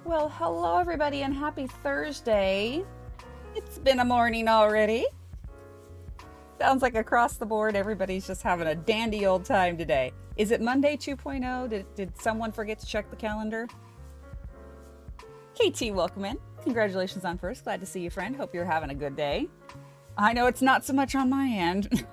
Well, hello everybody and happy Thursday. It's been a morning already. Sounds like across the board everybody's just having a dandy old time today. Is it Monday 2.0? Did someone forget to check the calendar? KT, welcome in. Congratulations on first. Glad to see you, friend. Hope you're having a good day. I know it's not so much on my end.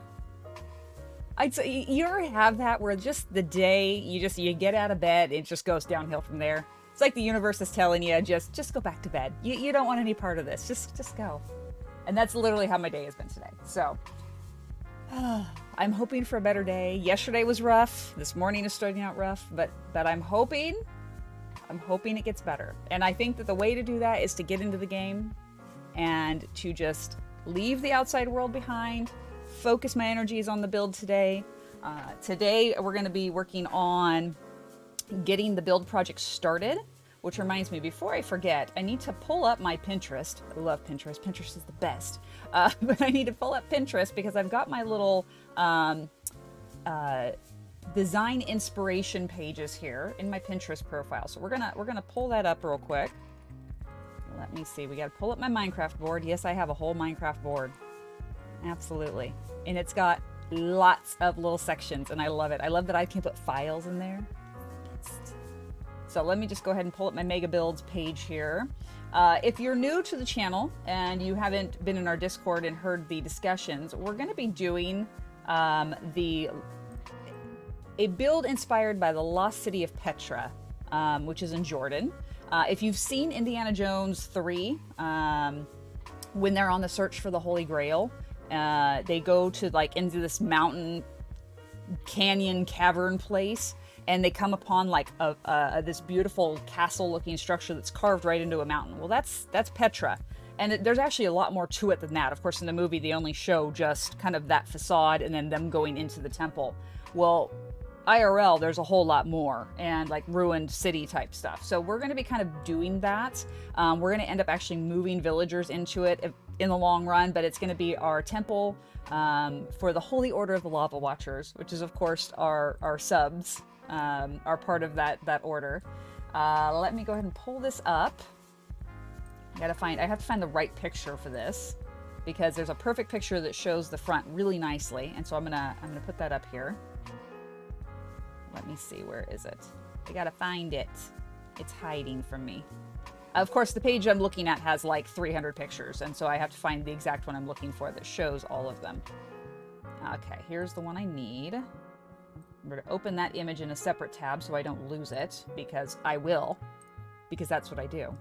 I'd say you ever have that where just the day you get out of bed, it just goes downhill from there. It's like the universe is telling you, just go back to bed. You don't want any part of this. Just go. And that's literally how my day has been today. So I'm hoping for a better day. Yesterday was rough. This morning is starting out rough, but I'm hoping it gets better. And I think that the way to do that is to get into the game and to just leave the outside world behind. Focus my energies on the build today. Today we're going to be working on getting the build project started, which reminds me, before I forget, I need to pull up my Pinterest. I love Pinterest. Pinterest is the best. But I need to pull up Pinterest because I've got my little design inspiration pages here in my Pinterest profile. So we're gonna pull that up real quick. Let me see. We got to pull up my Minecraft board. Yes, I have a whole Minecraft board. Absolutely. And it's got lots of little sections, and I love it. I love that I can put files in there. So let me just go ahead and pull up my Mega Builds page here. If you're new to the channel and you haven't been in our Discord and heard the discussions, we're going to be doing a build inspired by the lost city of Petra, which is in Jordan. If you've seen Indiana Jones 3, when they're on the search for the Holy Grail, they go to into this mountain canyon cavern place, and they come upon this beautiful castle looking structure that's carved right into a mountain. Well, that's Petra. And there's actually a lot more to it than that. Of course, in the movie, they only show just kind of that facade and then them going into the temple. Well, IRL, there's a whole lot more, and ruined city type stuff. So we're going to be kind of doing that. We're going to end up actually moving villagers into it in the long run, but it's going to be our temple for the Holy Order of the Lava Watchers, which is, of course, our subs are part of that order. Let me go ahead and pull this up. I have to find the right picture for this, because there's a perfect picture that shows the front really nicely, and so I'm gonna put that up here. Let me see, where is it? I gotta find it. It's hiding from me. Of course, the page I'm looking at has 300 pictures, and so I have to find the exact one I'm looking for that shows all of them. Okay, here's the one I need. I'm going to open that image in a separate tab so I don't lose it, because I will, because that's what I do.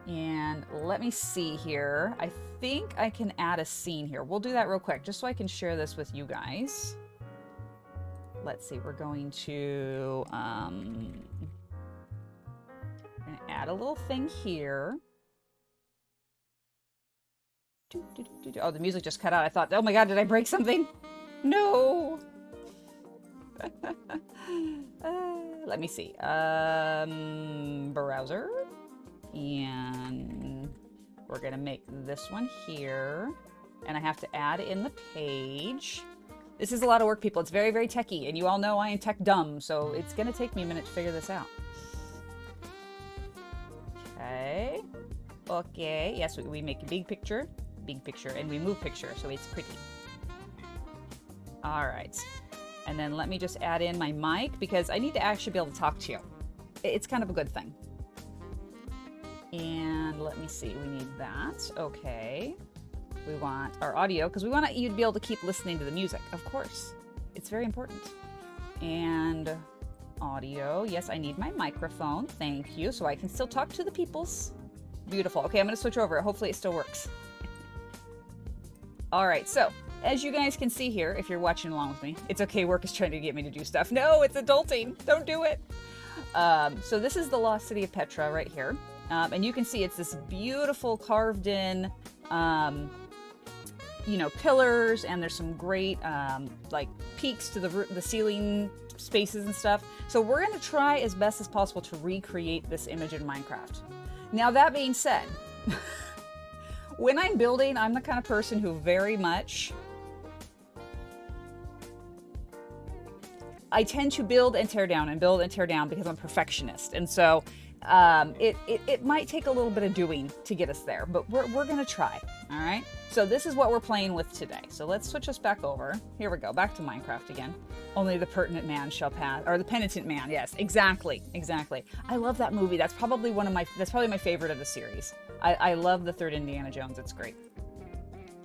And let me see here. I think I can add a scene here. We'll do that real quick, just so I can share this with you guys. Let's see, we're going to add a little thing here. Oh, the music just cut out. I thought, oh my god, did I break something? No! Let me see. Browser. And we're going to make this one here. And I have to add in the page. This is a lot of work, people. It's very, very techy, and you all know I am tech dumb, so it's going to take me a minute to figure this out. Okay. Okay. Yes, we make a big picture, and we move picture, so it's pretty. All right. And then let me just add in my mic, because I need to actually be able to talk to you. It's kind of a good thing. And let me see. We need that. Okay. We want our audio, because we want you to be able to keep listening to the music, of course. It's very important. And audio. Yes, I need my microphone. Thank you. So I can still talk to the peoples. Beautiful. Okay, I'm going to switch over. Hopefully it still works. All right, so as you guys can see here, if you're watching along with me, it's okay, work is trying to get me to do stuff. No, it's adulting. Don't do it. So this is the lost city of Petra right here. And you can see it's this beautiful carved in pillars, and there's some great peaks to the ceiling spaces and stuff. So we're going to try as best as possible to recreate this image in Minecraft. Now, that being said, when I'm building, I'm the kind of person who very much, I tend to build and tear down because I'm a perfectionist. And so it might take a little bit of doing to get us there, but we're gonna try. All right. So this is what we're playing with today. So let's switch us back over. Here we go, back to Minecraft again. Only the pertinent man shall pass, or the penitent man. Yes, exactly. I love that movie. That's probably my favorite of the series. I love the third Indiana Jones. It's great.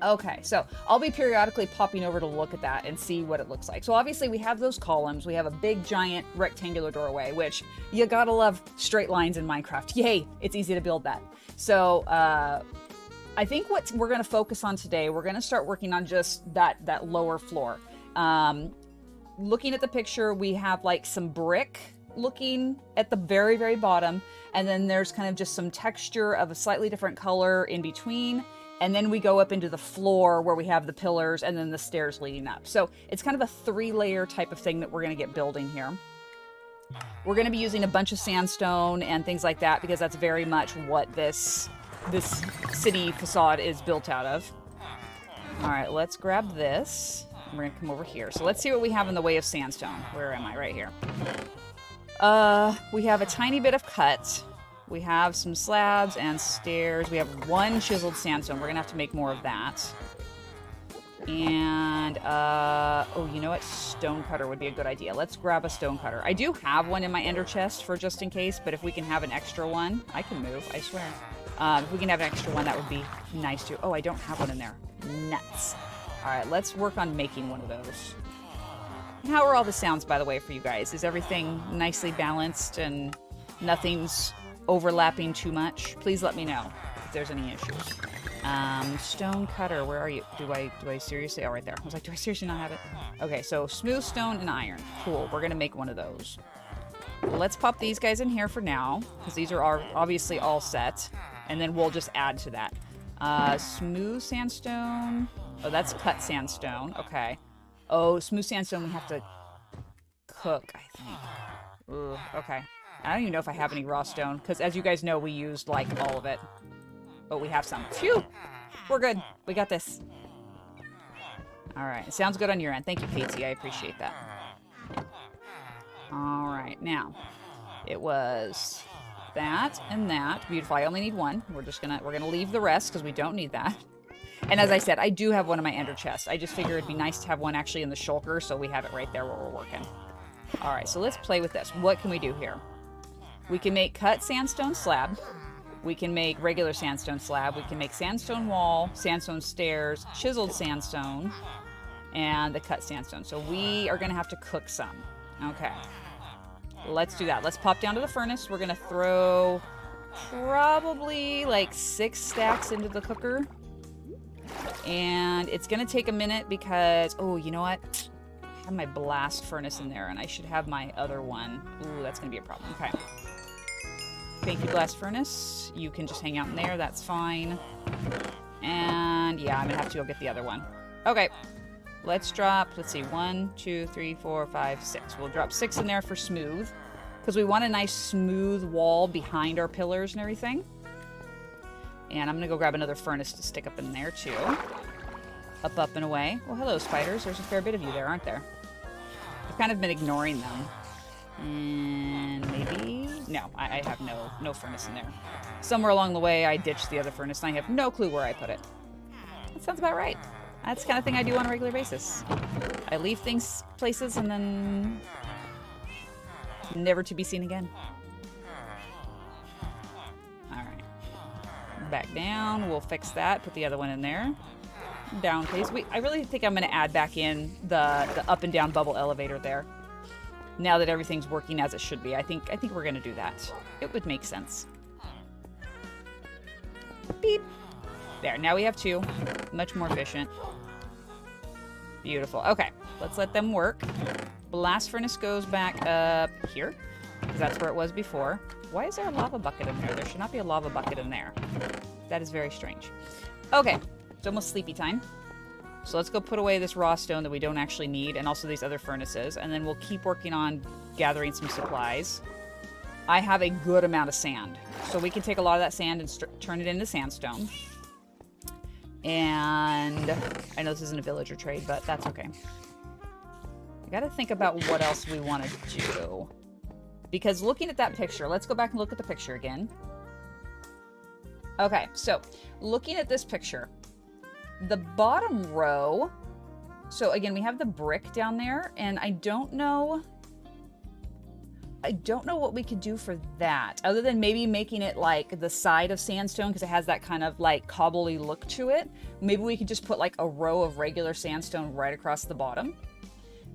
Okay, so I'll be periodically popping over to look at that and see what it looks like. So obviously we have those columns. We have a big, giant, rectangular doorway, which you gotta love straight lines in Minecraft. Yay, it's easy to build that. So I think what we're gonna focus on today, we're gonna start working on just that lower floor. Looking at the picture, we have like some brick looking at the very, very bottom, and then there's kind of just some texture of a slightly different color in between. And then we go up into the floor where we have the pillars and then the stairs leading up. So it's kind of a 3-layer type of thing that we're going to get building here. We're going to be using a bunch of sandstone and things like that because that's very much what this city facade is built out of. All right, let's grab this. We're going to come over here. So let's see what we have in the way of sandstone. Where am I? Right here. We have a tiny bit of cut. We have some slabs and stairs. We have 1 chiseled sandstone. We're gonna have to make more of that. And, oh, you know what? Stone cutter would be a good idea. Let's grab a stone cutter. I do have one in my ender chest for just in case, but if we can have an extra one, I can move, I swear. If we can have an extra one, that would be nice too. Oh, I don't have one in there. Nuts. All right, let's work on making one of those. And how are all the sounds, by the way, for you guys? Is everything nicely balanced and nothing's overlapping too much? Please let me know if there's any issues. Stone cutter, where are you? Do I seriously? Oh, right there. I was like, do I seriously not have it? Okay, so smooth stone and iron. Cool, we're gonna make one of those. Let's pop these guys in here for now, because these are obviously all set, and then we'll just add to that. Smooth sandstone. Oh, that's cut sandstone. Okay. Oh, smooth sandstone we have to cook, I think. Ooh, okay. I don't even know if I have any raw stone, because as you guys know, we used, like, all of it. But we have some. Phew! We're good. We got this. Alright. Sounds good on your end. Thank you, Katie. I appreciate that. Alright. Now, it was that and that. Beautiful. I only need 1. We're gonna leave the rest, because we don't need that. And as I said, I do have one in my ender chest. I just figured it'd be nice to have one actually in the shulker, so we have it right there where we're working. Alright, so let's play with this. What can we do here? We can make cut sandstone slab. We can make regular sandstone slab. We can make sandstone wall, sandstone stairs, chiseled sandstone, and the cut sandstone. So we are going to have to cook some. Okay. Let's do that. Let's pop down to the furnace. We're going to throw probably like 6 stacks into the cooker. And it's going to take a minute because, oh, you know what? I have my blast furnace in there, and I should have my other one. Ooh, that's going to be a problem. Okay. Thank you, blast furnace. You can just hang out in there. That's fine. And yeah, I'm gonna have to go get the other one. Okay, let's drop. Let's see, 1, 2, 3, 4, 5, 6. We'll drop 6 in there for smooth, because we want a nice smooth wall behind our pillars and everything. And I'm gonna go grab another furnace to stick up in there too. Up and away. Well, hello, spiders. There's a fair bit of you there, aren't there? I've kind of been ignoring them. And maybe... No, I have no furnace in there. Somewhere along the way, I ditched the other furnace, and I have no clue where I put it. That sounds about right. That's the kind of thing I do on a regular basis. I leave things places, and then... never to be seen again. Alright. Back down. We'll fix that. Put the other one in there. Down, please. I really think I'm going to add back in the up and down bubble elevator there. Now that everything's working as it should be, I think we're gonna do that. It would make sense. Beep. There, now we have 2. Much more efficient. Beautiful. Okay, let's let them work. Blast furnace goes back up here, because that's where it was before. Why is there a lava bucket in there? There should not be a lava bucket in there. That is very strange. Okay, it's almost sleepy time. So let's go put away this raw stone that we don't actually need, and also these other furnaces, and then we'll keep working on gathering some supplies. I have a good amount of sand, so we can take a lot of that sand and turn it into sandstone. And I know this isn't a villager trade, but that's okay. I gotta think about what else we want to do. Because looking at that picture, let's go back and look at the picture again. Okay, so looking at this picture, the bottom row, so again, we have the brick down there, and I don't know what we could do for that, other than maybe making it like the side of sandstone, because it has that kind of like cobbly look to it. Maybe we could just put like a row of regular sandstone right across the bottom.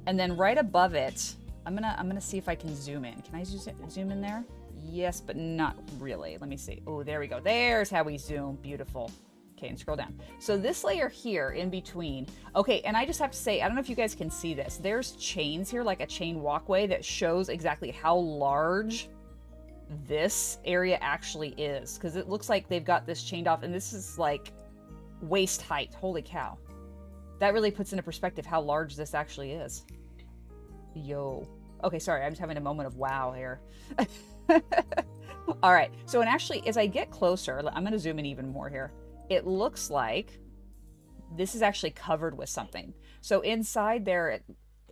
And then right above it, I'm gonna see if I can zoom in. Can I zoom in there? Yes, but not really. Let me see. Oh, there we go. There's how we zoom. Beautiful. Okay, and scroll down. So this layer here in between. Okay, and I just have to say, I don't know if you guys can see this. There's chains here, like a chain walkway that shows exactly how large this area actually is. Because it looks like they've got this chained off, and this is like waist height. Holy cow. That really puts into perspective how large this actually is. Yo. Okay, sorry, I'm just having a moment of wow here. All right, so and actually, as I get closer, I'm going to zoom in even more here. It looks like this is actually covered with something. So inside there,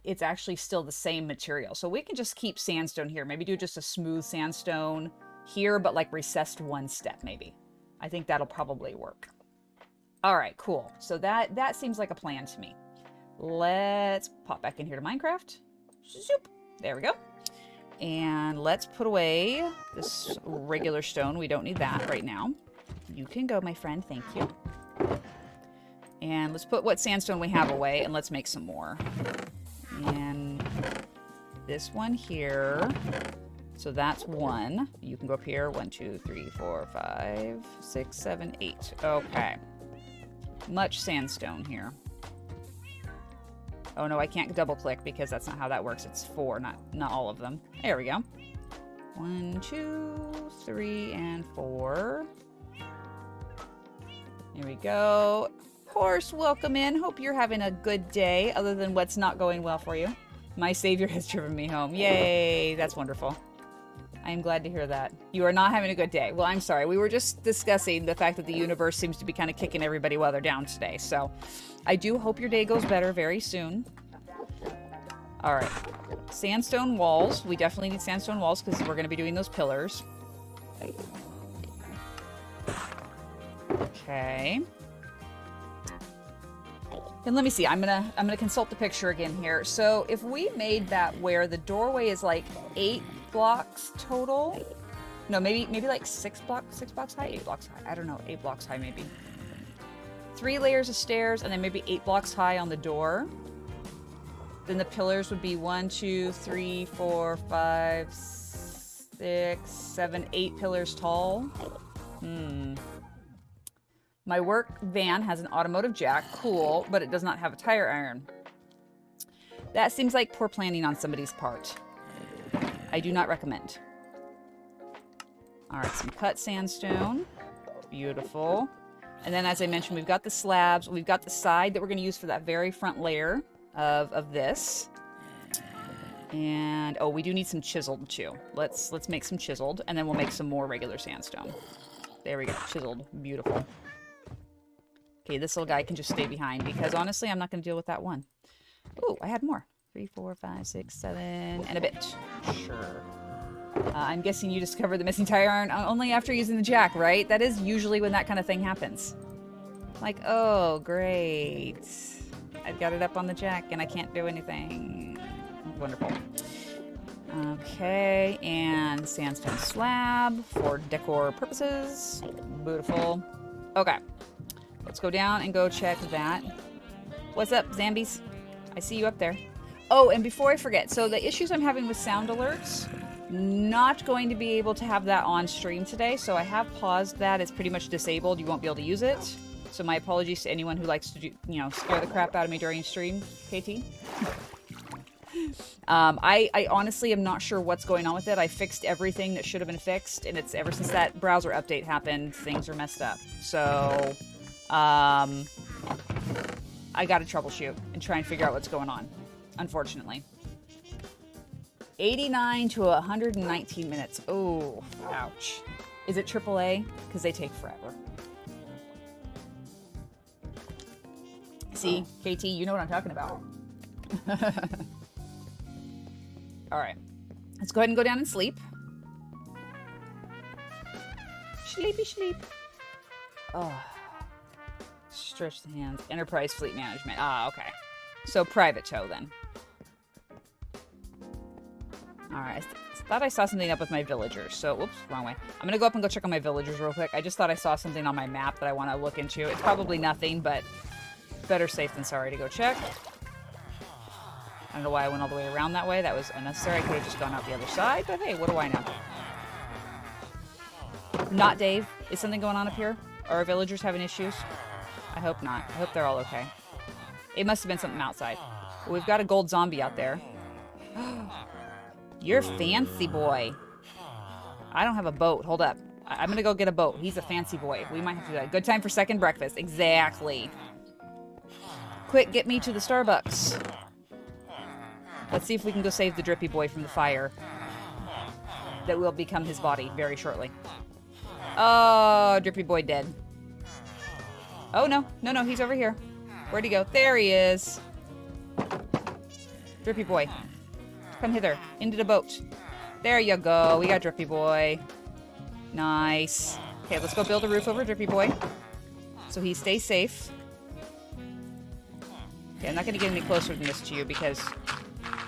it's actually still the same material. So we can just keep sandstone here. Maybe do just a smooth sandstone here, but like recessed one step maybe. I think that'll probably work. All right, cool. So that seems like a plan to me. Let's pop back in here to Minecraft. Zoop. There we go. And let's put away this regular stone. We don't need that right now. You can go, my friend. Thank you. And let's put what sandstone we have away, and let's make some more. And this one here. So that's one. You can go up here. 1, 2, 3, 4, 5, 6, 7, 8. Okay. Much sandstone here. Oh no, I can't double click because that's not how that works. It's 4, not all of them. There we go. 1, 2, 3, and 4. Here we go. Horse, welcome in. Hope you're having a good day, other than what's not going well for you. My savior has driven me home. Yay, that's wonderful. I am glad to hear that. You are not having a good day. Well, I'm sorry. We were just discussing the fact that the universe seems to be kind of kicking everybody while they're down today. So I do hope your day goes better very soon. All right. Sandstone walls. We definitely need sandstone walls because we're going to be doing those pillars. Okay. And let me see. I'm gonna consult the picture again here. So if we made that where the doorway is like 8 blocks total. No, maybe like 6 blocks high, 8 blocks high. I don't know, 8 blocks high maybe. 3 layers of stairs, and then maybe 8 blocks high on the door. Then the pillars would be 1, 2, 3, 4, 5, 6, 7, 8 pillars tall. My work van has an automotive jack, cool, but it does not have a tire iron. That seems like poor planning on somebody's part. I do not recommend. All right, some cut sandstone. Beautiful. And then, as I mentioned, we've got the slabs. We've got the side that we're going to use for that very front layer of this. And, oh, we do need some chiseled, too. Let's make some chiseled, and then we'll make some more regular sandstone. There we go. Chiseled. Beautiful. Okay, this little guy can just stay behind, because, honestly, I'm not going to deal with that one. Ooh, I had more. 3, 4, 5, 6, 7, and a bit. Sure. I'm guessing you discovered the missing tire iron only after using the jack, right? That is usually when that kind of thing happens. Like, oh, great. I've got it up on the jack and I can't do anything. Wonderful. Okay, and sandstone slab for decor purposes. Beautiful. Okay, let's go down and go check that. What's up, Zambies? I see you up there. Oh, and before I forget, so the issues I'm having with sound alerts, not going to be able to have that on stream today, so I have paused that. It's pretty much disabled. You won't be able to use it. So my apologies to anyone who likes to do, scare the crap out of me during stream, KT. I honestly am not sure what's going on with it. I fixed everything that should have been fixed, and it's ever since that browser update happened, things are messed up. So, I gotta troubleshoot and try and figure out what's going on, unfortunately. 89 to 119 minutes. Oh, ouch. Is it AAA? Because they take forever. See, KT, you know what I'm talking about. All right. Let's go ahead and go down and sleep. Sleepy sleep. Oh. Stretch the hands. Enterprise fleet management. Ah, okay. So private tow then. Alright. I thought I saw something up with my villagers. So, whoops, wrong way. I'm going to go up and go check on my villagers real quick. I just thought I saw something on my map that I want to look into. It's probably nothing, but better safe than sorry to go check. I don't know why I went all the way around that way. That was unnecessary. I could have just gone out the other side, but hey, what do I know? Not Dave. Is something going on up here? Are our villagers having issues? I hope not. I hope they're all okay. It must have been something outside. Well, we've got a gold zombie out there. You're fancy boy. I don't have a boat. Hold up. I'm going to go get a boat. He's a fancy boy. We might have to do that. Good time for second breakfast. Exactly. Quick, get me to the Starbucks. Let's see if we can go save the drippy boy from the fire that will become his body very shortly. Oh, drippy boy dead. Oh, no. No, no, he's over here. Where'd he go? There he is. Drippy boy. Come hither. Into the boat. There you go. We got Drippy boy. Nice. Okay, let's go build a roof over Drippy boy so he stays safe. Okay, I'm not going to get any closer than this to you because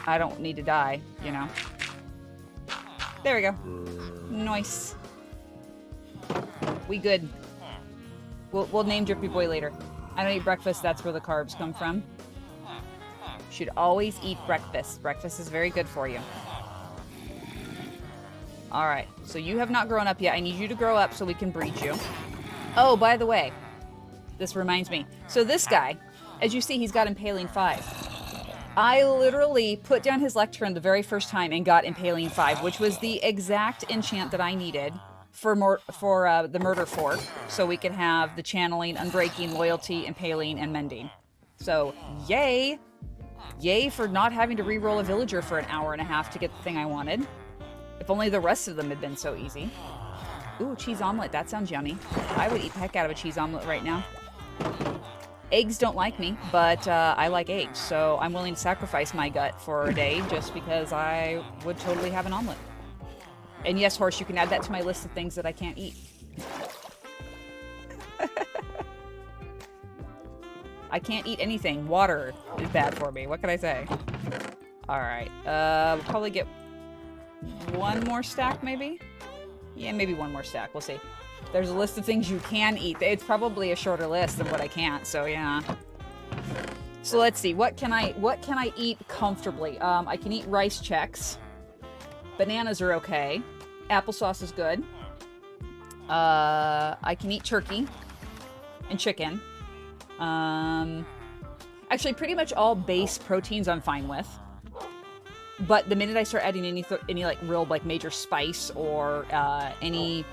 I don't need to die, you know. There we go. Nice. We good. We'll name Drippy boy later. I don't eat breakfast. That's where the carbs come from. Should always eat breakfast. Breakfast is very good for you. Alright, so you have not grown up yet. I need you to grow up so we can breed you. Oh, by the way, this reminds me. So this guy, as you see, he's got Impaling 5. I literally put down his Lectern the very first time and got Impaling 5, which was the exact enchant that I needed for the Murder Fork, so we could have the Channeling, Unbreaking, Loyalty, Impaling, and Mending. So, yay! Yay for not having to re-roll a villager for an hour and a half to get the thing I wanted. If only the rest of them had been so easy. Ooh, cheese omelet. That sounds yummy. I would eat the heck out of a cheese omelet right now. Eggs don't like me, but I like eggs, so I'm willing to sacrifice my gut for a day just because I would totally have an omelet. And yes, Horse, you can add that to my list of things that I can't eat. I can't eat anything. Water is bad for me. What can I say? Alright. We'll probably get one more stack, maybe? Yeah, maybe one more stack. We'll see. There's a list of things you can eat. It's probably a shorter list than what I can't, so yeah. So let's see. What can I eat comfortably? I can eat rice checks. Bananas are okay. Applesauce is good. I can eat turkey and chicken. Actually, pretty much all base proteins I'm fine with. But the minute I start adding any like real like major spice or any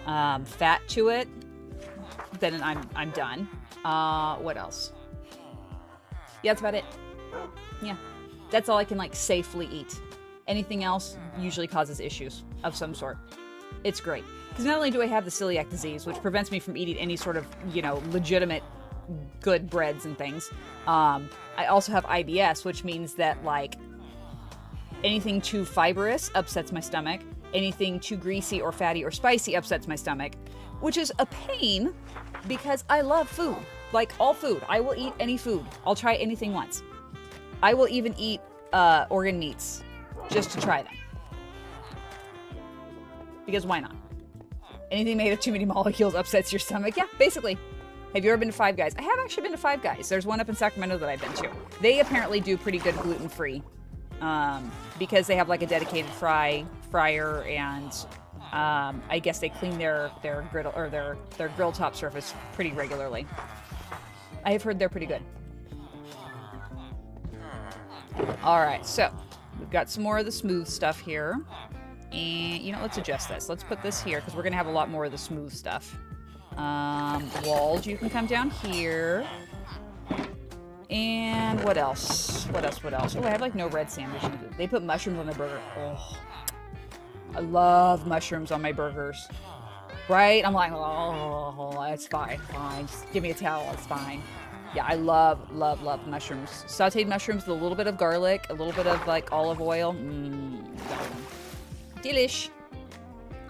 fat to it, then I'm done. What else? Yeah, that's about it. Yeah, that's all I can like safely eat. Anything else usually causes issues of some sort. It's great because not only do I have the celiac disease, which prevents me from eating any sort of, you know, legitimate good breads and things, I also have IBS, which means that like anything too fibrous upsets my stomach. Anything too greasy or fatty or spicy upsets my stomach, which is a pain because I love food. Like all food. I will eat any food. I'll try anything once. I will even eat organ meats just to try them. Because why not? Anything made of too many molecules upsets your stomach. Yeah, basically. Have you ever been to Five Guys? I have actually been to Five Guys. There's one up in Sacramento that I've been to. They apparently do pretty good gluten-free. Because they have like a dedicated fryer and I guess they clean their griddle or their grill top surface pretty regularly. I have heard they're pretty good. Alright, so we've got some more of the smooth stuff here. And, you know, let's adjust this. Let's put this here because we're going to have a lot more of the smooth stuff. Walls, you can come down here. And what else? What else? Oh, I have like no red sandwich. They put mushrooms on their burger. Oh, I love mushrooms on my burgers. Right? I'm like, oh, it's fine. Just give me a towel. It's fine. Yeah, I love mushrooms. Sauteed mushrooms with a little bit of garlic, a little bit of like olive oil. Delish.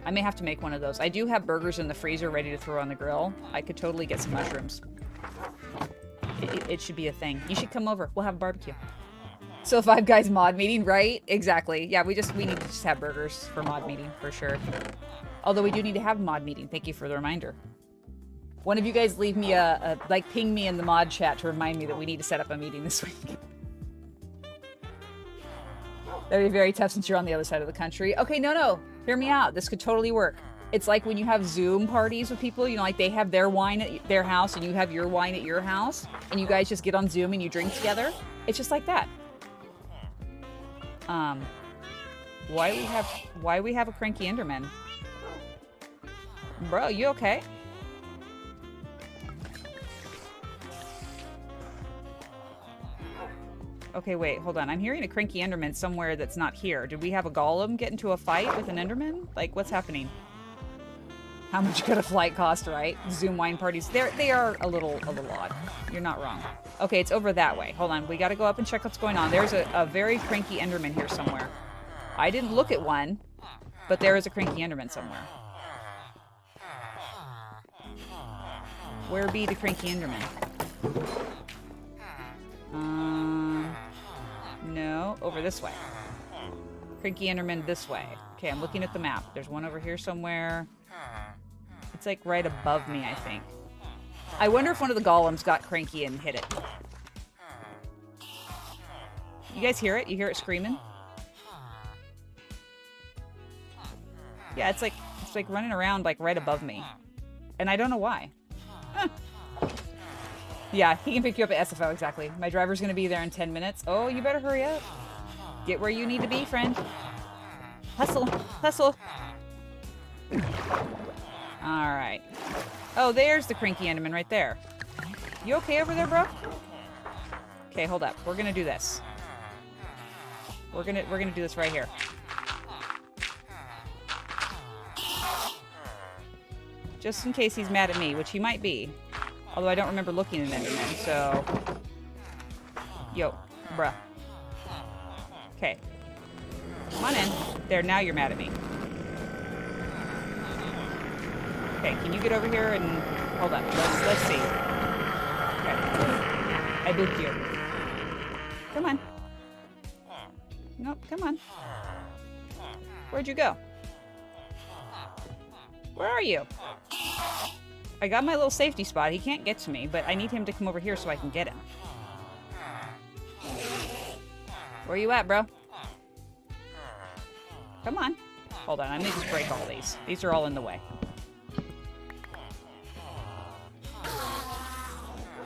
I may have to make one of those. I do have burgers in the freezer ready to throw on the grill. I could totally get some mushrooms. It should be a thing. You should come over. We'll have a barbecue. So Five Guys mod meeting, right? Exactly. Yeah, we need to just have burgers for mod meeting for sure. Although we do need to have a mod meeting. Thank you for the reminder. One of you guys leave me like ping me in the mod chat to remind me that we need to set up a meeting this week. That'd be very tough since you're on the other side of the country. Okay, no. Hear me out. This could totally work. It's like when you have Zoom parties with people, you know, like they have their wine at their house and you have your wine at your house and you guys just get on Zoom and you drink together. It's just like that. Why we have a cranky Enderman? Bro, you okay? Okay, wait, hold on. I'm hearing a cranky Enderman somewhere that's not here. Did we have a golem get into a fight with an Enderman? Like, what's happening? How much could a flight cost, right? Zoom wine parties. They are a little odd. You're not wrong. Okay, it's over that way. Hold on. We got to go up and check what's going on. There's a very cranky Enderman here somewhere. I didn't look at one, but there is a cranky Enderman somewhere. Where be the cranky Enderman? No, over this way. Cranky Enderman this way. Okay, I'm looking at the map. There's one over here somewhere. It's like right above me, I think. I wonder if one of the golems got cranky and hit it. You guys hear it? You hear it screaming? Yeah, it's like running around like right above me. And I don't know why. Huh. Yeah, he can pick you up at SFO, exactly. My driver's gonna be there in 10 minutes. Oh, you better hurry up. Get where you need to be, friend. Hustle, hustle. Alright. Oh, there's the cranky Enderman right there. You okay over there, bro? Okay, hold up. We're gonna do this. We're gonna do this right here. Just in case he's mad at me, which he might be. Although I don't remember looking at Enderman, so... Yo, bruh. Okay. Come on in. There, now you're mad at me. Okay, can you get over here and... Hold on, let's see. Okay. I booped you. Come on. Nope, come on. Where'd you go? Where are you? I got my little safety spot. He can't get to me, but I need him to come over here so I can get him. Where you at, bro? Come on. Hold on, I need to just break all these. These are all in the way.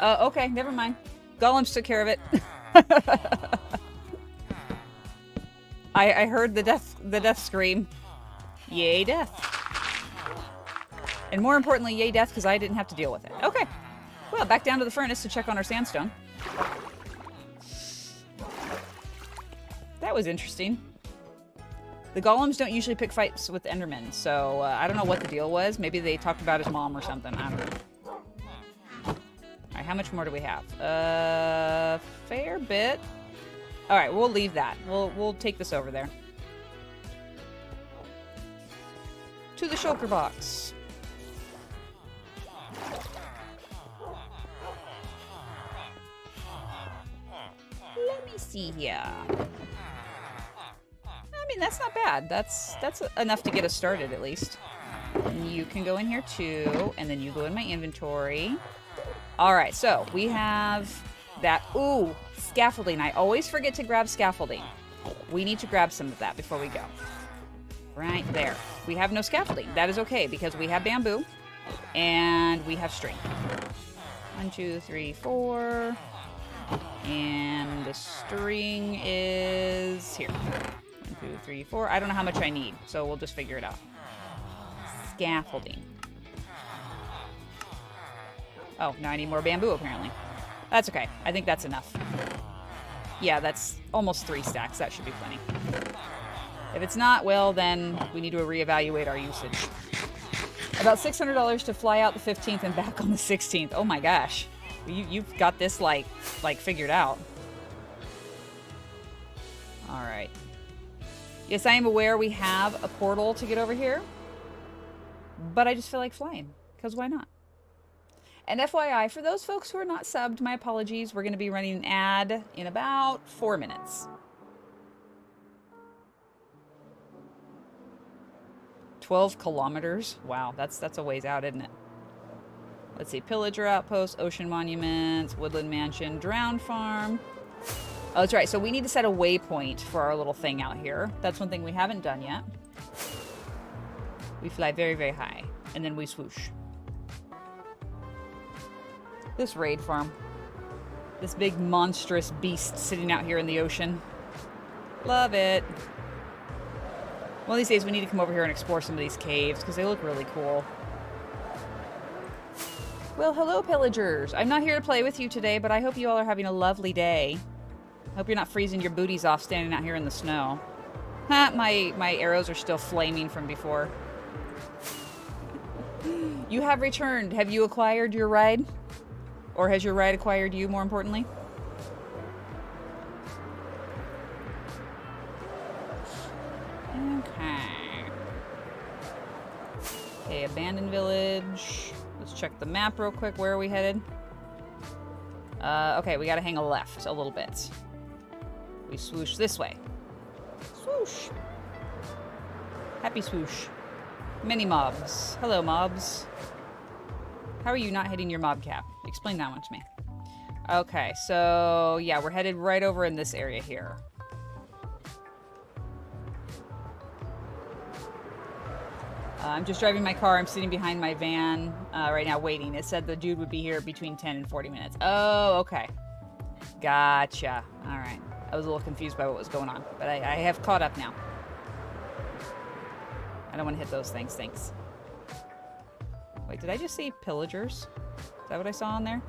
Okay, never mind. Golems took care of it. I heard the death scream. Yay, death. And more importantly, yay death, because I didn't have to deal with it. Okay. Well, back down to the furnace to check on our sandstone. That was interesting. The golems don't usually pick fights with Endermen, so I don't know what the deal was. Maybe they talked about his mom or something. I don't know. Alright, how much more do we have? Fair bit. Alright, we'll leave that. We'll take this over there. To the shulker box. Let me see here. I mean, that's not bad. That's enough to get us started, at least. And you can go in here, too. And then you go in my inventory. All right, so we have that. Ooh, scaffolding. I always forget to grab scaffolding. We need to grab some of that before we go. Right there. We have no scaffolding. That is okay, because we have bamboo. And we have string. 1, 2, 3, 4... And the string is here. 1, 2, 3, 4. I don't know how much I need, so we'll just figure it out. Scaffolding. Oh, now I need more bamboo, apparently. That's okay. I think that's enough. Yeah, that's almost 3 stacks. That should be plenty. If it's not, well, then we need to reevaluate our usage. About $600 to fly out the 15th and back on the 16th. Oh my gosh. You've got this, like figured out. Alright. Yes, I am aware we have a portal to get over here, but I just feel like flying, because why not? And FYI, for those folks who are not subbed, my apologies. We're going to be running an ad in about 4 minutes. 12 kilometers? Wow, that's a ways out, isn't it? Let's see. Pillager Outpost, Ocean Monuments, Woodland Mansion, Drowned Farm. Oh, that's right. So we need to set a waypoint for our little thing out here. That's one thing we haven't done yet. We fly very, very high. And then we swoosh. This raid farm. This big monstrous beast sitting out here in the ocean. Love it. One of these days we need to come over here and explore some of these caves because they look really cool. Well, hello, pillagers. I'm not here to play with you today, but I hope you all are having a lovely day. I hope you're not freezing your booties off standing out here in the snow. Ha, my arrows are still flaming from before. You have returned. Have you acquired your ride? Or has your ride acquired you, more importantly? Okay. Okay, abandoned village. Let's check the map real quick. Where are we headed? Okay, we gotta hang a left a little bit. We swoosh this way. Swoosh. Happy swoosh. Many mobs. Hello, mobs. How are you not hitting your mob cap? Explain that one to me. Okay, so yeah, we're headed right over in this area here. I'm just driving my car. I'm sitting behind my van right now waiting. It said the dude would be here between 10 and 40 minutes. Oh, okay. Gotcha. All right. I was a little confused by what was going on, but I have caught up now. I don't want to hit those things. Thanks. Wait, did I just see pillagers? Is that what I saw on there?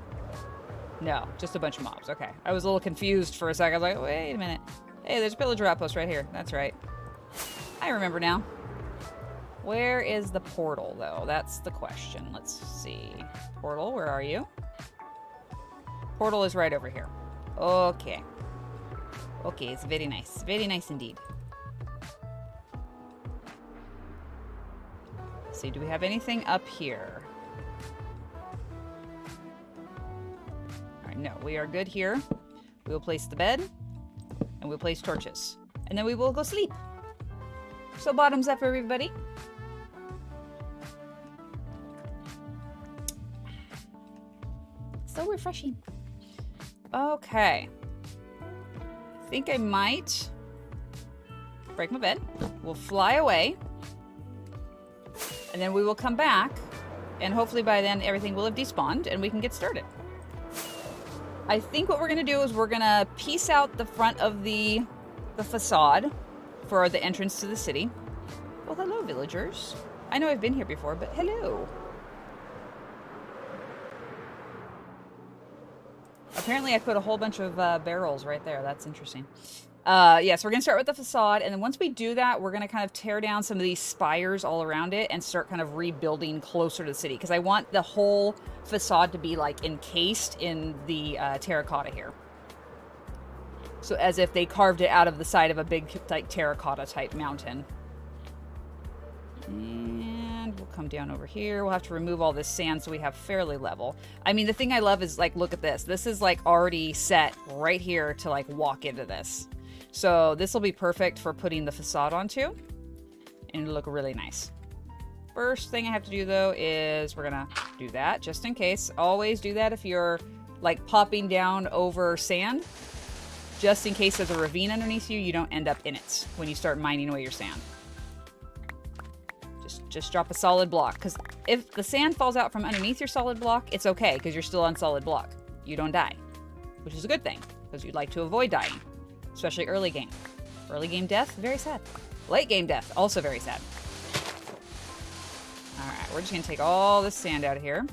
No, just a bunch of mobs. Okay. I was a little confused for a second. I was like, wait a minute. Hey, there's a pillager outpost right here. That's right. I remember now. Where is the portal, though? That's the question. Let's see. Portal, where are you? Portal is right over here. Okay. Okay, it's very nice. Very nice indeed. Let's see, do we have anything up here? Alright, no, we are good here. We will place the bed, and we'll place torches. And then we will go sleep. So bottoms up, everybody. So refreshing. Okay. I think I might break my bed. We'll fly away. And then we will come back. And hopefully by then everything will have despawned and we can get started. I think what we're going to do is we're going to piece out the front of the facade for the entrance to the city. Well, hello, villagers. I know I've been here before, but hello. Apparently I put a whole bunch of barrels right there. That's interesting. Yeah, so we're going to start with the facade, and then once we do that, we're going to kind of tear down some of these spires all around it and start kind of rebuilding closer to the city, because I want the whole facade to be, like, encased in the terracotta here. So as if they carved it out of the side of a big, like, terracotta-type mountain. And we'll come down over here. We'll have to remove all this sand so we have fairly level. I mean, the thing I love is, like, look at this. This is, like, already set right here to, like, walk into this. So this will be perfect for putting the facade onto. And it'll look really nice. First thing I have to do, though, is we're going to do that just in case. Always do that if you're, like, popping down over sand. Just in case there's a ravine underneath you, you don't end up in it when you start mining away your sand. Just drop a solid block, because if the sand falls out from underneath your solid block, it's okay, because you're still on solid block. You don't die, which is a good thing, because you'd like to avoid dying, especially early game. Early game death, very sad. Late game death, also very sad. All right, we're just going to take all this sand out of here.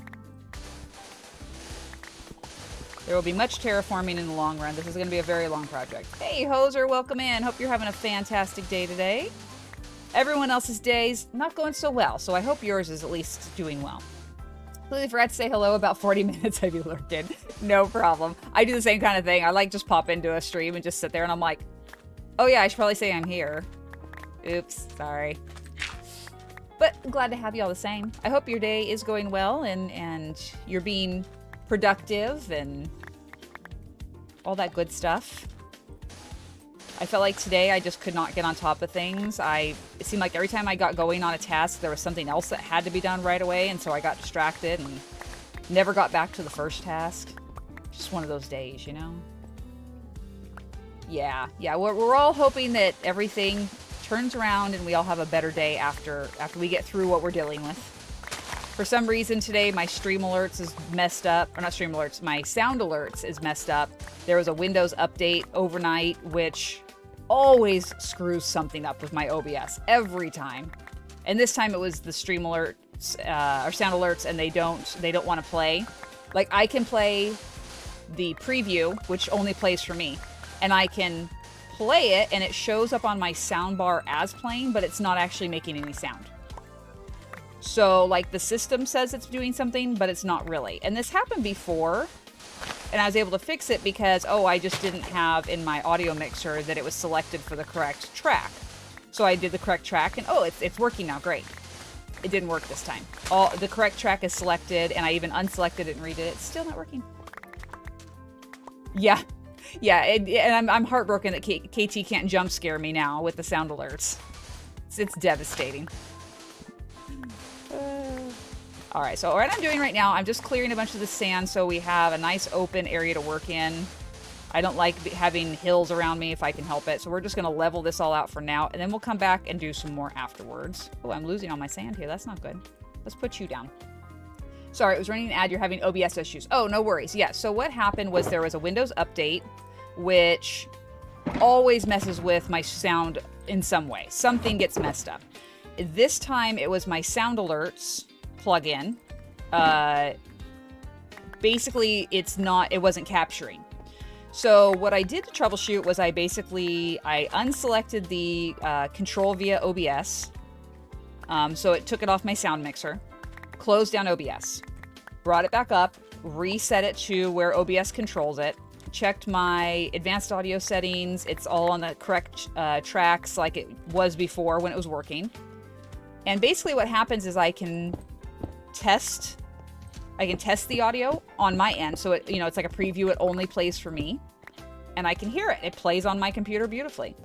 There will be much terraforming in the long run. This is going to be a very long project. Hey, Hoser, welcome in. Hope you're having a fantastic day today. Everyone else's day's not going so well, so I hope yours is at least doing well. Completely forgot to say hello about 40 minutes I've lurked in. No problem. I do the same kind of thing. I like just pop into a stream and just sit there and I'm like, oh yeah, I should probably say I'm here. Oops, sorry. But I'm glad to have you all the same. I hope your day is going well and you're being productive and all that good stuff. I felt like today I just could not get on top of things. It seemed like every time I got going on a task, there was something else that had to be done right away, and so I got distracted and never got back to the first task. Just one of those days, you know? Yeah, we're all hoping that everything turns around and we all have a better day after we get through what we're dealing with. For some reason today, my stream alerts is messed up. Or not stream alerts, my sound alerts is messed up. There was a Windows update overnight, which always screws something up with my OBS every time. And this time it was the stream alerts or sound alerts, and they don't want to play. Like, I can play the preview, which only plays for me, and I can play it and it shows up on my soundbar as playing, but it's not actually making any sound. So like the system says it's doing something, but it's not really. And this happened before, and I was able to fix it because, I just didn't have in my audio mixer that it was selected for the correct track. So I did the correct track and it's working now, great. It didn't work this time. The correct track is selected, and I even unselected it and redid it. It's still not working. Yeah. Yeah, and I'm heartbroken that KT can't jump scare me now with the sound alerts. It's devastating. All right, so what I'm doing right now, I'm just clearing a bunch of the sand so we have a nice open area to work in. I don't like having hills around me if I can help it, so we're just going to level this all out for now, and then we'll come back and do some more afterwards. Oh, I'm losing all my sand here. That's not good. Let's put you down. Sorry, it was running an ad. You're having OBS issues. Oh, no worries. Yeah, so what happened was there was a Windows update, which always messes with my sound in some way. Something gets messed up. This time, it was my sound alerts plugin. Basically, it wasn't capturing. So what I did to troubleshoot was I unselected the control via OBS. So it took it off my sound mixer. Closed down OBS, brought it back up, reset it to where OBS controls it, checked my advanced audio settings. It's all on the correct tracks like it was before when it was working. And basically what happens is I can test the audio on my end. So it's like a preview. It only plays for me, and I can hear it. It plays on my computer beautifully.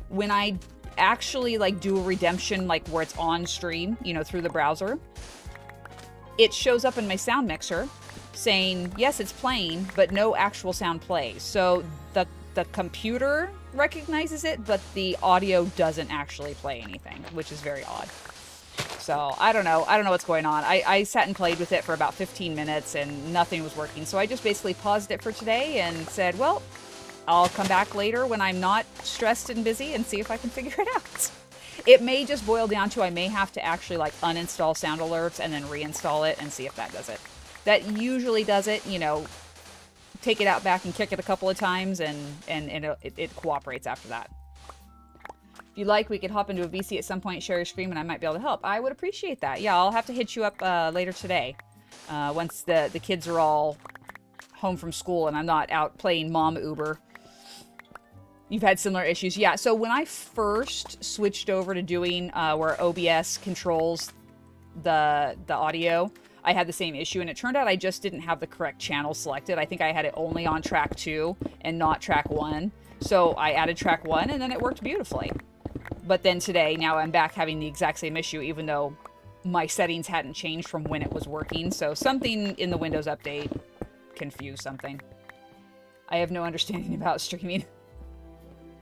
When I actually do a redemption, where it's on stream, through the browser, it shows up in my sound mixer saying, yes, it's playing, but no actual sound plays. So the computer recognizes it, but the audio doesn't actually play anything, which is very odd. So I don't know what's going on. I sat and played with it for about 15 minutes and nothing was working. So I just basically paused it for today and said, well, I'll come back later when I'm not stressed and busy and see if I can figure it out. It may just boil down to I may have to actually uninstall sound alerts and then reinstall it and see if that does it. That usually does it, take it out back and kick it a couple of times and it cooperates after that. If you'd like, we could hop into a VC at some point, share your screen, and I might be able to help. I would appreciate that. Yeah, I'll have to hit you up later today once the kids are all home from school and I'm not out playing Mom Uber. You've had similar issues. Yeah, so when I first switched over to doing where OBS controls the audio, I had the same issue, and it turned out I just didn't have the correct channel selected. I think I had it only on track 2 and not track 1. So I added track 1, and then it worked beautifully. But then today, now I'm back having the exact same issue, even though my settings hadn't changed from when it was working. So something in the Windows update confused something. I have no understanding about streaming.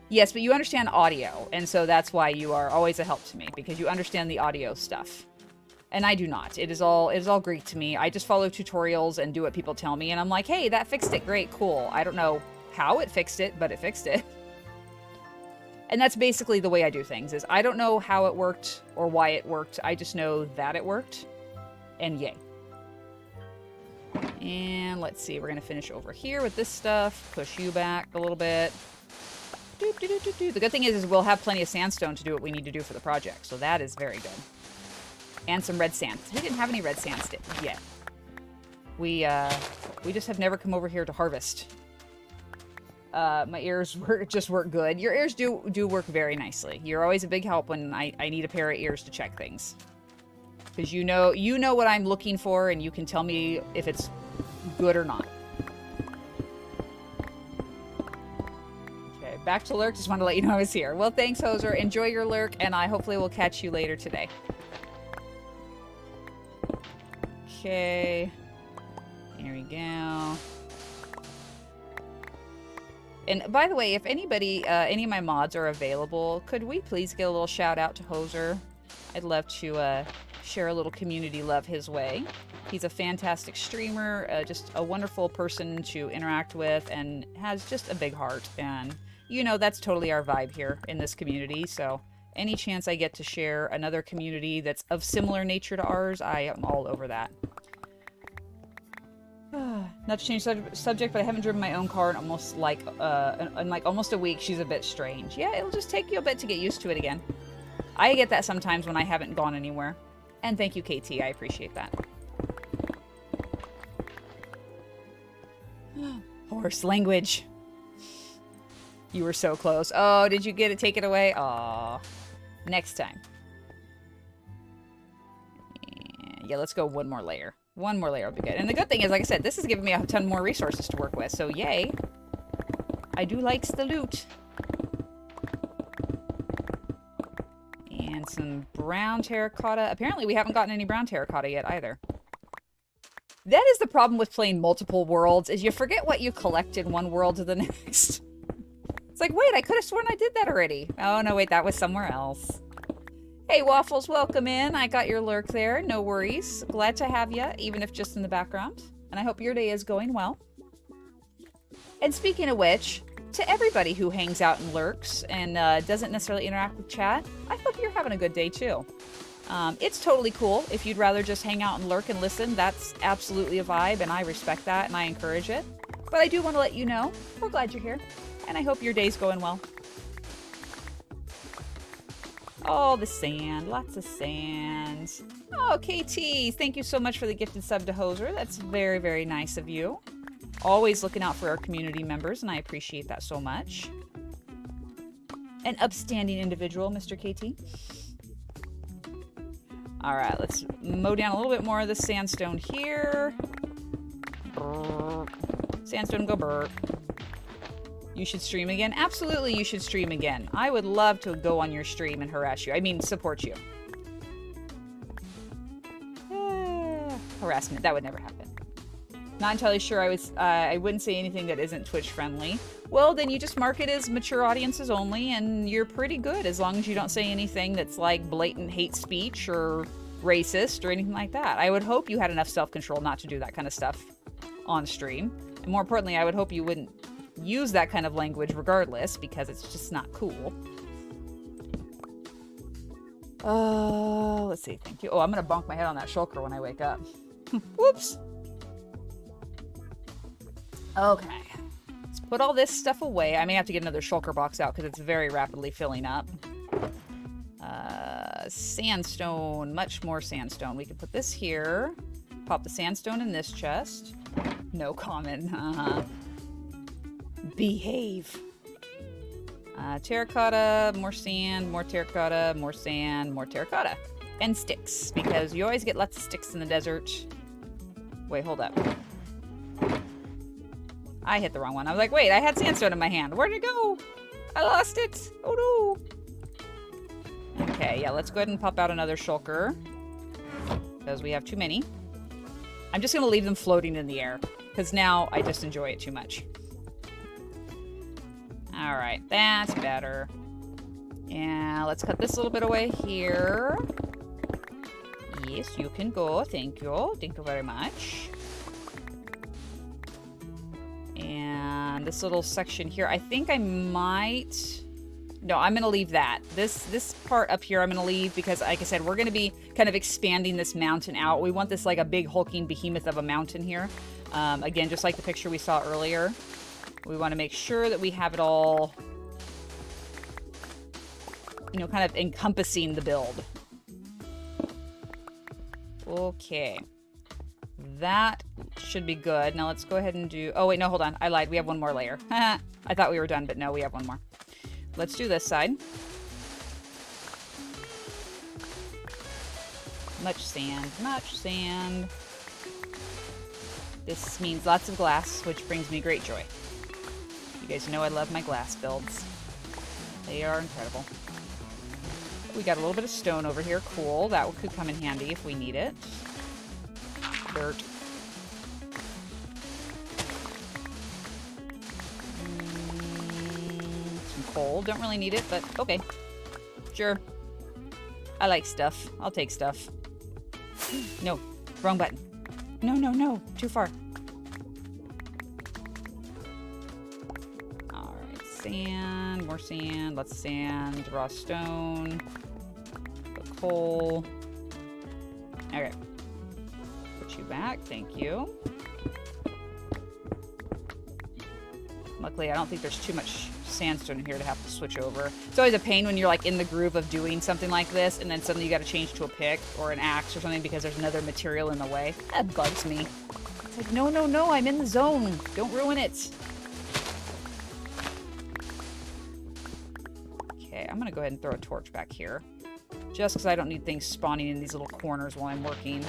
Yes, but you understand audio, and so that's why you are always a help to me, because you understand the audio stuff. And I do not. It is all Greek to me. I just follow tutorials and do what people tell me, and I'm like, hey, that fixed it. Great, cool. I don't know how it fixed it, but it fixed it. And that's basically the way I do things, is I don't know how it worked or why it worked. I just know that it worked, and yay. And let's see, we're going to finish over here with this stuff. Push you back a little bit. Doop, doop, doop, doop, doop. The good thing is we'll have plenty of sandstone to do what we need to do for the project, so that is very good. And some red sand. We didn't have any red sand yet. We just have never come over here to harvest. my ears work good. Your ears do work very nicely. You're always a big help when I need a pair of ears to check things. Because you know what I'm looking for, and you can tell me if it's good or not. Okay, back to lurk. Just wanted to let you know I was here. Well, thanks, Hoser. Enjoy your lurk, and I hopefully will catch you later today. Okay. Here we go. And by the way, if anybody, any of my mods are available, could we please get a little shout out to Hoser? I'd love to share a little community love his way. He's a fantastic streamer, just a wonderful person to interact with, and has just a big heart. And, you know, that's totally our vibe here in this community. So any chance I get to share another community that's of similar nature to ours, I am all over that. Not to change subject, but I haven't driven my own car in almost almost a week. She's a bit strange. Yeah, it'll just take you a bit to get used to it again. I get that sometimes when I haven't gone anywhere. And thank you, KT. I appreciate that. Horse language. You were so close. Oh, did you get it? Take it away? Aw. Next time. Yeah, let's go one more layer. One more layer will be good. And the good thing is, like I said, this has given me a ton more resources to work with. So, yay. I do likes the loot. And some brown terracotta. Apparently, we haven't gotten any brown terracotta yet either. That is the problem with playing multiple worlds, is you forget what you collect in one world to the next. It's like, wait, I could have sworn I did that already. Oh, no, wait, that was somewhere else. Hey, Waffles, welcome in. I got your lurk there. No worries. Glad to have you, even if just in the background. And I hope your day is going well. And speaking of which, to everybody who hangs out and lurks and doesn't necessarily interact with chat, I hope you're having a good day too. It's totally cool. If you'd rather just hang out and lurk and listen, that's absolutely a vibe, and I respect that and I encourage it. But I do want to let you know, we're glad you're here, and I hope your day's going well. Oh, the sand. Lots of sand. Oh, KT, thank you so much for the gifted sub to Hoser. That's very, very nice of you. Always looking out for our community members, and I appreciate that so much. An upstanding individual, Mr. KT. All right, let's mow down a little bit more of the sandstone here. Brr. Sandstone, go burp. You should stream again? Absolutely, you should stream again. I would love to go on your stream and harass you. I mean, support you. Harassment, that would never happen. Not entirely sure I wouldn't say anything that isn't Twitch friendly. Well, then you just mark it as mature audiences only, and you're pretty good as long as you don't say anything that's like blatant hate speech or racist or anything like that. I would hope you had enough self-control not to do that kind of stuff on stream. And more importantly, I would hope you wouldn't use that kind of language regardless, because it's just not cool. Let's see, thank you. Oh, I'm gonna bonk my head on that shulker when I wake up. Whoops. Okay. Let's put all this stuff away. I may have to get another shulker box out because it's very rapidly filling up. Sandstone. Much more sandstone. We can put this here. Pop the sandstone in this chest. No comment. Behave. Terracotta, more sand, more terracotta, more sand, more terracotta. And sticks, because you always get lots of sticks in the desert. Wait, hold up. I hit the wrong one. I was like, wait, I had sandstone in my hand. Where'd it go? I lost it. Oh no. Okay, yeah, let's go ahead and pop out another shulker, because we have too many. I'm just going to leave them floating in the air, because now I just enjoy it too much. All right, that's better. Yeah, let's cut this little bit away here. Yes, you can go. Thank you. Thank you very much. And this little section here, I think I might... No, I'm going to leave that. This part up here I'm going to leave because, like I said, we're going to be kind of expanding this mountain out. We want this like a big hulking behemoth of a mountain here. Again, just like the picture we saw earlier. We want to make sure that we have it all, you know, kind of encompassing the build. Okay. That should be good. Now let's go ahead and do... Oh, wait, no, hold on. I lied. We have one more layer. I thought we were done, but no, we have one more. Let's do this side. Much sand, much sand. This means lots of glass, which brings me great joy. You guys know I love my glass builds. They are incredible. We got a little bit of stone over here. Cool. That could come in handy if we need it. Dirt. Some coal. Don't really need it, but okay. Sure. I like stuff. I'll take stuff. No. Wrong button. No, no, no. Too far. Alright. Sand. More sand. Lots of sand. Raw stone. The coal. Okay. Put you back. Thank you. Luckily, I don't think there's too much sandstone in here to have to switch over. It's always a pain when you're like in the groove of doing something like this and then suddenly you got to change to a pick or an axe or something because there's another material in the way. That bugs me. It's like, no, no, no, I'm in the zone. Don't ruin it. Okay, I'm going to go ahead and throw a torch back here. Just because I don't need things spawning in these little corners while I'm working.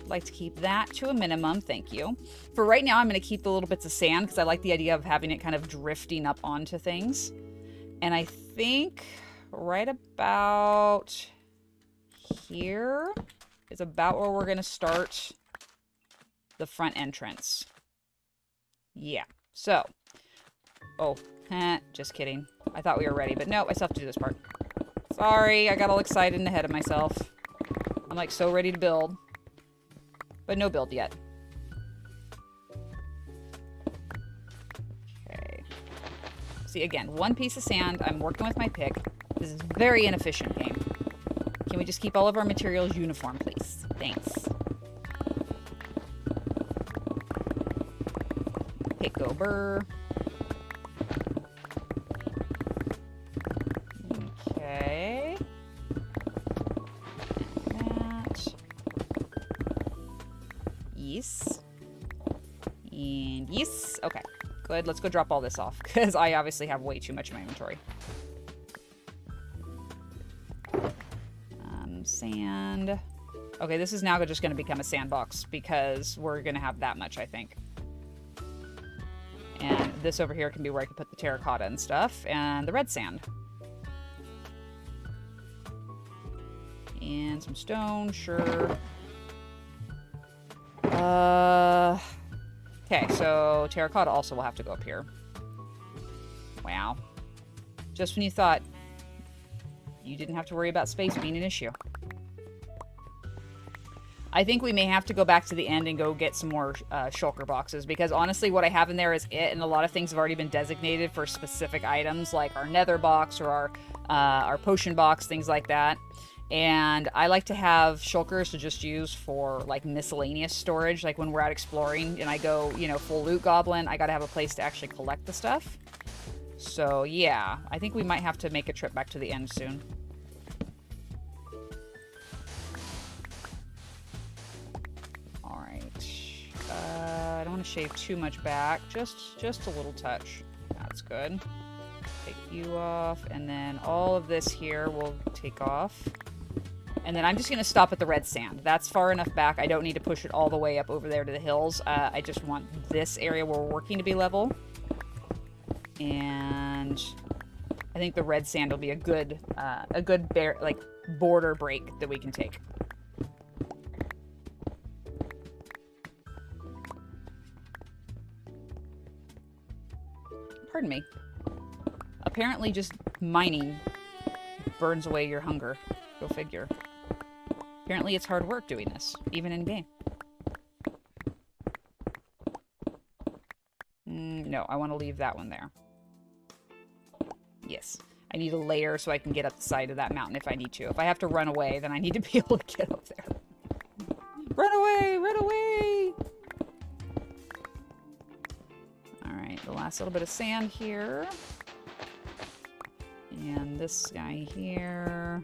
Like to keep that to a minimum. Thank you. For right now, I'm going to keep the little bits of sand because I like the idea of having it kind of drifting up onto things. And I think right about here is about where we're going to start the front entrance. Yeah. So, oh, just kidding. I thought we were ready, but no, I still have to do this part. Sorry, I got all excited and ahead of myself. I'm like so ready to build. But no build yet. Okay. See, again, one piece of sand. I'm working with my pick. This is a very inefficient game. Can we just keep all of our materials uniform, please? Thanks. Pick over. Okay. Yes. And yes. Okay. Good. Let's go drop all this off because I obviously have way too much in my inventory. Sand. Okay, this is now just going to become a sandbox because we're going to have that much, I think. And this over here can be where I can put the terracotta and stuff. And the red sand. And some stone, sure. Okay, so terracotta also will have to go up here. Wow. Just when you thought you didn't have to worry about space being an issue. I think we may have to go back to the end and go get some more shulker boxes because honestly what I have in there is it, and a lot of things have already been designated for specific items like our nether box or our potion box, things like that. And I like to have shulkers to just use for like miscellaneous storage. Like when we're out exploring and I go, you know, full loot goblin, I gotta have a place to actually collect the stuff. So yeah, I think we might have to make a trip back to the end soon. All right. I don't want to shave too much back. Just a little touch. That's good. Take you off. And then all of this here we'll take off. And then I'm just going to stop at the red sand. That's far enough back. I don't need to push it all the way up over there to the hills. I just want this area where we're working to be level. And I think the red sand will be a good border break that we can take. Pardon me. Apparently just mining burns away your hunger. Go figure. Apparently it's hard work doing this, even in game. No, I want to leave that one there. Yes. I need a layer so I can get up the side of that mountain if I need to. If I have to run away, then I need to be able to get up there. Run away! Run away! Alright, the last little bit of sand here. And this guy here.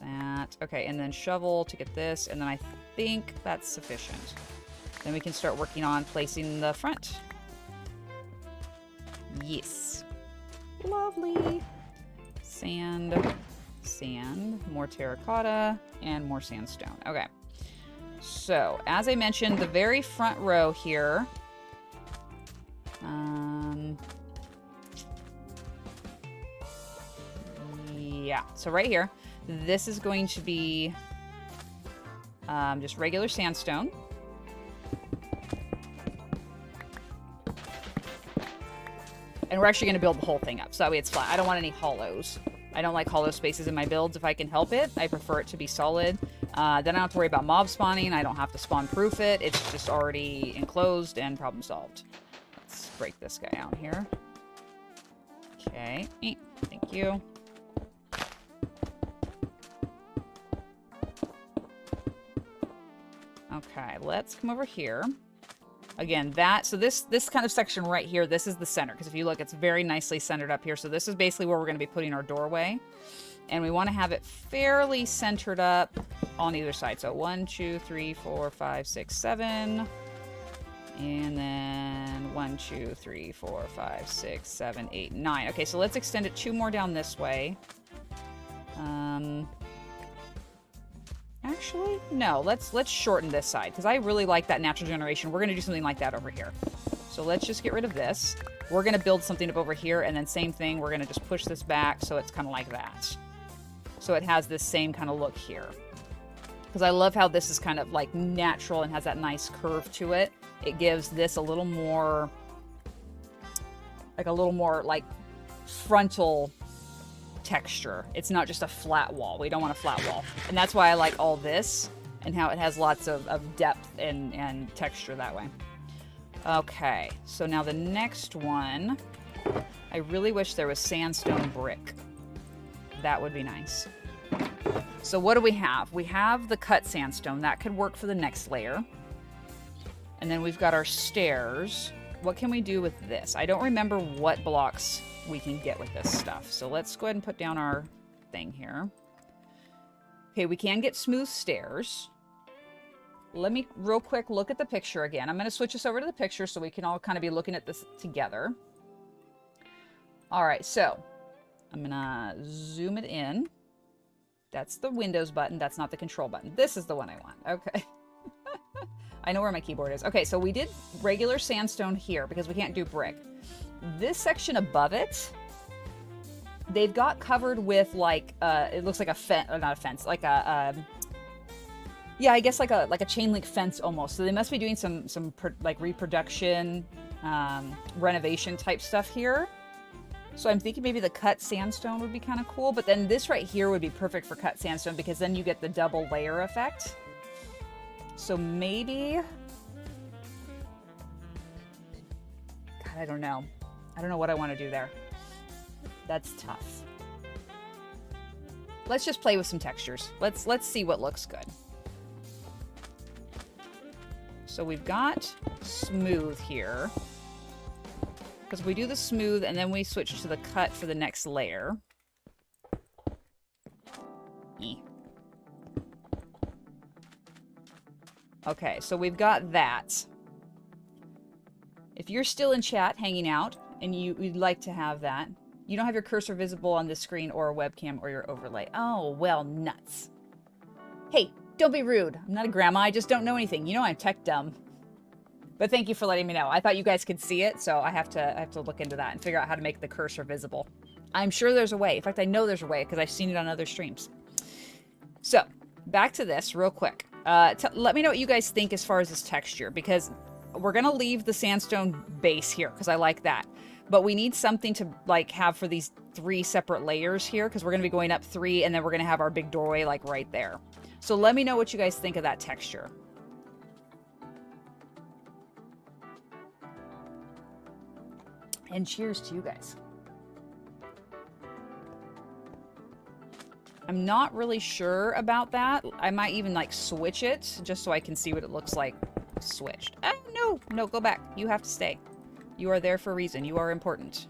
That. Okay, and then shovel to get this, and then I think that's sufficient. Then we can start working on placing the front. Yes. Lovely. Sand, sand, more terracotta, and more sandstone. Okay. So, as I mentioned, the very front row here. Yeah, so right here, this is going to be just regular sandstone. And we're actually going to build the whole thing up, so that way it's flat. I don't want any hollows. I don't like hollow spaces in my builds if I can help it. I prefer it to be solid. Then I don't have to worry about mob spawning. I don't have to spawn proof it. It's just already enclosed and problem solved. Let's break this guy out here. Okay, thank you. Okay, let's come over here. Again, so this kind of section right here, this is the center. Because if you look, it's very nicely centered up here. So this is basically where we're going to be putting our doorway. And we want to have it fairly centered up on either side. So 1, 2, 3, 4, 5, 6, 7. And then 1, 2, 3, 4, 5, 6, 7, 8, 9. Okay, so let's extend it 2 more down this way. Actually, no, let's shorten this side because I really like that natural generation. We're going to do something like that over here. So let's just get rid of this. We're going to build something up over here, and then same thing, we're going to just push this back so it's kind of like that. So it has this same kind of look here. Because I love how this is kind of like natural and has that nice curve to it. It gives this a little more like frontal texture. It's not just a flat wall. We don't want a flat wall. And that's why I like all this and how it has lots of depth and texture that way. Okay, so now the next one, I really wish there was sandstone brick. That would be nice. So what do we have? We have the cut sandstone. That could work for the next layer. And then we've got our stairs. What can we do with this? I don't remember what blocks we can get with this stuff. So let's go ahead and put down our thing here. Okay, we can get smooth stairs. Let me real quick look at the picture again. I'm going to switch us over to the picture so we can all kind of be looking at this together. All right, so I'm going to zoom it in. That's the Windows button. That's not the control button. This is the one I want. Okay. I know where my keyboard is. Okay, so we did regular sandstone here because we can't do brick. This section above it, they've got covered with like, it looks like a fence, or not a fence, like a, yeah, I guess like a chain link fence almost. So they must be doing some like reproduction, renovation type stuff here. So I'm thinking maybe the cut sandstone would be kind of cool, but then this right here would be perfect for cut sandstone because then you get the double layer effect. So maybe, God, I don't know. I don't know what I want to do there. That's tough. Let's just play with some textures. Let's see what looks good. So we've got smooth here. Because we do the smooth and then we switch to the cut for the next layer. Okay, so we've got that. If you're still in chat hanging out and you'd like to have that, you don't have your cursor visible on this screen or a webcam or your overlay. Oh, well, nuts. Hey, don't be rude. I'm not a grandma. I just don't know anything. You know I'm tech dumb. But thank you for letting me know. I thought you guys could see it, so I have to look into that and figure out how to make the cursor visible. I'm sure there's a way. In fact, I know there's a way because I've seen it on other streams. So, back to this real quick. Let me know what you guys think as far as this texture, because we're going to leave the sandstone base here because I like that. But we need something to like have for these 3 separate layers here because we're going to be going up 3 and then we're going to have our big doorway like right there. So let me know what you guys think of that texture. And cheers to you guys. I'm not really sure about that. I might even like switch it just so I can see what it looks like switched. No, go back. You have to stay. You are there for a reason. You are important.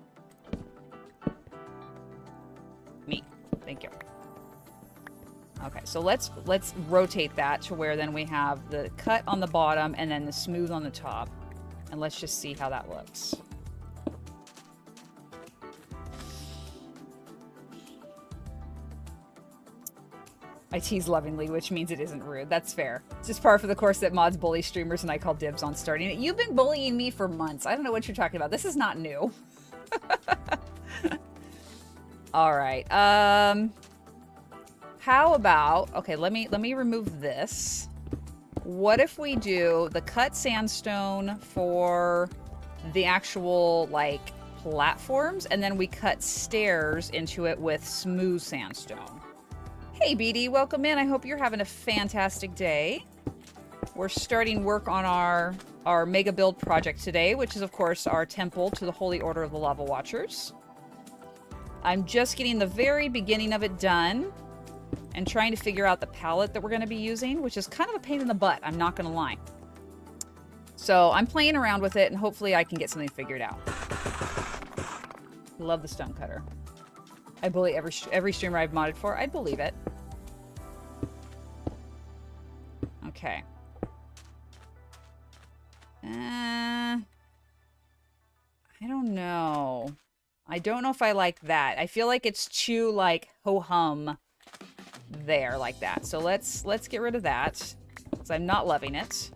Me. Thank you. Okay, so let's rotate that to where then we have the cut on the bottom and then the smooth on the top. And let's just see how that looks. I tease lovingly, which means it isn't rude. That's fair. It's just par for the course that mods bully streamers and I call dibs on starting it. You've been bullying me for months. I don't know what you're talking about. This is not new. All right. How about, okay, let me remove this. What if we do the cut sandstone for the actual, like, platforms, and then we cut stairs into it with smooth sandstone? Hey, BD, welcome in. I hope you're having a fantastic day. We're starting work on our mega build project today, which is, of course, our temple to the Holy Order of the Lava Watchers. I'm just getting the very beginning of it done and trying to figure out the palette that we're going to be using, which is kind of a pain in the butt, I'm not going to lie. So I'm playing around with it, and hopefully I can get something figured out. Love the stone cutter. I bully every streamer I've modded for. I'd believe it. Okay. I don't know. I don't know if I like that. I feel like it's too, like, ho-hum there like that. So let's get rid of that, because I'm not loving it.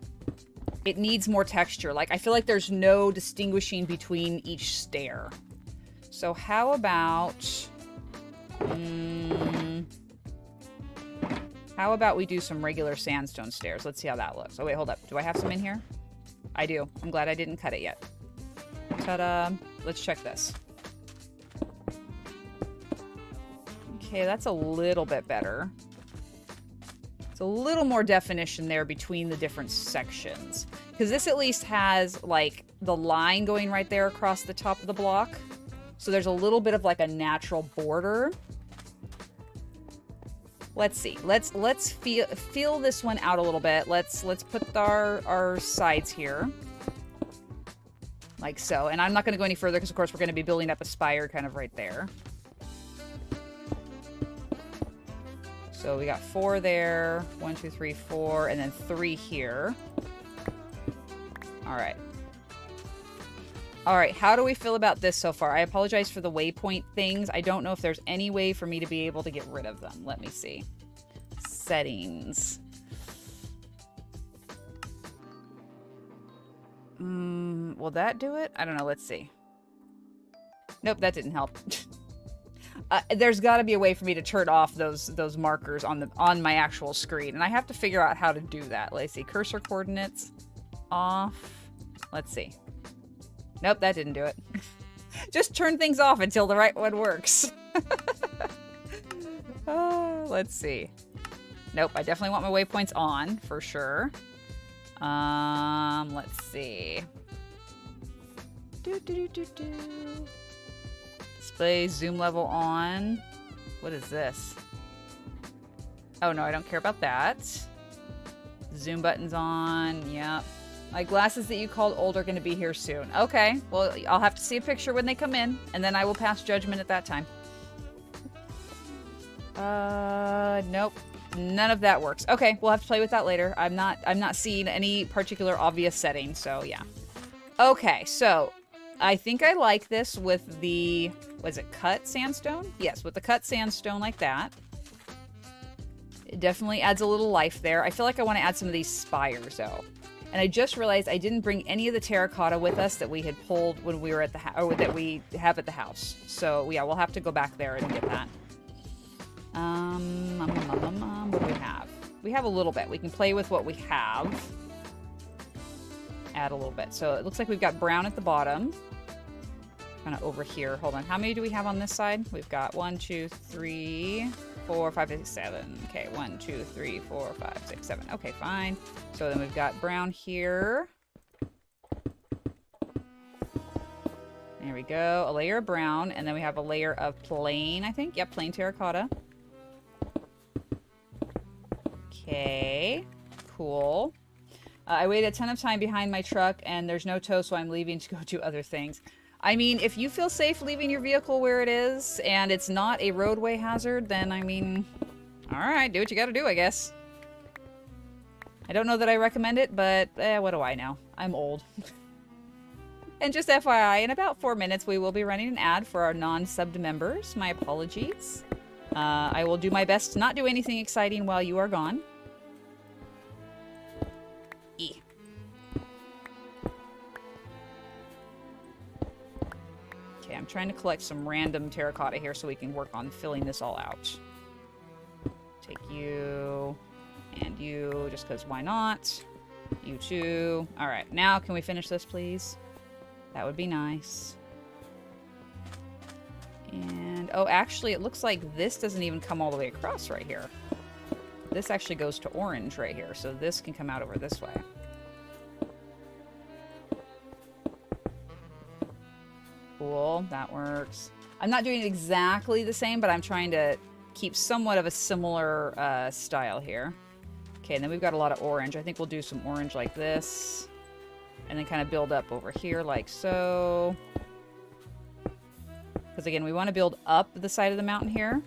It needs more texture. Like, I feel like there's no distinguishing between each stair. So how about... how about we do some regular sandstone stairs? Let's see how that looks. Oh, wait, hold up. Do I have some in here? I do. I'm glad I didn't cut it yet. Ta-da. Let's check this. Okay, that's a little bit better. It's a little more definition there between the different sections. Because this at least has, like, the line going right there across the top of the block. So there's a little bit of, like, a natural border. Let's see. Let's feel this one out a little bit. Let's put our sides here. Like so. And I'm not going to go any further because, of course, we're going to be building up a spire kind of right there. So we got 4 there, 1, 2, 3, 4, and then 3 here. All right. All right, how do we feel about this so far? I apologize for the waypoint things. I don't know if there's any way for me to be able to get rid of them. Let me see. Settings. Will that do it? I don't know. Let's see. Nope, that didn't help. There's got to be a way for me to turn off those markers on my actual screen, and I have to figure out how to do that. Let's see, cursor coordinates off. Let's see. Nope, that didn't do it. Just turn things off until the right one works. Let's see. Nope, I definitely want my waypoints on for sure. Let's see. Display zoom level on. What is this? Oh no, I don't care about that. Zoom buttons on. Yep. My glasses that you called old are going to be here soon. Okay. Well, I'll have to see a picture when they come in, and then I will pass judgment at that time. Nope. None of that works. Okay, we'll have to play with that later. I'm not seeing any particular obvious setting, so yeah. Okay, so I think I like this with the, was it cut sandstone? Yes, with the cut sandstone like that. It definitely adds a little life there. I feel like I want to add some of these spires, though. And I just realized I didn't bring any of the terracotta with us that we had pulled when we were at the house, or that we have at the house. So yeah, we'll have to go back there and get that. What do we have? We have a little bit. We can play with what we have. Add a little bit. So it looks like we've got brown at the bottom. Kind of over here. Hold on. How many do we have on this side? We've got 1, 2, 3, 4, 5, 6, 7. Okay, 1, 2, 3, 4, 5, 6, 7. Okay, fine. So then we've got brown here. There we go. A layer of brown, and then we have a layer of plain, I think. Yep, plain terracotta. Okay, cool. I waited a ton of time behind my truck, and there's no tow, so I'm leaving to go do other things. I mean, if you feel safe leaving your vehicle where it is, and it's not a roadway hazard, then, I mean, All right, do what you gotta do, I guess. I don't know that I recommend it, but what do I know? I'm old. And just FYI, in about 4 minutes, we will be running an ad for our non-subbed members. My apologies. I will do my best to not do anything exciting while you are gone. Okay, I'm trying to collect some random terracotta here so we can work on filling this all out. Take you and you, just because why not? You too. All right, now can we finish this, please? That would be nice. And, oh, actually, it looks like this doesn't even come all the way across right here. This actually goes to orange right here, so this can come out over this way. Cool, that works. I'm not doing it exactly the same, but I'm trying to keep somewhat of a similar style here. Okay, and then we've got a lot of orange. I think we'll do some orange like this. And then kind of build up over here like so. Because again, we want to build up the side of the mountain here.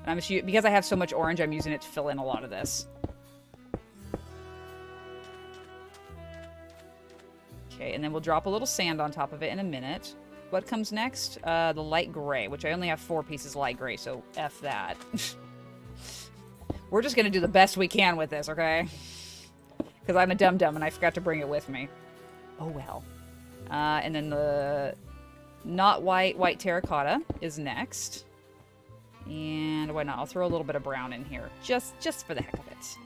And I'm just, because I have so much orange, I'm using it to fill in a lot of this. Okay, and then we'll drop a little sand on top of it in a minute. What comes next? The light gray, which I only have 4 pieces of light gray, so F that. We're just going to do the best we can with this, okay? Because I'm a dum-dum and I forgot to bring it with me. Oh, well. And then the not white terracotta is next. And why not? I'll throw a little bit of brown in here. Just for the heck of it.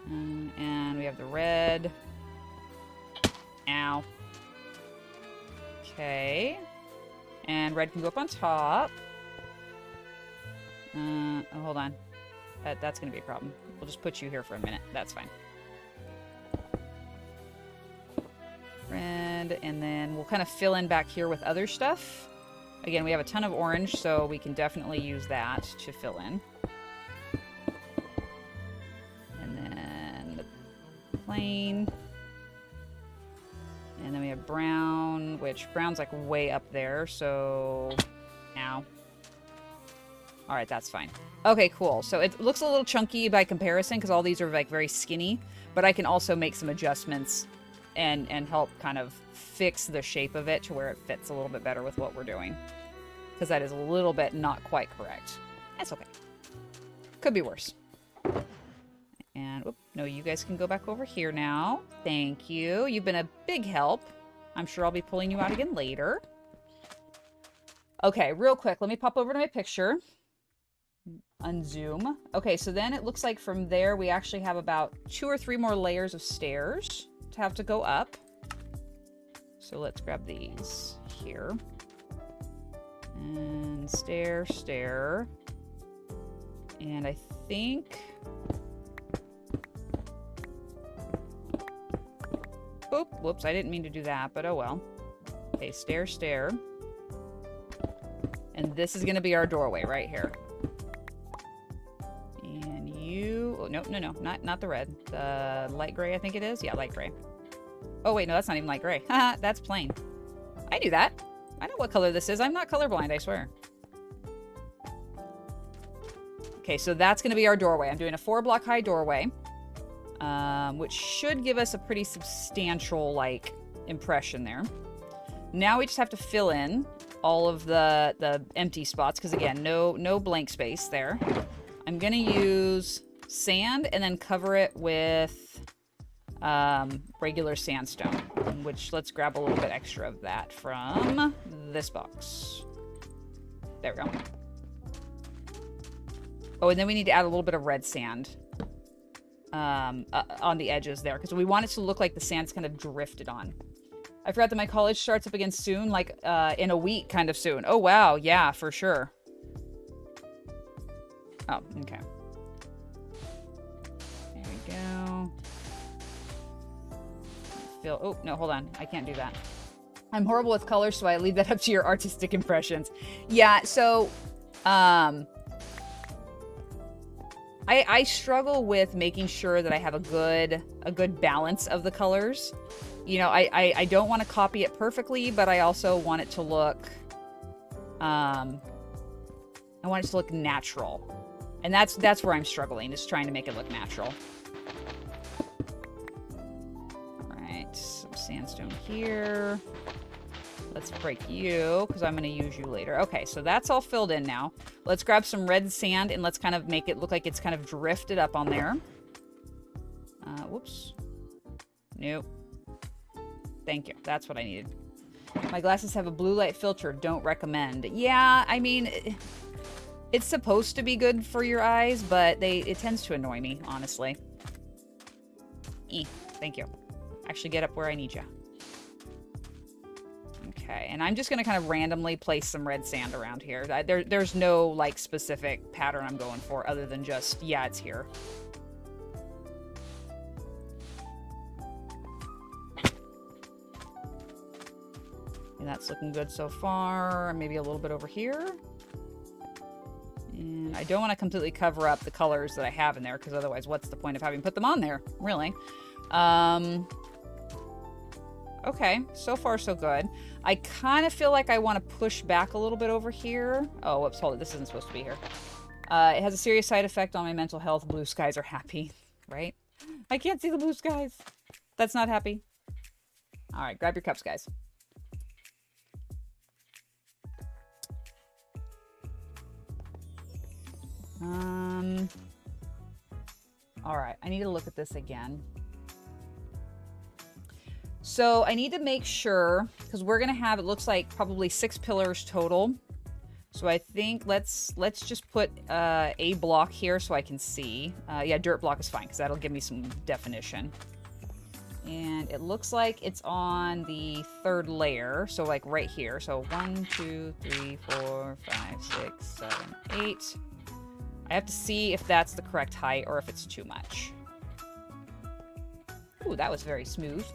And we have the red. Ow. Okay. And red can go up on top. Oh, hold on. That's going to be a problem. We'll just put you here for a minute. That's fine. Red, and then we'll kind of fill in back here with other stuff. Again, we have a ton of orange, so we can definitely use that to fill in. And then the plain. And then we have brown, which brown's like way up there, so... Ow. Alright, that's fine. Okay, cool. So it looks a little chunky by comparison because all these are like very skinny, but I can also make some adjustments and help kind of fix the shape of it to where it fits a little bit better with what we're doing. Because that is a little bit not quite correct. That's okay. Could be worse. And, whoop, no, you guys can go back over here now. Thank you. You've been a big help. I'm sure I'll be pulling you out again later. Okay, real quick, let me pop over to my picture. Unzoom. Okay, so then it looks like from there we actually have about 2 or 3 more layers of stairs to have to go up. So let's grab these here. And stair, stair. And I think... Oop, whoops, I didn't mean to do that, but oh well. Okay, stair, stair. And this is going to be our doorway right here. And you... Oh, no, not the red. The light gray, I think it is. Yeah, light gray. Oh, wait, no, that's not even light gray. Haha, that's plain. I do that. I know what color this is. I'm not colorblind, I swear. Okay, so that's going to be our doorway. I'm doing a 4-block high doorway. Which should give us a pretty substantial, like, impression there. Now we just have to fill in all of the empty spots, because again, no blank space there. I'm gonna use sand and then cover it with regular sandstone, which let's grab a little bit extra of that from this box. There we go. Oh, and then we need to add a little bit of red sand on the edges there, because we want it to look like the sand's kind of drifted on. I forgot that my college starts up again soon, like in a week kind of soon. Oh, wow. Yeah, for sure. Oh, okay. There we go. Oh, no, hold on. I can't do that. I'm horrible with colors, so I leave that up to your artistic impressions. Yeah, so I struggle with making sure that I have a good balance of the colors. You know, I don't want to copy it perfectly, but I also want it to look I want it to look natural. And that's where I'm struggling, is trying to make it look natural. All right, some sandstone here. Let's break you, because I'm going to use you later. Okay, so that's all filled in now. Let's grab some red sand, and let's kind of make it look like it's kind of drifted up on there. Whoops. Nope. Thank you. That's what I needed. My glasses have a blue light filter. Don't recommend. Yeah, I mean, it's supposed to be good for your eyes, but it tends to annoy me, honestly. Thank you. Actually, get up where I need you. Okay, and I'm just going to kind of randomly place some red sand around here. There's no, like, specific pattern I'm going for other than just, yeah, it's here. And that's looking good so far. Maybe a little bit over here. And I don't want to completely cover up the colors that I have in there, because otherwise what's the point of having put them on there, really? Okay, so far so good. I kind of feel like I want to push back a little bit over here. Oh, whoops, hold it. This isn't supposed to be here. It has a serious side effect on my mental health. Blue skies are happy, right? I can't see the blue skies. That's not happy. All right, grab your cups, guys. All right, I need to look at this again. So I need to make sure, because we're gonna have, it looks like probably 6 pillars total. So I think let's just put a block here so I can see. Yeah, dirt block is fine because that'll give me some definition. And it looks like it's on the 3rd layer, so like right here. So 1, 2, 3, 4, 5, 6, 7, 8. I have to see if that's the correct height or if it's too much. Ooh, that was very smooth.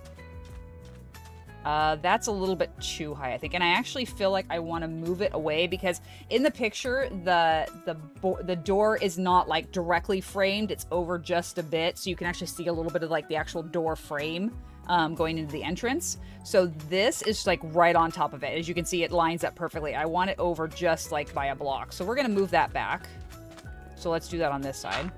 That's a little bit too high, I think. And I actually feel like I want to move it away because in the picture, the door is not like directly framed. It's over just a bit. So you can actually see a little bit of like the actual door frame going into the entrance. So this is like right on top of it. As you can see, it lines up perfectly. I want it over just like by a block. So we're going to move that back. So let's do that on this side.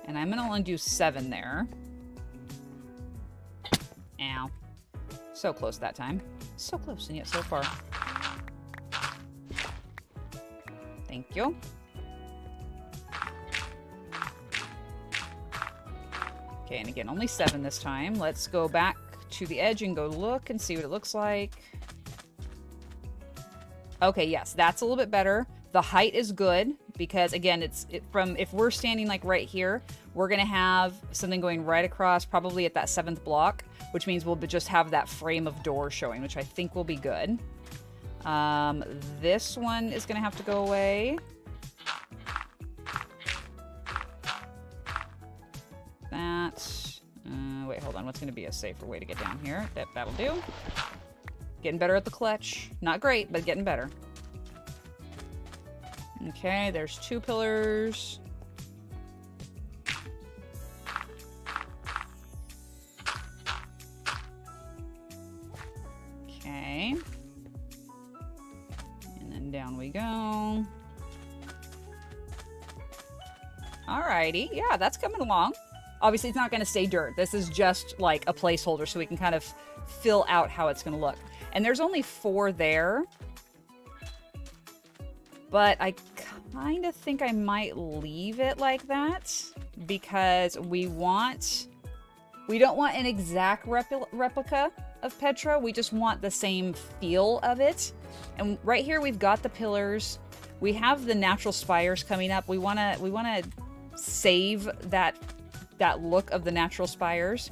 And I'm going to only do 7 there. Ow. So close that time. So close and yet so far. Thank you. Okay, and again, only 7 this time. Let's go back to the edge and go look and see what it looks like. Okay, yes, that's a little bit better. The height is good because, again, if we're standing like right here, we're going to have something going right across, probably at that 7th block, which means we'll just have that frame of door showing, which I think will be good. This one is going to have to go away. Wait, hold on. What's going to be a safer way to get down here? That'll do. Getting better at the clutch. Not great, but getting better. Okay, there's 2 pillars. Okay. And then down we go. Alrighty. Yeah, that's coming along. Obviously, it's not going to stay dirt. This is just like a placeholder so we can kind of fill out how it's going to look. And there's only 4 there. But I kind of think I might leave it like that because we don't want an exact replica of Petra. We just want the same feel of it. And right here we've got the pillars. We have the natural spires coming up. We want to save that look of the natural spires.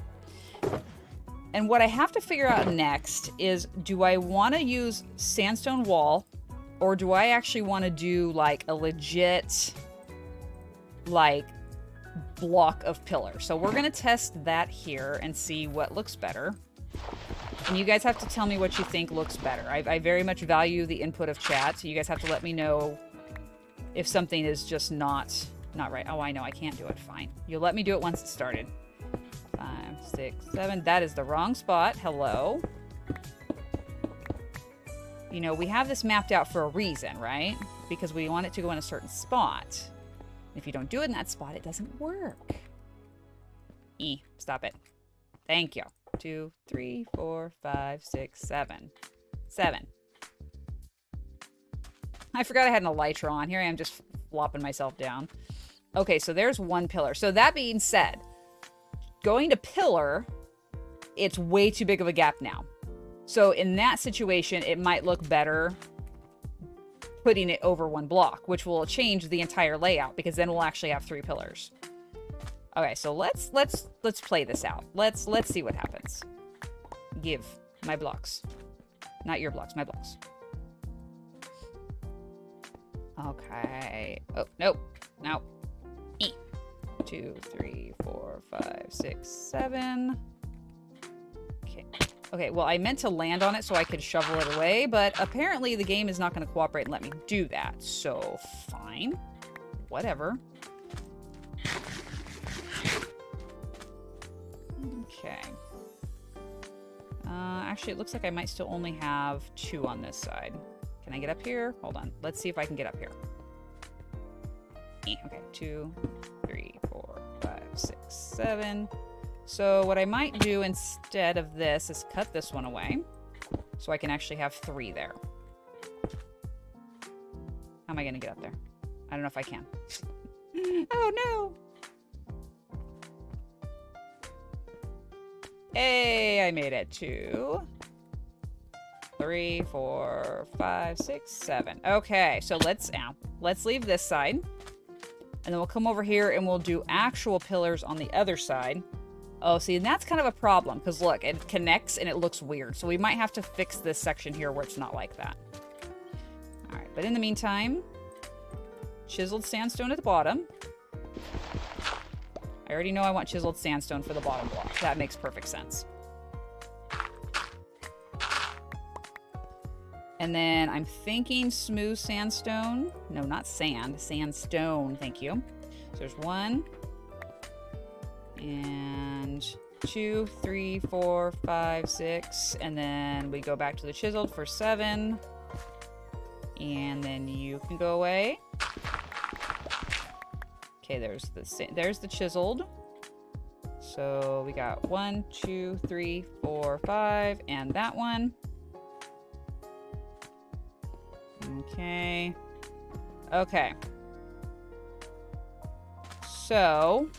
And what I have to figure out next is, do I want to use sandstone wall, or do I actually want to do like a legit like block of pillars? So we're going to test that here and see what looks better. And you guys have to tell me what you think looks better. I very much value the input of chat, so you guys have to let me know if something is just not right. Oh, I know, I can't do it. Fine. You'll let me do it once it's started. 5, 6, 7. That is the wrong spot. Hello. you know, we have this mapped out for a reason, right? Because we want it to go in a certain spot. If you don't do it in that spot, it doesn't work. Stop it. Thank you. 2, 3, 4, 5, 6, 7. 7. I forgot I had an elytra on. Here I am just flopping myself down. Okay, so there's one pillar. So that being said, going to pillar, it's way too big of a gap now. So in that situation, it might look better putting it over one block, which will change the entire layout because then we'll actually have 3 pillars. Okay, so let's play this out. Let's see what happens. Give my blocks. Not your blocks, my blocks. Okay. Oh, nope. No. 2, 3, 4, 5, 6, 7. Okay. Okay, well, I meant to land on it so I could shovel it away, but apparently the game is not going to cooperate and let me do that. So, fine. Whatever. Okay. Actually, it looks like I might still only have 2 on this side. Can I get up here? Hold on. Let's see if I can get up here. Okay, 2, 3, 4, 5, 6, 7. So what I might do instead of this is cut this one away so I can actually have 3 there. How am I going to get up there? I don't know if I can. Oh, no. Hey, I made it. 2, 3, 4, 5, 6, 7. Okay, so let's leave this side. And then we'll come over here and we'll do actual pillars on the other side. Oh, see, and that's kind of a problem because look, it connects and it looks weird. So we might have to fix this section here where it's not like that. All right, but in the meantime, chiseled sandstone at the bottom. I already know I want chiseled sandstone for the bottom block. That makes perfect sense. And then I'm thinking smooth sandstone. No, not sand. Sandstone. Thank you. So there's 1. And 2, 3, 4, 5, 6. And then we go back to the chiseled for 7. And then you can go away. Okay, there's the chiseled. So we got 1, 2, 3, 4, 5, and that one. Okay. Okay. So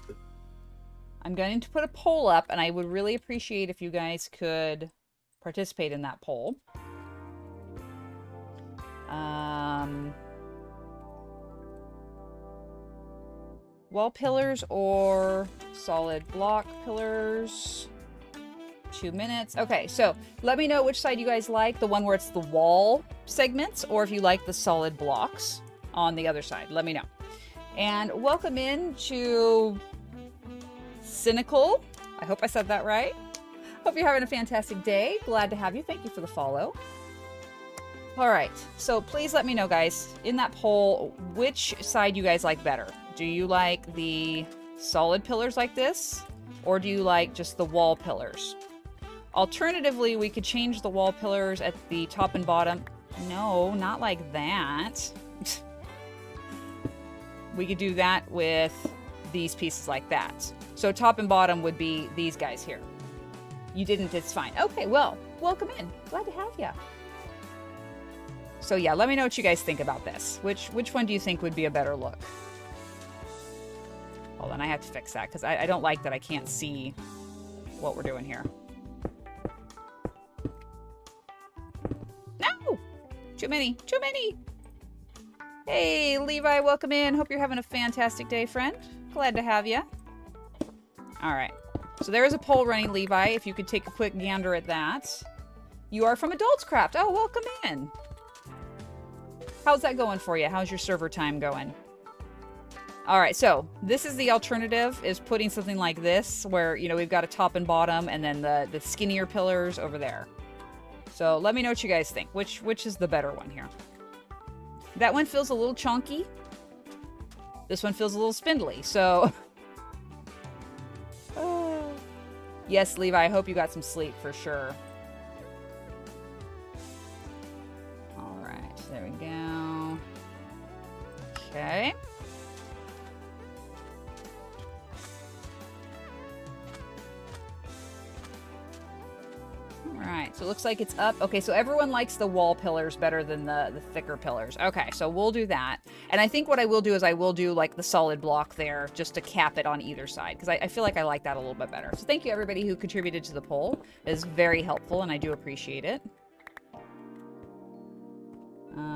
I'm going to put a poll up, and I would really appreciate if you guys could participate in that poll. Wall pillars or solid block pillars? 2 minutes. Okay, so let me know which side you guys like, the one where it's the wall segments, or if you like the solid blocks on the other side. Let me know. And welcome in to Cynical. I hope I said that right. Hope you're having a fantastic day. Glad to have you. Thank you for the follow. All right, so please let me know, guys, in that poll, which side you guys like better. Do you like the solid pillars like this, or do you like just the wall pillars? Alternatively, we could change the wall pillars at the top and bottom. No, not like that. We could do that with these pieces like that. So top and bottom would be these guys here. You didn't, it's fine. Okay, well, welcome in. Glad to have you. So yeah, let me know what you guys think about this. Which one do you think would be a better look? Hold on, I have to fix that because I don't like that I can't see what we're doing here. No! Too many. Too many! Hey, Levi, welcome in. Hope you're having a fantastic day, friend. Glad to have you. All right. So there is a poll running, Levi, if you could take a quick gander at that. You are from Adults Craft. Oh, welcome in. How's that going for you? How's your server time going? All right, so this is the alternative, is putting something like this where, you know, we've got a top and bottom and then the skinnier pillars over there. So let me know what you guys think. Which is the better one here? That one feels a little chunky. This one feels a little spindly, so... Yes, Levi, I hope you got some sleep for sure. Okay. Alright, so it looks like it's up. Okay, so everyone likes the wall pillars better than the thicker pillars. Okay, so we'll do that. And I think what I will do is I will do like the solid block there just to cap it on either side, because I feel like I like that a little bit better. So thank you everybody who contributed to the poll. It is very helpful and I do appreciate it.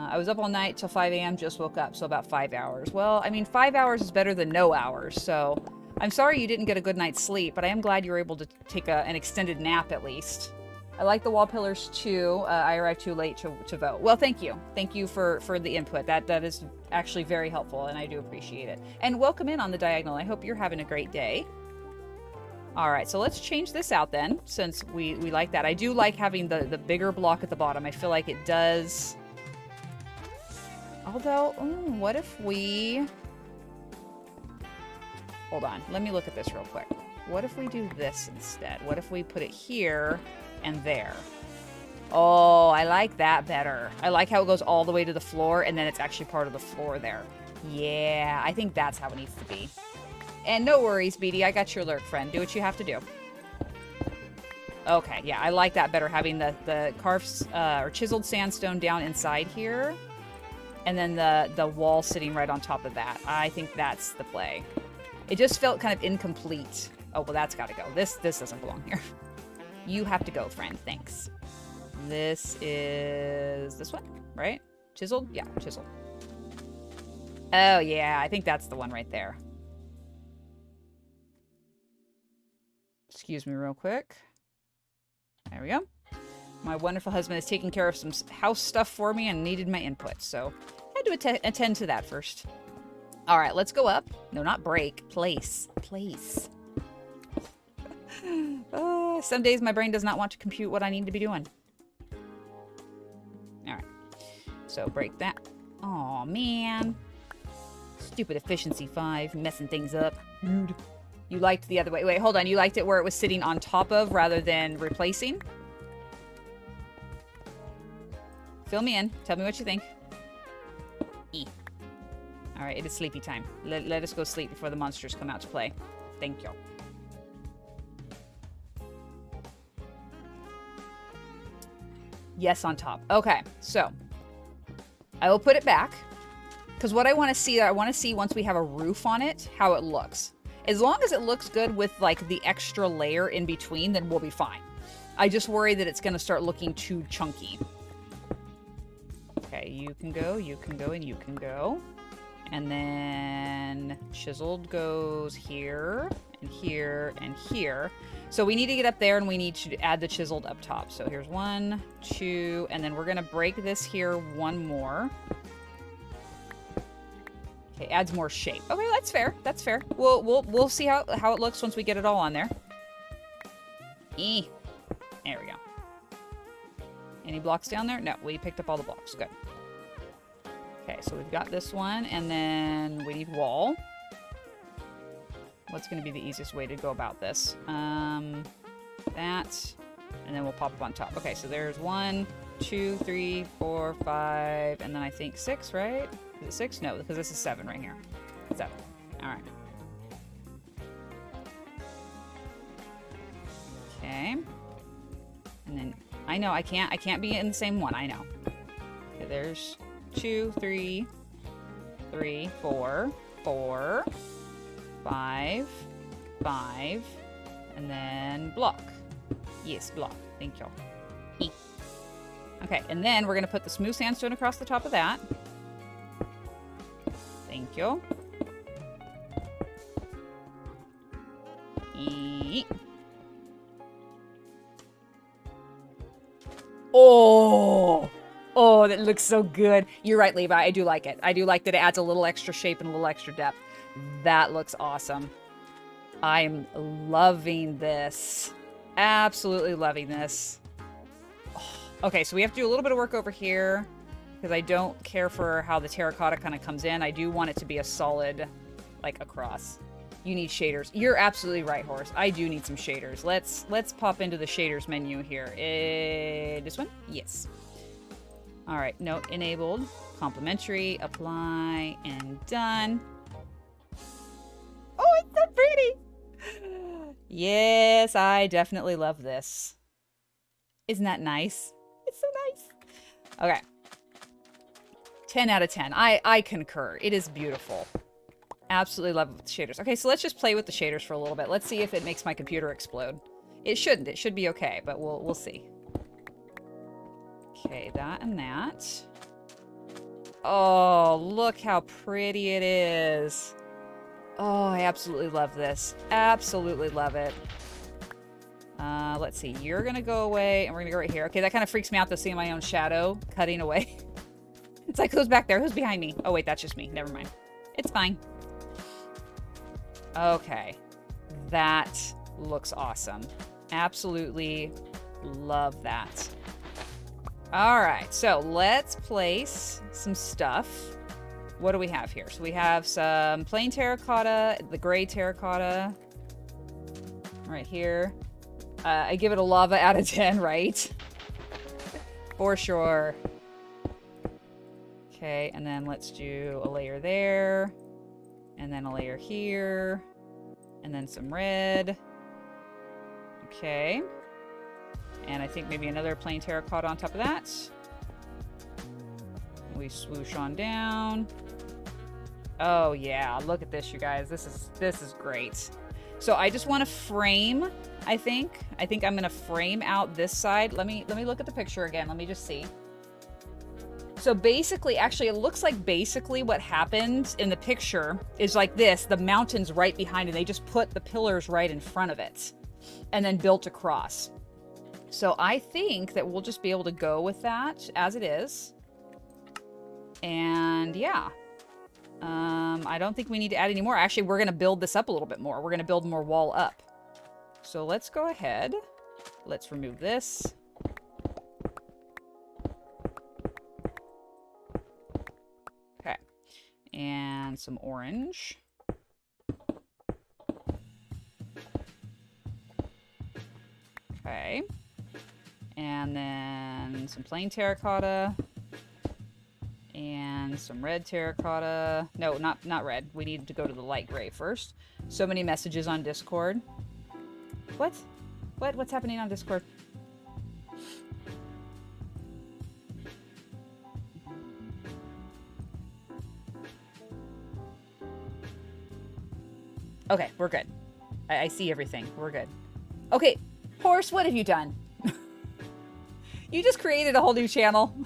I was up all night till 5 a.m. just woke up, so about 5 hours. Well, I mean, 5 hours is better than no hours, so I'm sorry you didn't get a good night's sleep, but I am glad you were able to take an extended nap at least. I like the wall pillars too. I arrived too late to vote. Well, thank you. Thank you for the input. That is actually very helpful, and I do appreciate it. And welcome in on the diagonal. I hope you're having a great day. All right, so let's change this out then, since we like that. I do like having the bigger block at the bottom. I feel like it does... Although, what if we... Hold on, let me look at this real quick. What if we do this instead? What if we put it here and there? Oh, I like that better. I like how it goes all the way to the floor and then it's actually part of the floor there. Yeah, I think that's how it needs to be. And no worries, BD, I got your lurk, friend. Do what you have to do. Okay, yeah, I like that better, having the carved or chiseled sandstone down inside here. And then the wall sitting right on top of that. I think that's the play. It just felt kind of incomplete. Oh, well, that's got to go. This doesn't belong here. You have to go, friend. Thanks. This is this one, right? Chiseled? Yeah, chiseled. Oh, yeah. I think that's the one right there. Excuse me real quick. There we go. My wonderful husband is taking care of some house stuff for me and needed my input, so I had to attend to that first. All right, let's go up. No, not break. Place. Place. Some days my brain does not want to compute what I need to be doing. All right. So break that. Aw, man. Stupid efficiency 5, messing things up. Rude. You liked the other way. Wait, hold on. You liked it where it was sitting on top of rather than replacing? Fill me in. Tell me what you think. All right, it is sleepy time. Let us go sleep before the monsters come out to play. Thank you. Yes, on top. Okay, so I will put it back because what I want to see once we have a roof on it, how it looks. As long as it looks good with like the extra layer in between, then we'll be fine. I just worry that it's going to start looking too chunky. Okay, you can go, and you can go. And then chiseled goes here, and here, and here. So we need to get up there, and we need to add the chiseled up top. So here's 1, 2, and then we're going to break this here one more. Okay, adds more shape. Okay, that's fair. That's fair. We'll see how it looks once we get it all on there. There we go. Any blocks down there? No, we picked up all the blocks. Good. Okay, so we've got this one, and then we need wall. What's going to be the easiest way to go about this? That, and then we'll pop up on top. Okay, so there's 1, 2, 3, 4, 5, and then I think 6, right? Is it 6? No, because this is 7 right here. 7. All right. Okay. And then I know I can't be in the same one. I know. Okay, there's 2, 3, 4, 5, and then block. Yes, block. Thank you. Okay, and then we're going to put the smooth sandstone across the top of that. Thank you. Oh, that looks so good. You're right, Levi. I do like it. I do like that it adds a little extra shape and a little extra depth. That looks awesome. I'm loving this. Absolutely loving this. Oh, okay, so we have to do a little bit of work over here because I don't care for how the terracotta kind of comes in. I do want it to be a solid, like, across. You need shaders. You're absolutely right, Horse. I do need some shaders. Let's pop into the shaders menu here. This one? Yes. All right, note enabled. Complementary, apply, and done. Oh, it's so pretty. Yes, I definitely love this. Isn't that nice? It's so nice. Okay. 10 out of 10. I concur. It is beautiful. Absolutely love it with the shaders. Okay, so let's just play with the shaders for a little bit. Let's see if it makes my computer explode. It shouldn't. It should be okay, but we'll see. Okay, that and that. Oh, look how pretty it is. Oh, I absolutely love this. Absolutely love it. Let's see. You're going to go away, and we're going to go right here. Okay, that kind of freaks me out, though, seeing my own shadow cutting away. It's like, who's back there? Who's behind me? Oh, wait, that's just me. Never mind. It's fine. Okay. That looks awesome. Absolutely love that. All right, so let's place some stuff. What do we have here? So we have some plain terracotta, the gray terracotta right here. I give it a lava out of 10, right? For sure. Okay, and then let's do a layer there, and then a layer here, and then some red. Okay. And I think maybe another plain terracotta on top of that. We swoosh on down. Oh yeah, look at this, you guys. This is great. So I just want to frame, I think. I think I'm going to frame out this side. Let me look at the picture again. Let me just see. So basically, actually, it looks like basically what happened in the picture is like this. The mountain's right behind it. They just put the pillars right in front of it and then built across. So I think that we'll just be able to go with that as it is. And yeah. I don't think we need to add any more. Actually, we're going to build this up a little bit more. We're going to build more wall up. So let's go ahead. Let's remove this. Okay. And some orange. Okay. And then some plain terracotta. And some red terracotta. No, not red. We need to go to the light gray first. So many messages on Discord. What? What's happening on Discord? Okay, we're good. I see everything. We're good. Okay, Horse, what have you done? You just created a whole new channel.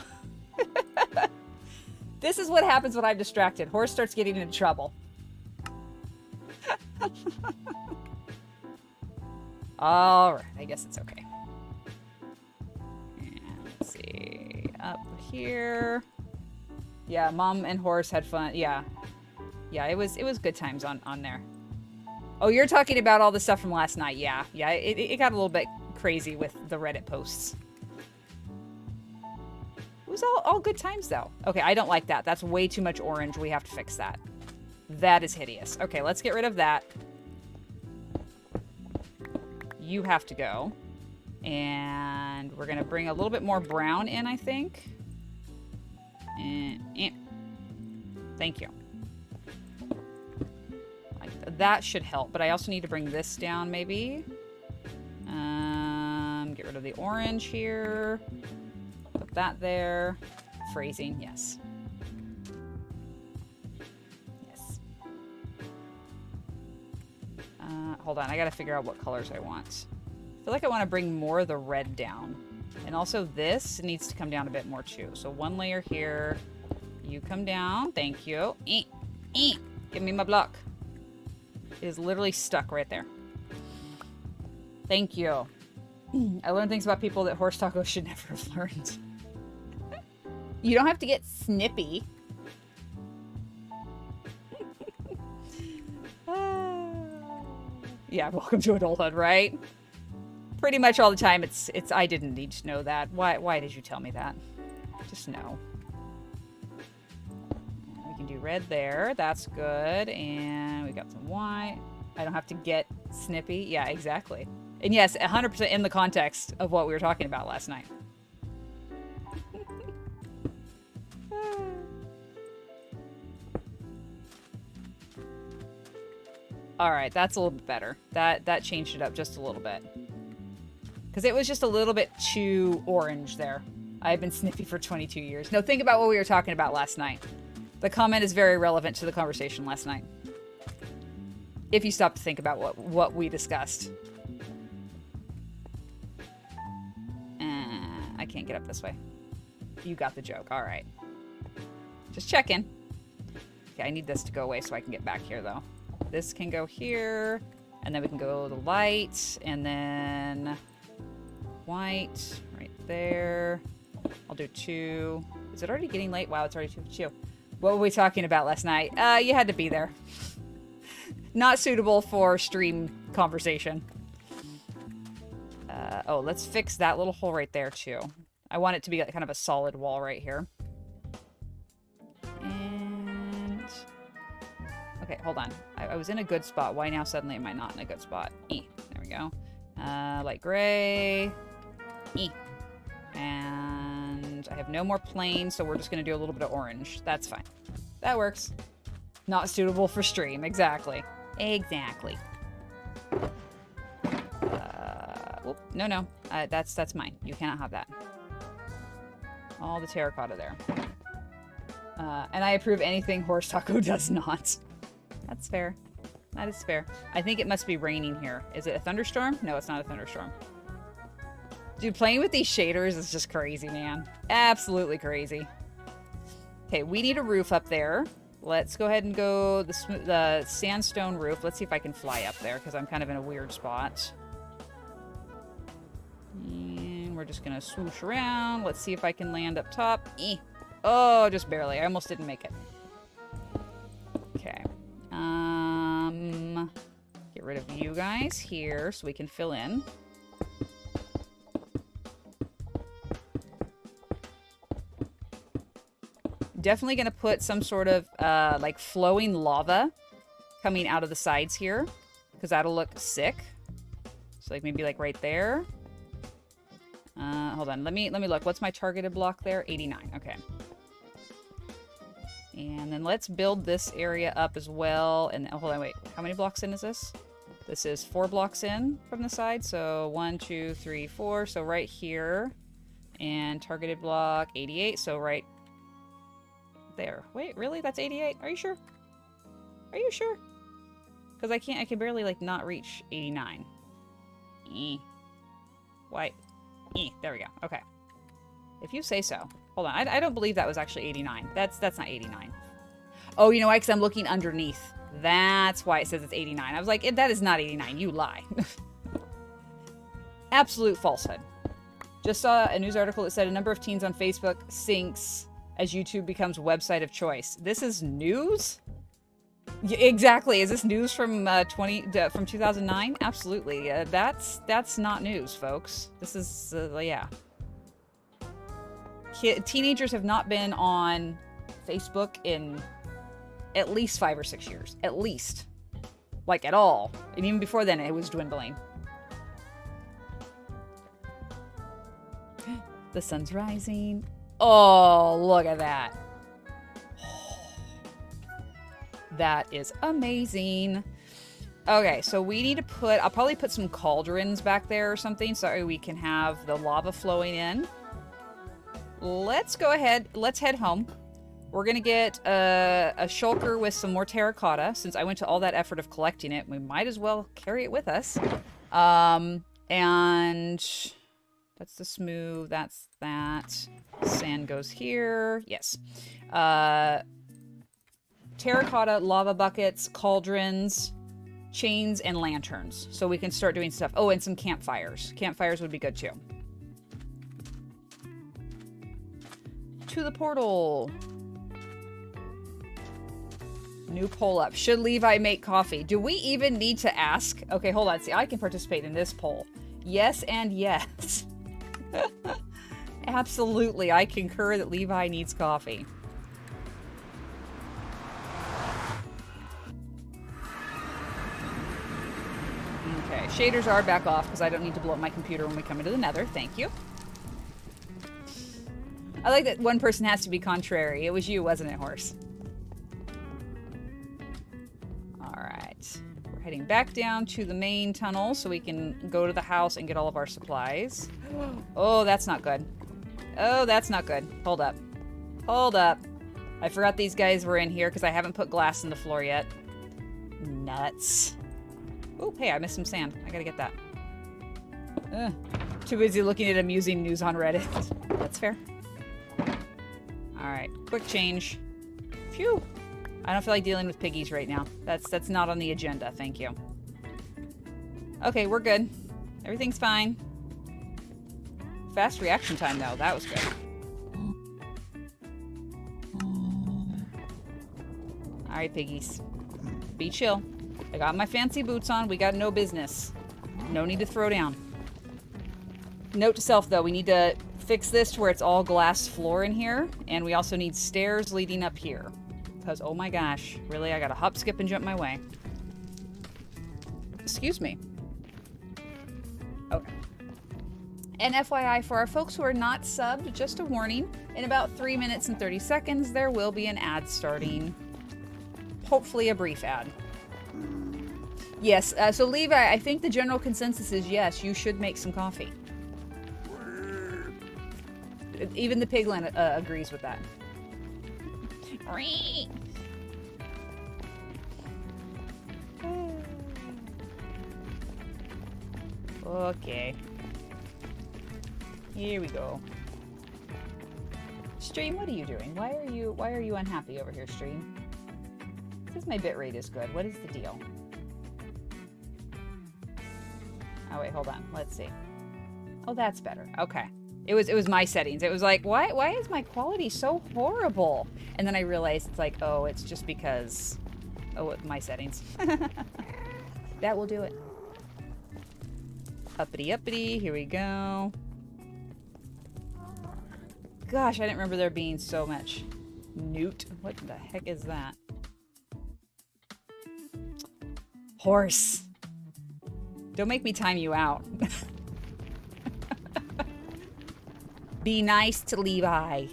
This is what happens when I'm distracted. Horse starts getting into trouble. All right, I guess it's okay. And let's see, up here. Yeah, Mom and Horse had fun. Yeah, it was good times on there. Oh, you're talking about all the stuff from last night. Yeah, it got a little bit crazy with the Reddit posts. It was all good times, though. Okay, I don't like that. That's way too much orange. We have to fix that. That is hideous. Okay, let's get rid of that. You have to go. And we're going to bring a little bit more brown in, I think. Thank you. That should help, but I also need to bring this down, maybe. Get rid of the orange here. Put that there. Phrasing, yes. Yes. Hold on, I gotta figure out what colors I want. I feel like I want to bring more of the red down. And also this needs to come down a bit more too. So one layer here. You come down. Thank you. Give me my block. It is literally stuck right there. Thank you. I learned things about people that Horse Taco should never have learned. You don't have to get snippy. Yeah, welcome to adulthood, right? Pretty much all the time it's I didn't need to know that. Why did you tell me that? Just no. We can do red there. That's good. And we got some white. I don't have to get snippy. Yeah, exactly. And yes, 100% in the context of what we were talking about last night. All right, that's a little bit better. That changed it up just a little bit. Because it was just a little bit too orange there. I've been snippy for 22 years. No, think about what we were talking about last night. The comment is very relevant to the conversation last night. If you stop to think about what we discussed. I can't get up this way. You got the joke. All right. Just checking. Okay, I need this to go away so I can get back here, though. This can go here. And then we can go the light. And then white right there. I'll do 2. Is it already getting late? Wow, it's already 2. What were we talking about last night? You had to be there. Not suitable for stream conversation. Oh, let's fix that little hole right there, too. I want it to be like kind of a solid wall right here. And... okay, hold on. I was in a good spot. Why now suddenly am I not in a good spot? There we go. Light gray. And I have no more plain, so we're just going to do a little bit of orange. That's fine. That works. Not suitable for stream. Exactly. Exactly. No. That's mine. You cannot have that. All the terracotta there. And I approve anything Horse Taco does not. That's fair. That is fair. I think it must be raining here. Is it a thunderstorm? No, it's not a thunderstorm. Dude, playing with these shaders is just crazy, man. Absolutely crazy. Okay, we need a roof up there. Let's go ahead and go the sandstone roof. Let's see if I can fly up there, because I'm kind of in a weird spot. And we're just going to swoosh around. Let's see if I can land up top. Oh, just barely. I almost didn't make it. Okay. Get rid of you guys here so we can fill in. Definitely going to put some sort of like flowing lava coming out of the sides here, because that'll look sick. So like maybe like right there. Hold on, let me look. What's my targeted block there? 89. Okay. And then let's build this area up as well. And hold on, wait. How many blocks in is this? This is 4 blocks in from the side. So 1, 2, 3, 4. So right here. And targeted block 88. So right there. Wait, really? That's 88? Are you sure? Are you sure? Because I can barely like not reach 89. Why? There we go. Okay. If you say so. Hold on. I don't believe that was actually 89. That's not 89. Oh, you know why? Because I'm looking underneath. That's why it says it's 89. I was like, that is not 89. You lie. Absolute falsehood. Just saw a news article that said a number of teens on Facebook sinks as YouTube becomes website of choice. This is news? Yeah, exactly. Is this news from 2009? Absolutely. That's not news, folks. This is yeah. Teenagers have not been on Facebook in at least 5 or 6 years. At least. Like, at all. And even before then, it was dwindling. The sun's rising. Oh, look at that. That is amazing. Okay, so we need to I'll probably put some cauldrons back there or something so we can have the lava flowing in. Let's go ahead. Let's head home. We're going to get a shulker with some more terracotta. Since I went to all that effort of collecting it, we might as well carry it with us. And that's the smooth. That's that. Sand goes here. Yes. Terracotta, lava buckets, cauldrons, chains, and lanterns. So we can start doing stuff. Oh, and some campfires. Campfires would be good too. To the portal. New poll up. Should Levi make coffee? Do we even need to ask? Okay, hold on. See, I can participate in this poll. Yes and yes. Absolutely. I concur that Levi needs coffee. Okay, shaders are back off because I don't need to blow up my computer when we come into the nether. Thank you. I like that one person has to be contrary. It was you, wasn't it, Horse? Alright. We're heading back down to the main tunnel so we can go to the house and get all of our supplies. Oh, that's not good. Oh, that's not good. Hold up. Hold up. I forgot these guys were in here because I haven't put glass in the floor yet. Nuts. Oh, hey, I missed some sand. I gotta get that. Too busy looking at amusing news on Reddit. That's fair. Alright, quick change. Phew. I don't feel like dealing with piggies right now. That's not on the agenda, thank you. Okay, we're good. Everything's fine. Fast reaction time, though. That was good. Alright, piggies. Be chill. I got my fancy boots on. We got no business. No need to throw down. Note to self, though. We need to fix this to where it's all glass floor in here. And we also need stairs leading up here. Because, oh my gosh. Really? I gotta hop, skip, and jump my way. Excuse me. Okay. And FYI, for our folks who are not subbed, just a warning. In about 3 minutes and 30 seconds, there will be an ad starting. Hopefully a brief ad. Yes, so Levi, I think the general consensus is yes, you should make some coffee. Even the piglet agrees with that. Okay. Here we go. Stream, what are you doing? Why are you unhappy over here, Stream? It says my bitrate is good. What is the deal? Oh wait, hold on. Let's see. Oh, that's better. Okay. It was my settings. It was like, why is my quality so horrible? And then I realized it's like, oh, it's just because my settings. That will do it. Uppity uppity, here we go. Gosh, I didn't remember there being so much newt. What the heck is that? Horse. Don't make me time you out. Be nice to Levi.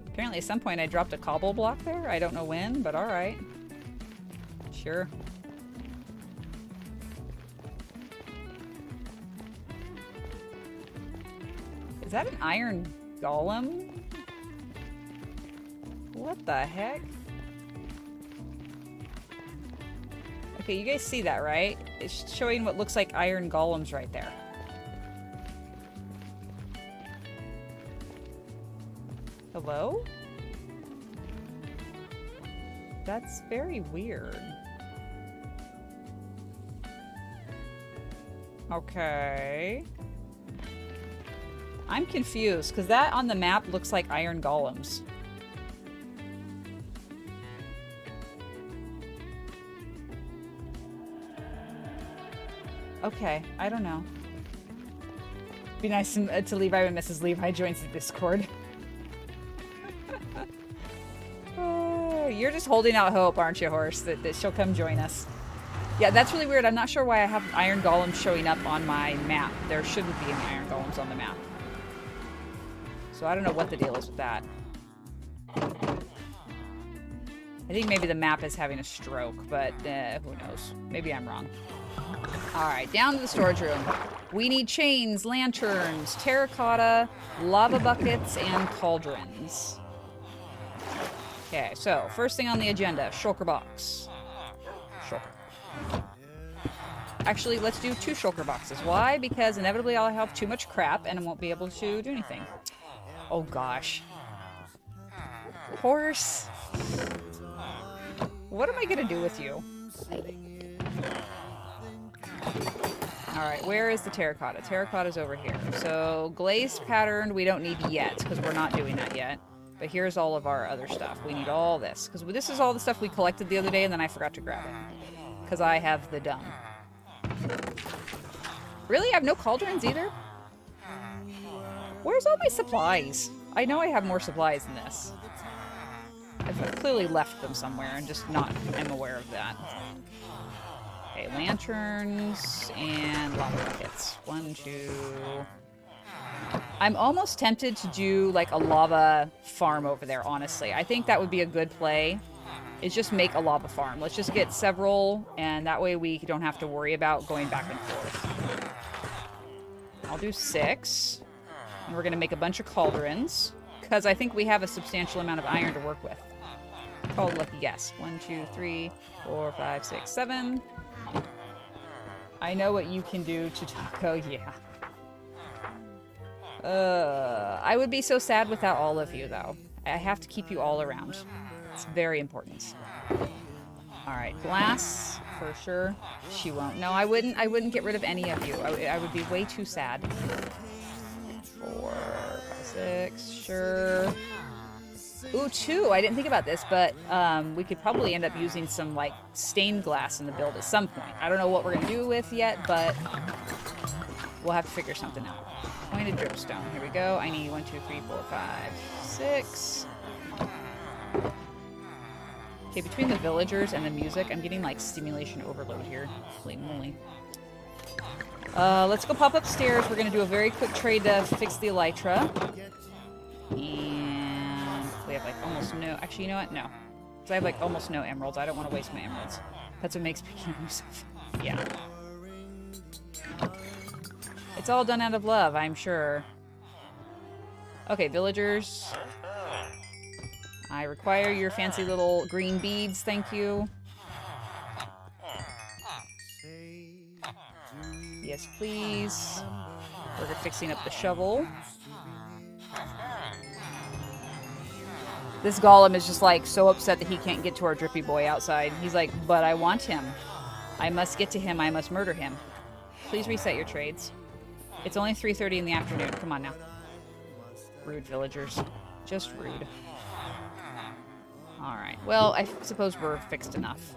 Apparently at some point I dropped a cobble block there. I don't know when, but alright. Sure. Is that an iron golem? What the heck? Okay, you guys see that, right? It's showing what looks like iron golems right there. Hello? That's very weird. Okay. I'm confused, because that on the map looks like iron golems. Okay, I don't know. Be nice to Levi when Mrs. Levi joins the Discord. You're just holding out hope, aren't you, Horse, that she'll come join us. Yeah, that's really weird. I'm not sure why I have iron golems showing up on my map. There shouldn't be any iron golems on the map. So I don't know what the deal is with that. I think maybe the map is having a stroke, but who knows? Maybe I'm wrong. Alright, down to the storage room. We need chains, lanterns, terracotta, lava buckets, and cauldrons. Okay, so first thing on the agenda, shulker box. Shulker. Actually, let's do 2 shulker boxes. Why? Because inevitably I'll have too much crap and I won't be able to do anything. Oh gosh. Horse. What am I gonna do with you? Alright, where is the terracotta? Terracotta's over here. So, glazed pattern we don't need yet, because we're not doing that yet. But here's all of our other stuff. We need all this. Because this is all the stuff we collected the other day, and then I forgot to grab it. Because I have the dumb. Really? I have no cauldrons either? Where's all my supplies? I know I have more supplies than this. I've clearly left them somewhere and just not am aware of that. Okay, lanterns and lava buckets. 1, 2... I'm almost tempted to do like a lava farm over there, honestly. I think that would be a good play. is just make a lava farm. Let's just get several, and that way we don't have to worry about going back and forth. I'll do 6. And we're going to make a bunch of cauldrons, because I think we have a substantial amount of iron to work with. Call it a lucky guess. 1, 2, 3, 4, 5, 6, 7. I know what you can do to Taco, yeah. I would be so sad without all of you, though. I have to keep you all around. It's very important. Alright, glass, for sure. She won't. No, I wouldn't get rid of any of you. I would be way too sad. 4, 5, 6, sure. Ooh, 2. I didn't think about this, but we could probably end up using some, like, stained glass in the build at some point. I don't know what we're going to do with yet, but we'll have to figure something out. Pointed dripstone. Here we go. I need 1, 2, 3, 4, 5, 6. Okay, between the villagers and the music, I'm getting, like, stimulation overload here. Holy moly. Let's go pop upstairs. We're going to do a very quick trade to fix the elytra. And we have, like, almost no... Actually, you know what? No. Because I have, like, almost no emeralds. I don't want to waste my emeralds. That's what makes picking use of... Yeah. It's all done out of love, I'm sure. Okay, villagers. I require your fancy little green beads, thank you. Yes, please. We're fixing up the shovel. This golem is just like so upset that he can't get to our drippy boy outside. He's like, but I want him. I must get to him. I must murder him. Please reset your trades. It's only 3:30 in the afternoon. Come on now. Rude villagers. Just rude. Alright. Well, I suppose we're fixed enough.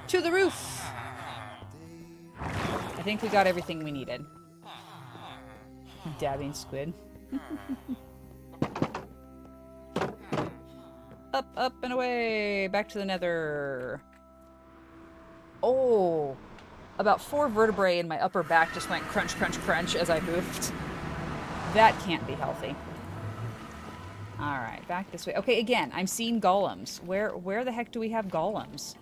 To the roof! I think we got everything we needed. Dabbing squid. Up, up, and away! Back to the nether. Oh! About 4 vertebrae in my upper back just went crunch, crunch, crunch as I moved. That can't be healthy. Alright, back this way. Okay, again, I'm seeing golems. Where the heck do we have golems?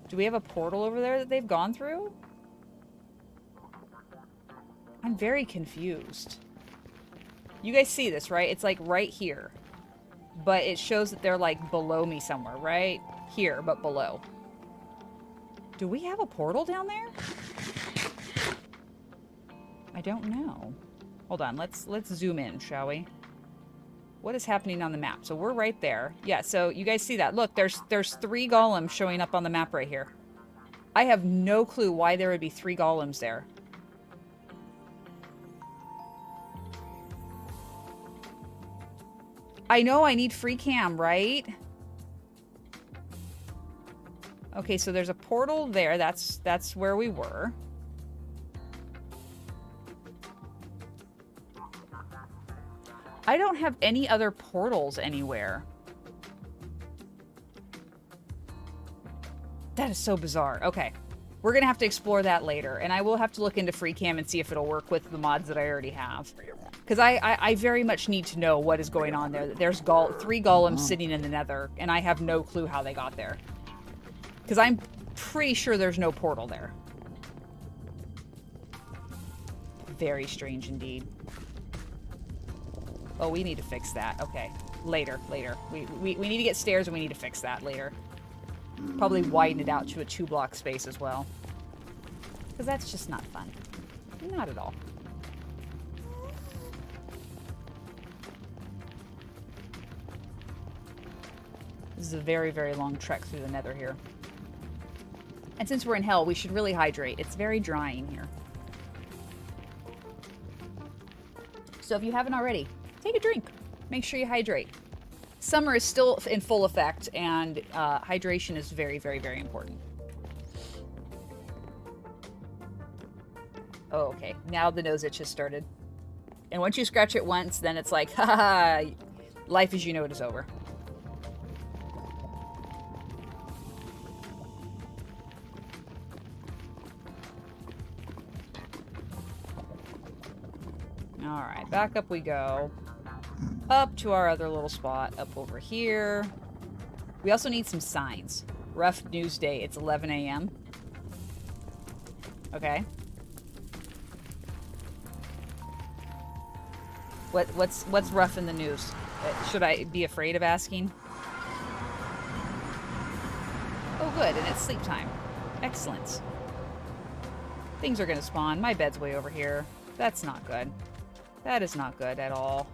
Do we have a portal over there that they've gone through? I'm very confused. You guys see this, right? It's like right here. But it shows that they're like below me somewhere, right? Here, but below. Do we have a portal down there? I don't know. Hold on, let's zoom in, shall we? What is happening on the map? So we're right there. Yeah, so you guys see that. Look, there's 3 golems showing up on the map right here. I have no clue why there would be 3 golems there. I know I need free cam, right? Okay, so there's a portal there. That's where we were. I don't have any other portals anywhere. That is so bizarre. Okay. We're going to have to explore that later. And I will have to look into free cam and see if it'll work with the mods that I already have. Because I very much need to know what is going on there. There's 3 golems sitting in the nether, and I have no clue how they got there. Because I'm pretty sure there's no portal there. Very strange indeed. Oh, we need to fix that. Okay. Later. We need to get stairs and we need to fix that later. Probably widen it out to a 2-block space as well. Because that's just not fun. Not at all. This is a very, very long trek through the nether here. And since we're in hell, we should really hydrate. It's very drying here. So if you haven't already, take a drink. Make sure you hydrate. Summer is still in full effect, and hydration is very, very, very important. Oh, okay. Now the nose itch has started. And once you scratch it once, then it's like, ha, life as you know it is over. Alright, back up we go. Up to our other little spot, up over here. We also need some signs. Rough news day. It's 11 a.m. Okay. What's rough in the news? Should I be afraid of asking? Oh, good, and it's sleep time. Excellent. Things are gonna spawn. My bed's way over here. That's not good. That is not good at all.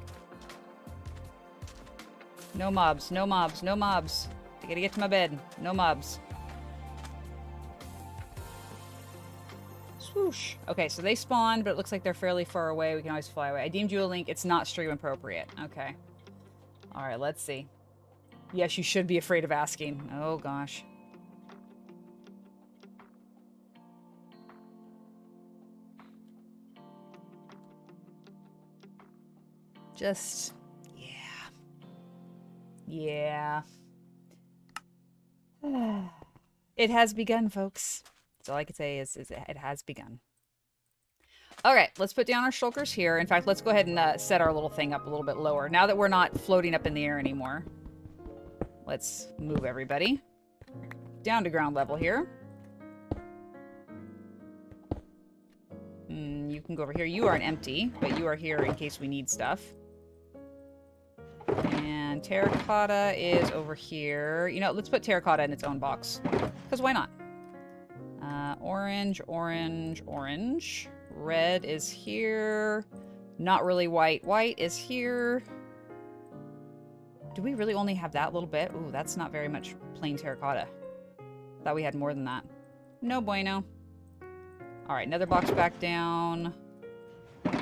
No mobs, no mobs, no mobs. I gotta get to my bed. No mobs. Swoosh. Okay, so they spawned, but it looks like they're fairly far away. We can always fly away. I deemed you a link. It's not stream appropriate. Okay. Alright, let's see. Yes, you should be afraid of asking. Oh, gosh. Just... Yeah. It has begun, folks. That's all I can say is it has begun. Okay, let's put down our shulkers here. In fact, let's go ahead and set our little thing up a little bit lower. Now that we're not floating up in the air anymore. Let's move everybody down to ground level here. You can go over here. You aren't empty, but you are here in case we need stuff. And terracotta is over here. You know, let's put terracotta in its own box. Because why not? Orange, orange, orange. Red is here. Not really white. White is here. Do we really only have that little bit? Ooh, that's not very much plain terracotta. Thought we had more than that. No bueno. Alright, another box back down.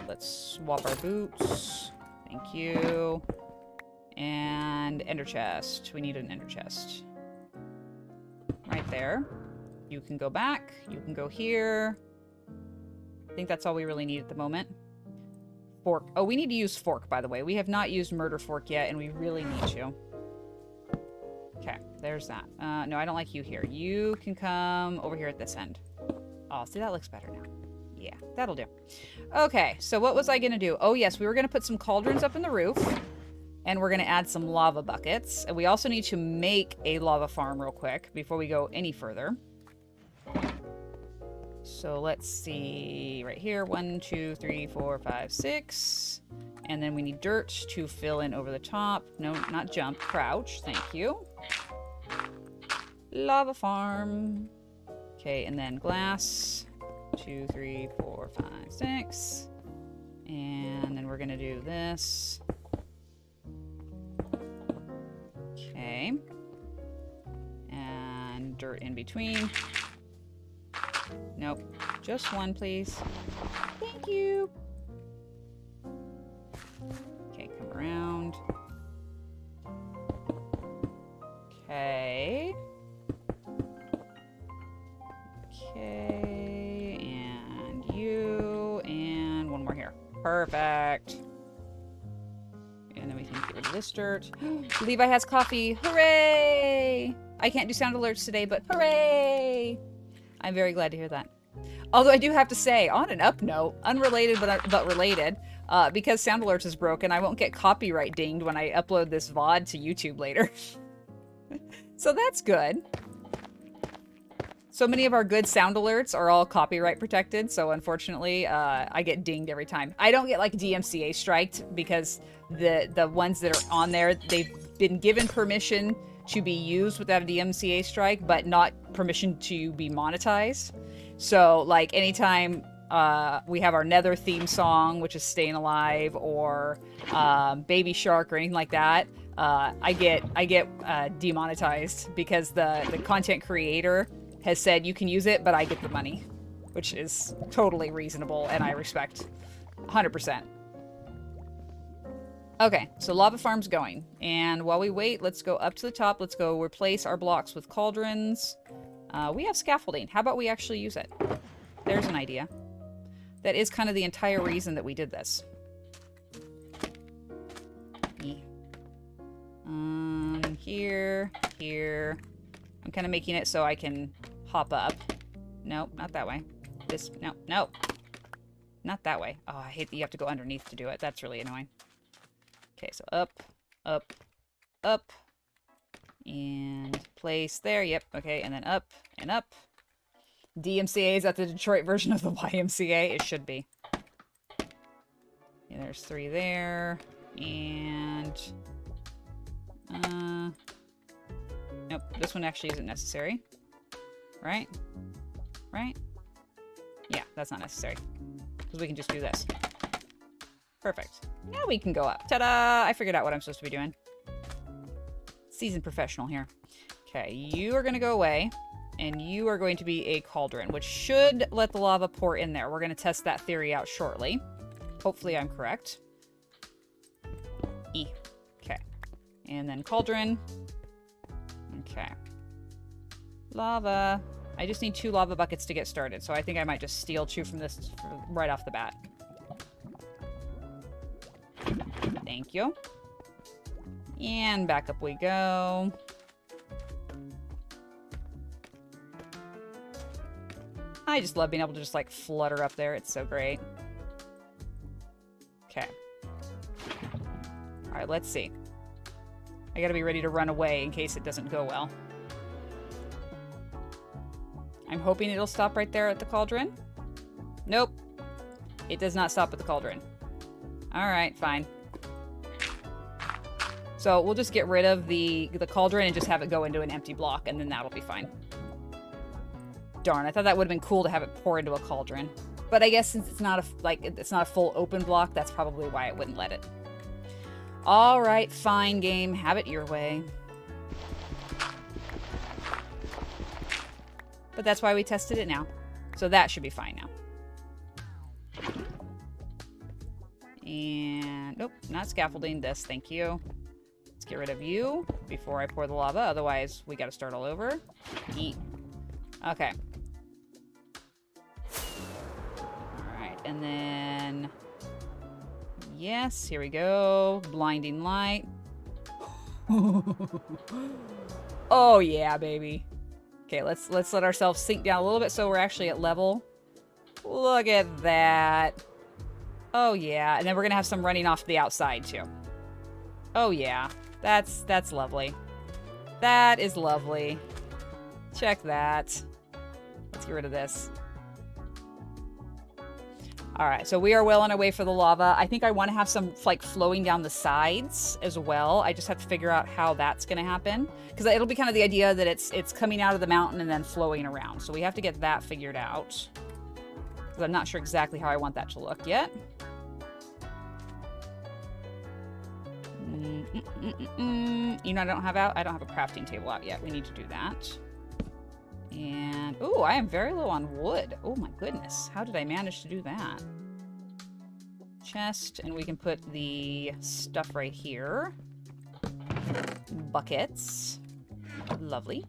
Let's swap our boots. Thank you. And ender chest. We need an ender chest. Right there. You can go back. You can go here. I think that's all we really need at the moment. Fork. Oh, we need to use fork, by the way. We have not used murder fork yet, and we really need to. Okay, there's that. No, I don't like you here. You can come over here at this end. Oh, see, that looks better now. Yeah, that'll do. Okay, so what was I going to do? Oh, yes, we were going to put some cauldrons up in the roof. And we're going to add some lava buckets. And we also need to make a lava farm real quick before we go any further. So let's see. Right here. 1, 2, 3, 4, 5, 6. And then we need dirt to fill in over the top. No, not jump. Crouch. Thank you. Lava farm. Okay, and then glass. 2, 3, 4, 5, 6. And then we're going to do this. Okay. And dirt in between. Nope. Just one, please. Thank you. Okay, come around. Okay. Okay. And you. And one more here. Perfect. And then we can get rid of this dirt. Levi has coffee. Hooray! I can't do sound alerts today, but hooray! I'm very glad to hear that. Although I do have to say, on an up note, unrelated but related, because sound alerts is broken, I won't get copyright dinged when I upload this VOD to YouTube later. So that's good. So many of our good sound alerts are all copyright protected, so unfortunately, I get dinged every time. I don't get like DMCA striked because the ones that are on there, they've been given permission to be used without a DMCA strike, but not permission to be monetized. So like anytime we have our Nether theme song, which is Staying Alive, or Baby Shark or anything like that, I get demonetized because the content creator has said you can use it, but I get the money, which is totally reasonable and I respect 100%. Okay, so lava farm's going. And while we wait, let's go up to the top. Let's go replace our blocks with cauldrons. We have scaffolding. How about we actually use it? There's an idea. That is kind of the entire reason that we did this. Here, here. I'm kind of making it so I can hop up. Nope, not that way. This, no, no. Not that way. Oh, I hate that you have to go underneath to do it. That's really annoying. Okay, so up, up, up. And place there. Yep. Okay. And then up and up. DMCA, is that the Detroit version of the YMCA? It should be. Yeah, there's 3 there. And... nope. This one actually isn't necessary. Right? Right? Yeah, that's not necessary. Because we can just do this. Perfect. Now we can go up. Ta-da! I figured out what I'm supposed to be doing. Seasoned professional here. Okay, you are going to go away. And you are going to be a cauldron, which should let the lava pour in there. We're going to test that theory out shortly. Hopefully I'm correct. E. Okay. And then cauldron. Okay. Lava. I just need 2 lava buckets to get started, so I think I might just steal 2 from this right off the bat. Thank you. And back up we go. I just love being able to just, like, flutter up there. It's so great. Okay. Alright, let's see. I gotta be ready to run away in case it doesn't go well. I'm hoping it'll stop right there at the cauldron. Nope. It does not stop at the cauldron. Alright, fine. So we'll just get rid of the cauldron and just have it go into an empty block, and then that'll be fine. Darn, I thought that would have been cool to have it pour into a cauldron. But I guess since it's not a full open block, that's probably why it wouldn't let it. All right, fine game. Have it your way. But that's why we tested it now. So that should be fine now. And nope, not scaffolding this. Thank you. Let's get rid of you before I pour the lava. Otherwise, we got to start all over. Eat. Okay. Alright, and then... Yes, here we go. Blinding light. Oh yeah, baby. Okay, let's let ourselves sink down a little bit so we're actually at level. Look at that. Oh yeah, and then we're gonna have some running off the outside too. Oh yeah, that's lovely. That is lovely. Check that. Let's get rid of this. Alright, so we are well on our way for the lava. I think I want to have some, like, flowing down the sides as well. I just have to figure out how that's going to happen. Because it'll be kind of the idea that it's coming out of the mountain and then flowing around. So we have to get that figured out. Because I'm not sure exactly how I want that to look yet. You know, I don't have a crafting table out yet. We need to do that. And, ooh, I am very low on wood. Oh my goodness. How did I manage to do that? Chest, and we can put the stuff right here. Buckets. Lovely.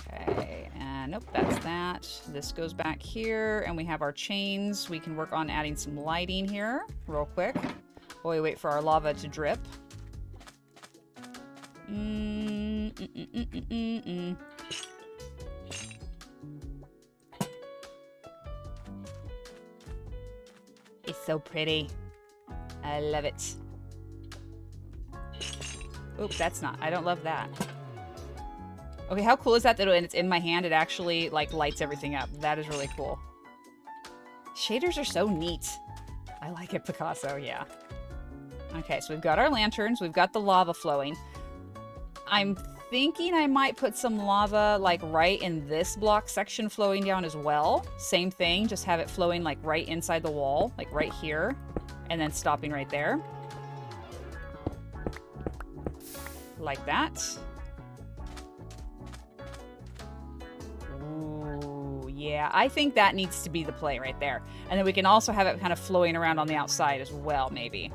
Okay, and nope, that's that. This goes back here, and we have our chains. We can work on adding some lighting here real quick while we wait for our lava to drip. It's so pretty. I love it. Oops, that's not. I don't love that. Okay, how cool is that when it's in my hand, it actually, like, lights everything up. That is really cool. Shaders are so neat. I like it, Picasso, yeah. Okay, so we've got our lanterns. We've got the lava flowing. I'm thinking I might put some lava, like, right in this block section flowing down as well. Same thing, just have it flowing, like, right inside the wall, like right here, and then stopping right there. Like that. Ooh, yeah, I think that needs to be the play right there. And then we can also have it kind of flowing around on the outside as well, maybe.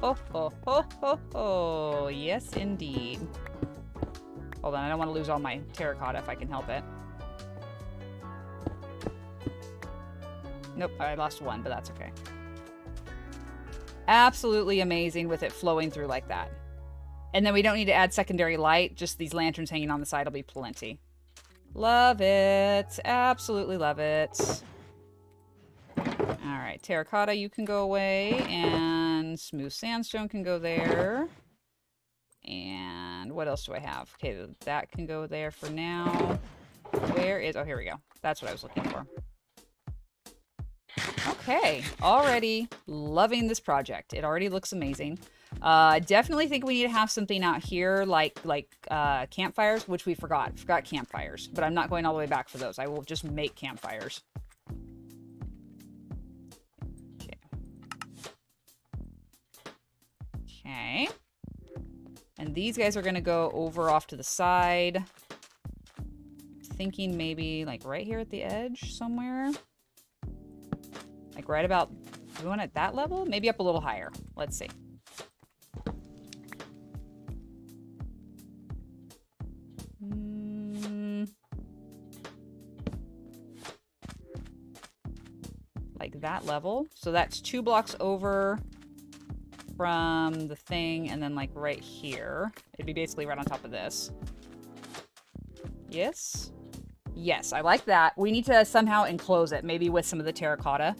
Oh, oh, oh, oh, oh. Yes, indeed. Hold on, I don't want to lose all my terracotta if I can help it. Nope, I lost one, but that's okay. Absolutely amazing with it flowing through like that. And then we don't need to add secondary light, just these lanterns hanging on the side will be plenty. Love it. Absolutely love it. Alright, terracotta, you can go away, and smooth sandstone can go there. And what else do I have? Okay, that can go there for now. Where is... Oh, here we go. That's what I was looking for. Okay, already loving this project. It already looks amazing. Definitely think we need to have something out here like campfires, which we forgot. Forgot campfires, but I'm not going all the way back for those. I will just make campfires. Okay. Okay. And these guys are going to go over off to the side. Thinking maybe like right here at the edge somewhere. Like right about, do we want it at that level? Maybe up a little higher. Let's see. Like that level. So that's 2 blocks over from the thing, and then like right here. It'd be basically right on top of this. Yes? Yes, I like that. We need to somehow enclose it, maybe with some of the terracotta,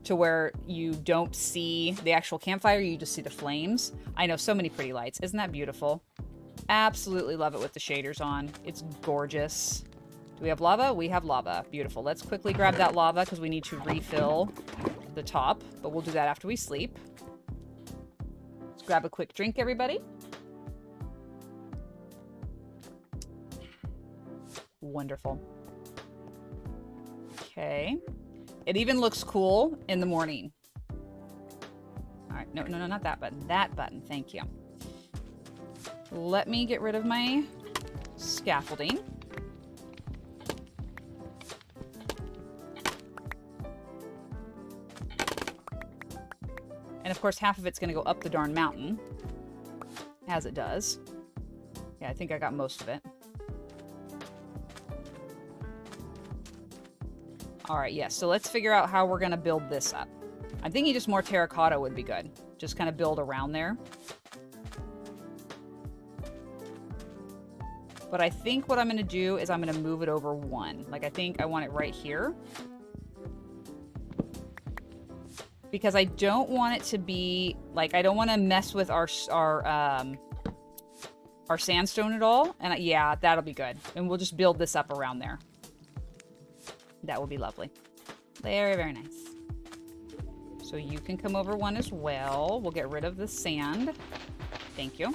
to where you don't see the actual campfire, you just see the flames. I know, so many pretty lights. Isn't that beautiful? Absolutely love it with the shaders on. It's gorgeous. Do we have lava? We have lava. Beautiful. Let's quickly grab that lava because we need to refill the top, but we'll do that after we sleep. Let's grab a quick drink, everybody. Wonderful. Okay. It even looks cool in the morning. All right. No, not that button. That button. Thank you. Let me get rid of my scaffolding. And of course, half of it's going to go up the darn mountain. As it does. Yeah, I think I got most of it. All right, yes. So let's figure out how we're going to build this up. I'm thinking just more terracotta would be good. Just kind of build around there. But I think what I'm going to do is I'm going to move it over 1. Like, I think I want it right here. Because I don't want it to be, like, I don't want to mess with our sandstone at all. And yeah, that'll be good. And we'll just build this up around there. That will be lovely. Very, very nice. So you can come over 1 as well. We'll get rid of the sand. Thank you.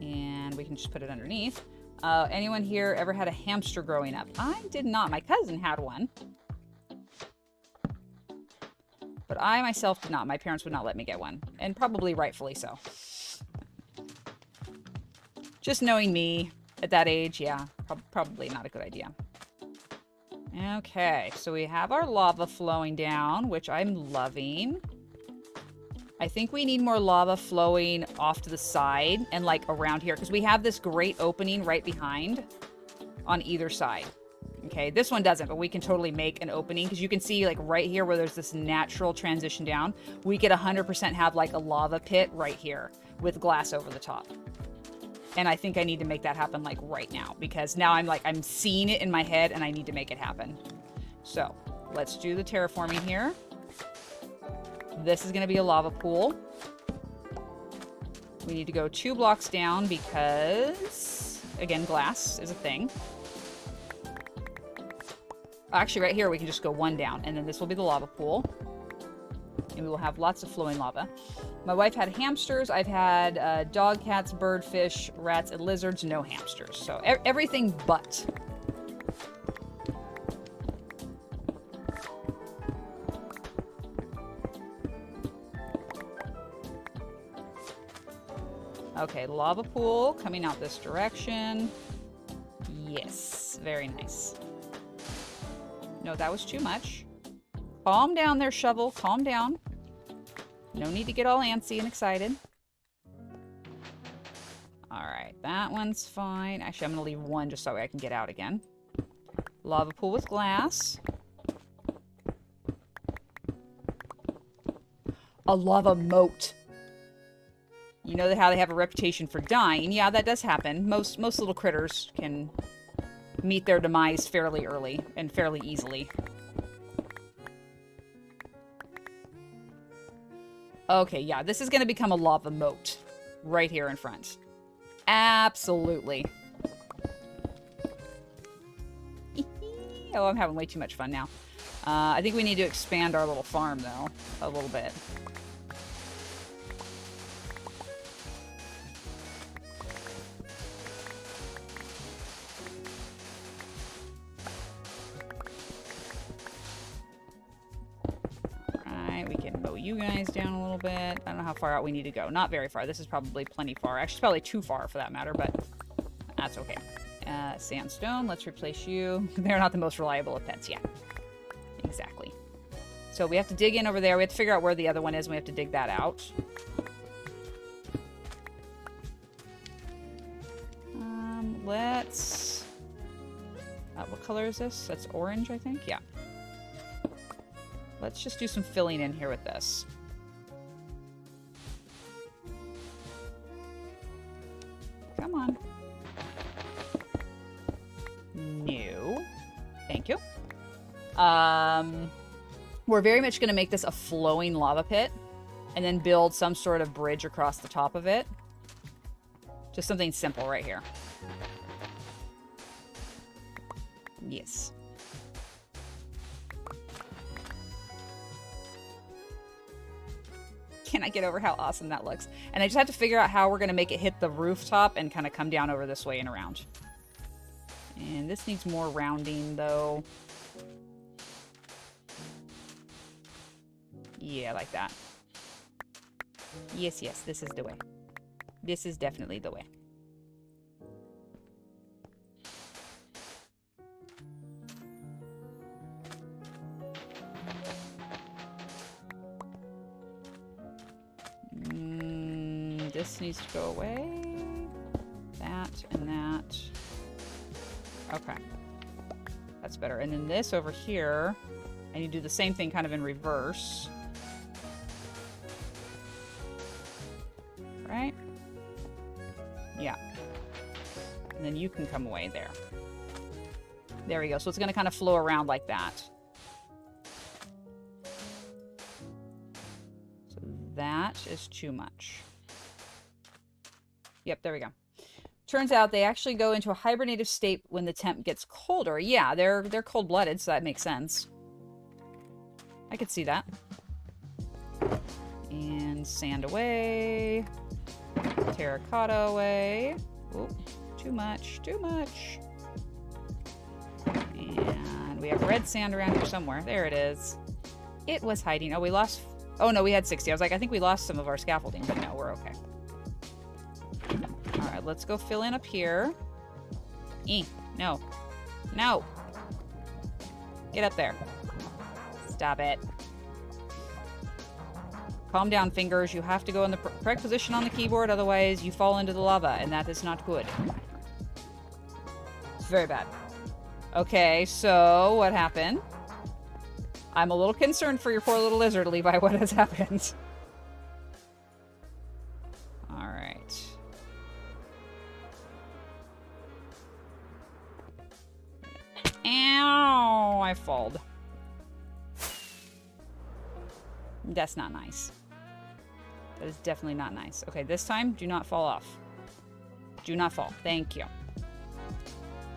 And we can just put it underneath. Anyone here ever had a hamster growing up? I did not. My cousin had one. But I myself did not. My parents would not let me get one. And probably rightfully so. Just knowing me at that age, yeah, probably not a good idea. Okay, so we have our lava flowing down, which I'm loving. I think we need more lava flowing off to the side and like around here, because we have this great opening right behind on either side. Okay, this one doesn't, but we can totally make an opening, because you can see like right here where there's this natural transition down, we could 100% have like a lava pit right here with glass over the top. And I think I need to make that happen like right now, because now I'm seeing it in my head and I need to make it happen. So let's do the terraforming here. This is going to be a lava pool. We need to go 2 blocks down because, again, glass is a thing. Actually, right here, we can just go 1 down, and then this will be the lava pool. And we will have lots of flowing lava. My wife had hamsters. I've had dog, cats, bird, fish, rats, and lizards. No hamsters. So everything but. Okay, lava pool coming out this direction. Yes, very nice. No, that was too much. Calm down there, shovel. Calm down. No need to get all antsy and excited. All right, that one's fine. Actually, I'm going to leave 1 just so I can get out again. Lava pool with glass. A lava moat. You know how they have a reputation for dying. Yeah, that does happen. Most little critters can meet their demise fairly early and fairly easily. Okay, yeah, this is going to become a lava moat. right here in front. Absolutely. Oh, I'm having way too much fun now. I think we need to expand our little farm, though, a little bit. Alright, we can mow you guys down a little bit. I don't know how far out we need to go. Not very far. This is probably plenty far. Actually, it's probably too far for that matter, but that's okay. Sandstone, let's replace you. They're not the most reliable of pets, yeah. Exactly. So we have to dig in over there. We have to figure out where the other one is, and we have to dig that out. Let's... what color is this? That's orange, I think? Yeah. Let's just do some filling in here with this. Come on. No. Thank you. We're very much going to make this a flowing lava pit and then build some sort of bridge across the top of it. Just something simple right here. Yes. Can I get over how awesome that looks? And I just have to figure out how we're going to make it hit the rooftop and kind of come down over this way and around. And this needs more rounding, though. Yeah, like that. Yes, yes, this is the way. This is definitely the way. This needs to go away. That and that. Okay. That's better. And then this over here, I need to do the same thing kind of in reverse. Right? Yeah. And then you can come away there. There we go. So it's going to kind of flow around like that. So that is too much. Yep, there we go. Turns out they actually go into a hibernative state when the temp gets colder. Yeah, they're cold-blooded, so that makes sense. I could see that. And sand away. Terracotta away. Oh, too much, too much. And we have red sand around here somewhere. There it is. It was hiding. Oh, we lost... Oh, no, we had 60. I was like, I think we lost some of our scaffolding, but no, we're okay. All right, let's go fill in up here. No. No. Get up there. Stop it. Calm down, fingers. You have to go in the correct position on the keyboard, otherwise you fall into the lava, and that is not good. It's very bad. Okay, so what happened? I'm a little concerned for your poor little lizard, Levi. What has happened? All right. Ow! I falled. That's not nice. That is definitely not nice. Okay, this time, do not fall off. Do not fall. Thank you.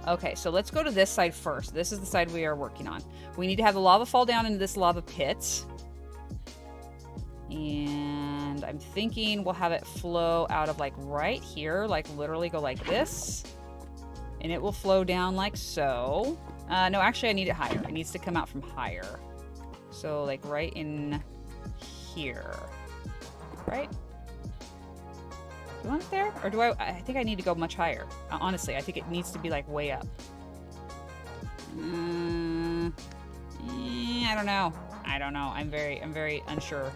Okay, so let's go to this side first. This is the side we are working on. We need to have the lava fall down into this lava pit. And I'm thinking we'll have it flow out of like right here, like literally go like this. And it will flow down like so. No, actually I need it higher. It needs to come out from higher. So like right in here. Right? Do you want it there? Or do I think I need to go much higher. Honestly, I think it needs to be like way up. I don't know. I don't know. I'm very unsure.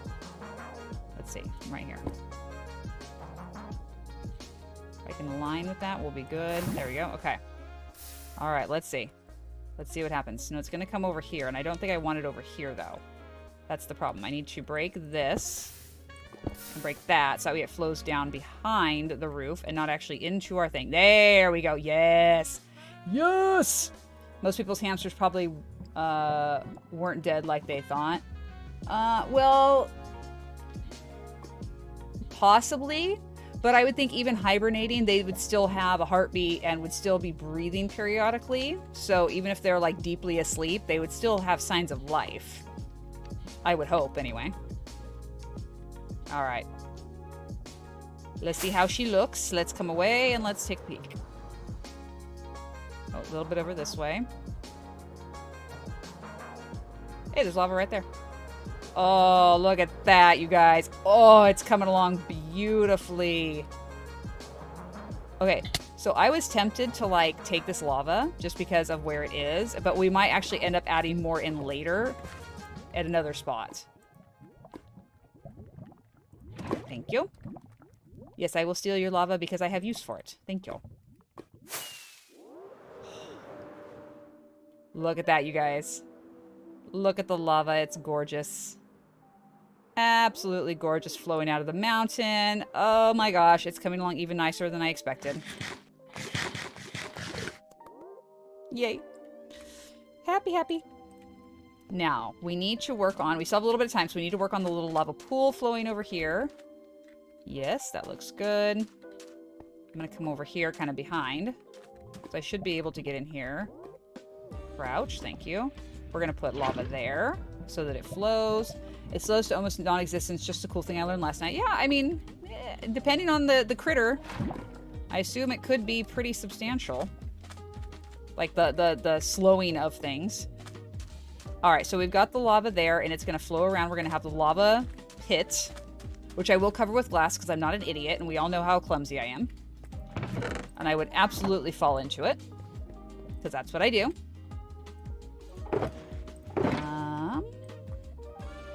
Let's see. Right here. If I can align with that, we'll be good. There we go. Okay. All right, let's see. Let's see what happens. No, it's going to come over here, and I don't think I want it over here, though. That's the problem. I need to break this and break that so that way it flows down behind the roof and not actually into our thing. There we go. Yes. Yes! Most people's hamsters probably weren't dead like they thought. Well, possibly, But I would think even hibernating, they would still have a heartbeat and would still be breathing periodically. So even if they're like deeply asleep, they would still have signs of life. I would hope, anyway. All right. Let's see how she looks. Let's come away and let's take a peek. Oh, a little bit over this way. Hey, there's lava right there. Oh, look at that, you guys. Oh, it's coming along beautifully. Okay, so I was tempted to, like, take this lava just because of where it is, but we might actually end up adding more in later at another spot. Thank you. Yes, I will steal your lava because I have use for it. Thank you. Look at that, you guys. Look at the lava. It's gorgeous. Absolutely gorgeous, flowing out of the mountain. Oh my gosh, it's coming along even nicer than I expected. Yay. Happy, happy. Now, we need to work on... We still have a little bit of time, so we need to work on the little lava pool flowing over here. Yes, that looks good. I'm going to come over here kind of behind. So I should be able to get in here. Crouch, thank you. We're going to put lava there so that it flows. It slows to almost non-existence, just a cool thing I learned last night. Yeah, I mean, depending on the critter, I assume it could be pretty substantial. Like the slowing of things. All right, so we've got the lava there, and it's going to flow around. We're going to have the lava pit, which I will cover with glass because I'm not an idiot, and we all know how clumsy I am. And I would absolutely fall into it, because that's what I do.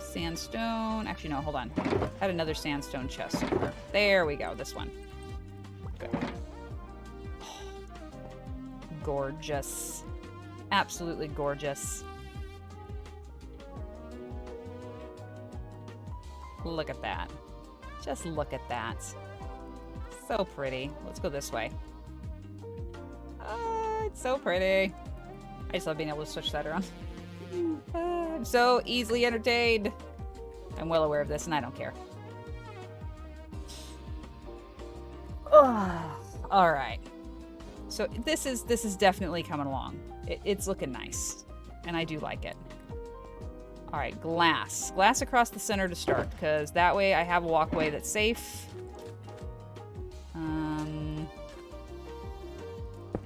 Sandstone. Actually, no, hold on. I had another sandstone chest somewhere. There we go, this one. Good. Oh, gorgeous. Absolutely gorgeous. Look at that. Just look at that. So pretty. Let's go this way. Oh, it's so pretty. I just love being able to switch that around. I'm so easily entertained. I'm well aware of this, and I don't care. Oh, all right. So this is definitely coming along. It's looking nice, and I do like it. All right, glass. Glass across the center to start, because that way I have a walkway that's safe. I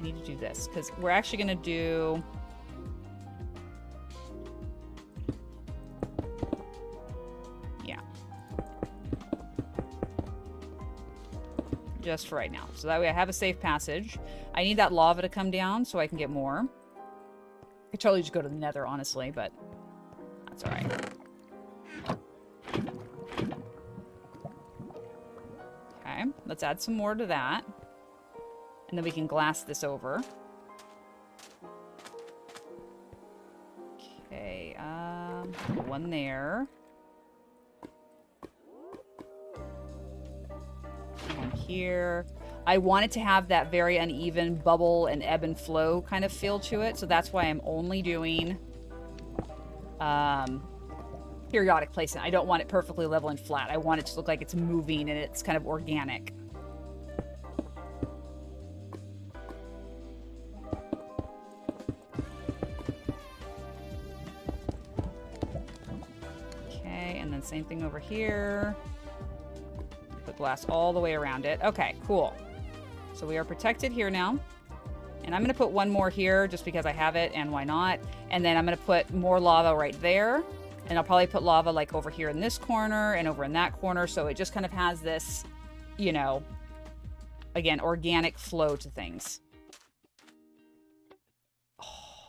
need to do this, because we're actually going to do... just for right now. So that way I have a safe passage. I need that lava to come down so I can get more. I could totally just go to the nether, honestly, but that's all right. Okay, let's add some more to that. And then we can glass this over. Okay, one there. Here. I want it to have that very uneven bubble and ebb and flow kind of feel to it, so that's why I'm only doing periodic placement. I don't want it perfectly level and flat. I want it to look like it's moving and it's kind of organic. Okay, and then same thing over here. Put glass all the way around it. Okay, cool. So we are protected here now. And I'm going to put one more here just because I have it, and why not? And then I'm going to put more lava right there. And I'll probably put lava like over here in this corner and over in that corner. So it just kind of has this, you know, again, organic flow to things. Oh,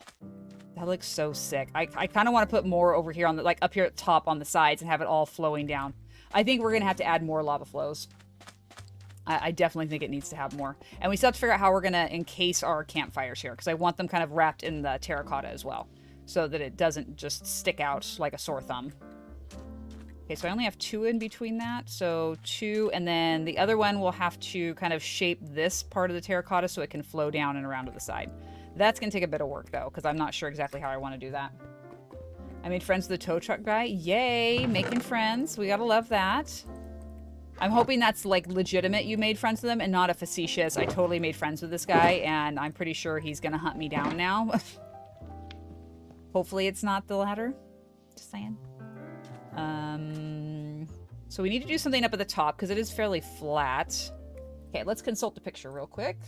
that looks so sick. I kind of want to put more over here on the, like up here at the top on the sides and have it all flowing down. I think we're going to have to add more lava flows. I definitely think it needs to have more. And we still have to figure out how we're going to encase our campfires here, because I want them kind of wrapped in the terracotta as well, so that it doesn't just stick out like a sore thumb. Okay, so I only have 2 in between that. So 2, and then the other one will have to kind of shape this part of the terracotta so it can flow down and around to the side. That's going to take a bit of work, though, because I'm not sure exactly how I want to do that. I made friends with the tow truck guy. Yay, making friends. We gotta love that. I'm hoping that's like legitimate you made friends with him and not a facetious, I totally made friends with this guy and I'm pretty sure he's gonna hunt me down now. Hopefully it's not the latter. Just saying. So we need to do something up at the top because it is fairly flat. Okay, let's consult the picture real quick.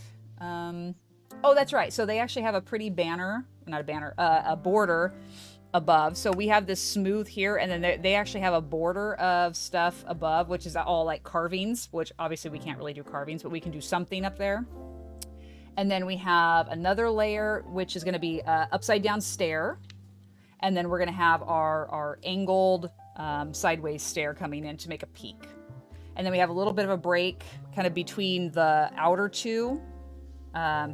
Oh, that's right. So they actually have a pretty banner, not a banner, a border above. So we have this smooth here, and then they actually have a border of stuff above, which is all like carvings, which obviously we can't really do carvings, but we can do something up there. And then we have another layer, which is going to be upside down stair. And then we're going to have our angled sideways stair coming in to make a peak. And then we have a little bit of a break kind of between the outer two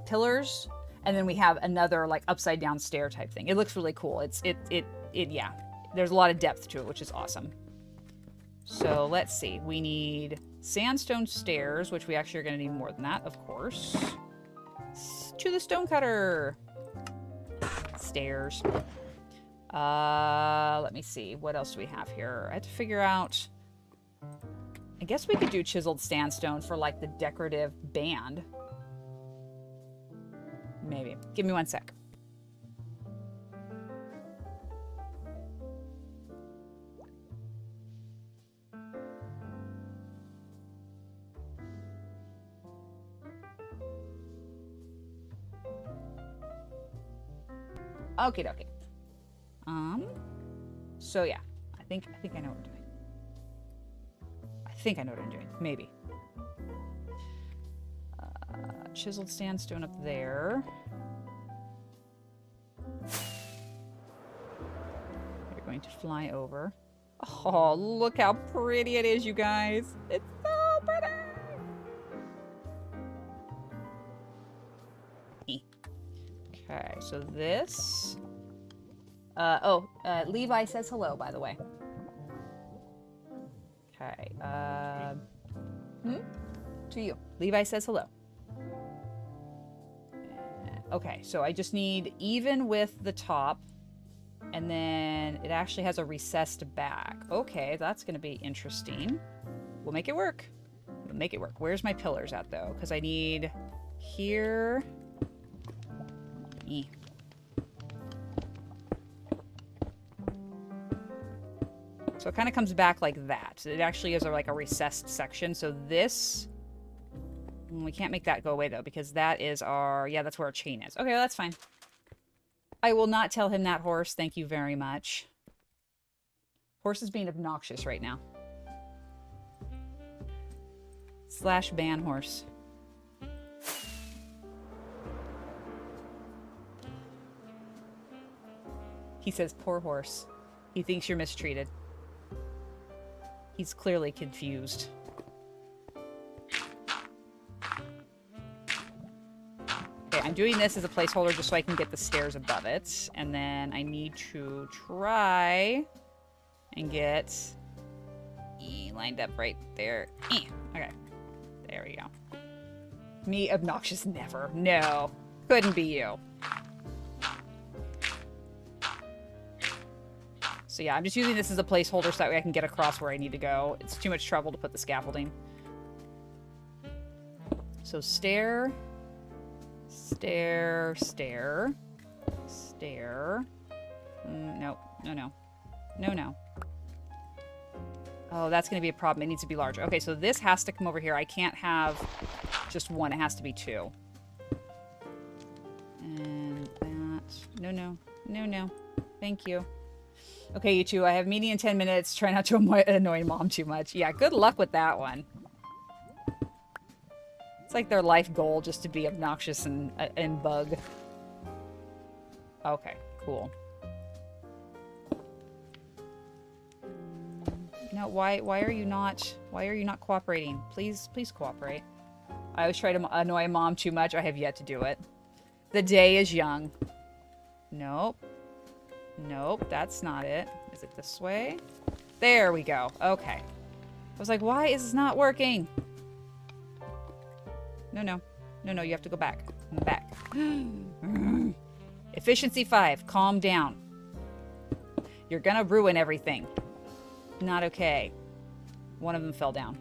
pillars. And then we have another like upside down stair type thing. It looks really cool. Yeah, there's a lot of depth to it, which is awesome. So let's see. We need sandstone stairs, which we actually are going to need more than that, of course. To the stone cutter. Stairs. Let me see. What else do we have here? I have to figure out... I guess we could do chiseled sandstone for like the decorative band. Maybe. Give me one sec. Okie dokie. So yeah, I think I know what I'm doing. I think I know what I'm doing. Maybe. Chiseled sandstone up there. You're going to fly over. Oh, look how pretty it is, you guys. It's so pretty. Okay, so this... Levi says hello, by the way. Okay, to you. Levi says hello. Okay, so I just need even with the top, and then it actually has a recessed back. Okay, that's going to be interesting. We'll make it work. We'll make it work. Where's my pillars at, though? Because I need here... So it kind of comes back like that. It actually is like a recessed section. So this, we can't make that go away though, because that is our, yeah, that's where our chain is. Okay, well, that's fine. I will not tell him that, horse. Thank you very much. Horse is being obnoxious right now. / ban horse. He says, poor horse. He thinks you're mistreated. He's clearly confused. Okay, I'm doing this as a placeholder just so I can get the stairs above it. And then I need to try and get lined up right there. Okay. There we go. Me, obnoxious, never. No. Couldn't be you. So yeah, I'm just using this as a placeholder so that way I can get across where I need to go. It's too much trouble to put the scaffolding. So stair, stair, stair, stair. No, no, no. No, no. Oh, that's going to be a problem. It needs to be larger. Okay, so this has to come over here. I can't have just one. It has to be two. And that. No, no. No, no. Thank you. Okay, you two, I have meeting in 10 minutes. Try not to annoy mom too much. Yeah, good luck with that one. It's like their life goal just to be obnoxious and bug. Okay, cool. No, why are you not cooperating? Please cooperate. I always try to annoy mom too much. I have yet to do it. The day is young. Nope. Nope, that's not it. Is it this way? There we go. Okay. I was like, why is this not working? No, no. No, no, you have to go back. Back. Efficiency 5. Calm down. You're gonna ruin everything. Not okay. One of them fell down.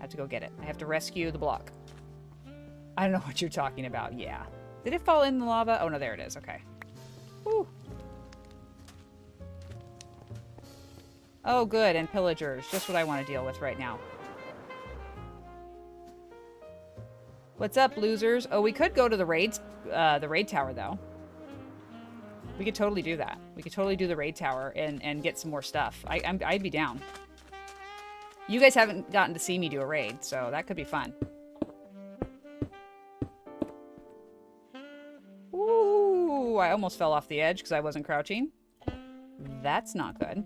have to go get it. I have to rescue the block. I don't know what you're talking about. Yeah. Did it fall in the lava? Oh, no, there it is. Okay. Whew. Oh, good. And pillagers. Just what I want to deal with right now. What's up, losers? Oh, we could go to the raid tower, though. We could totally do that. We could totally do the raid tower and get some more stuff. I'd be down. You guys haven't gotten to see me do a raid, so that could be fun. Ooh, I almost fell off the edge because I wasn't crouching. That's not good.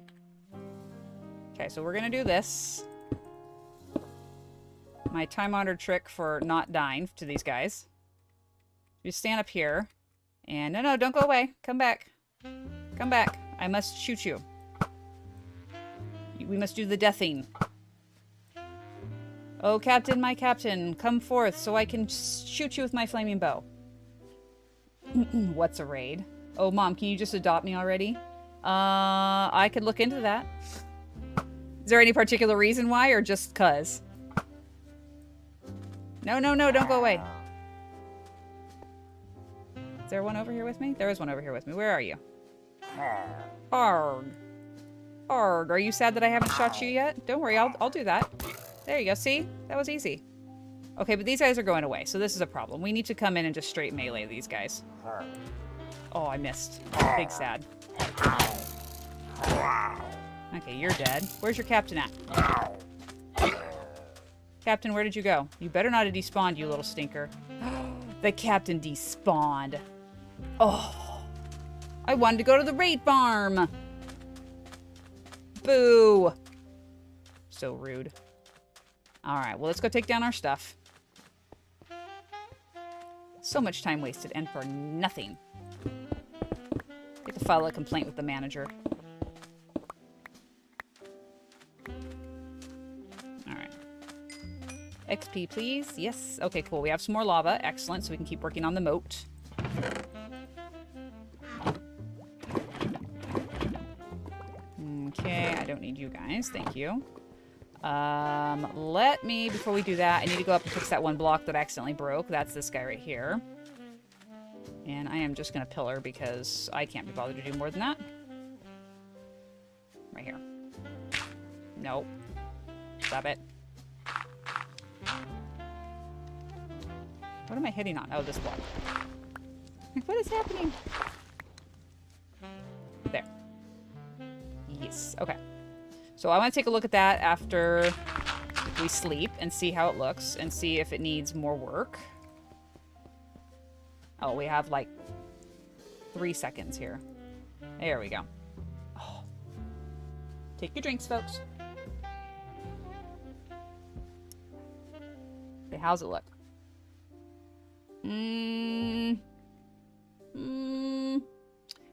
Okay, so we're going to do this. My time-honored trick for not dying to these guys. You stand up here. And no, don't go away. Come back. Come back. I must shoot you. We must do the deathing. Oh, Captain, my Captain, come forth so I can shoot you with my flaming bow. What's a raid? Oh, Mom, can you just adopt me already? I could look into that. Is there any particular reason why, or just 'cause? No, don't go away. Is there one over here with me? There is one over here with me. Where are you? Arg. Arg. Are you sad that I haven't shot you yet? Don't worry, I'll do that. There you go. See? That was easy. Okay, but these guys are going away, so this is a problem. We need to come in and just straight melee these guys. Oh, I missed. Big sad. Okay, you're dead. Where's your captain at? Captain, where did you go? You better not have despawned, you little stinker. The captain despawned. Oh. I wanted to go to the raid farm. Boo. So rude. Alright, well, let's go take down our stuff. So much time wasted, and for nothing. Get to file a complaint with the manager. Alright. XP, please. Yes. Okay, cool. We have some more lava. Excellent. So we can keep working on the moat. Okay, I don't need you guys. Thank you. Let me, before we do that, I need to go up and fix that one block that I accidentally broke. That's this guy right here. And I am just going to pillar because I can't be bothered to do more than that. Right here. Nope. Stop it. What am I hitting on? Oh, this block. What is happening? There. Yes. Okay. So I want to take a look at that after we sleep and see how it looks and see if it needs more work. Oh, we have like 3 seconds here. There we go. Oh. Take your drinks, folks. Okay, how's it look?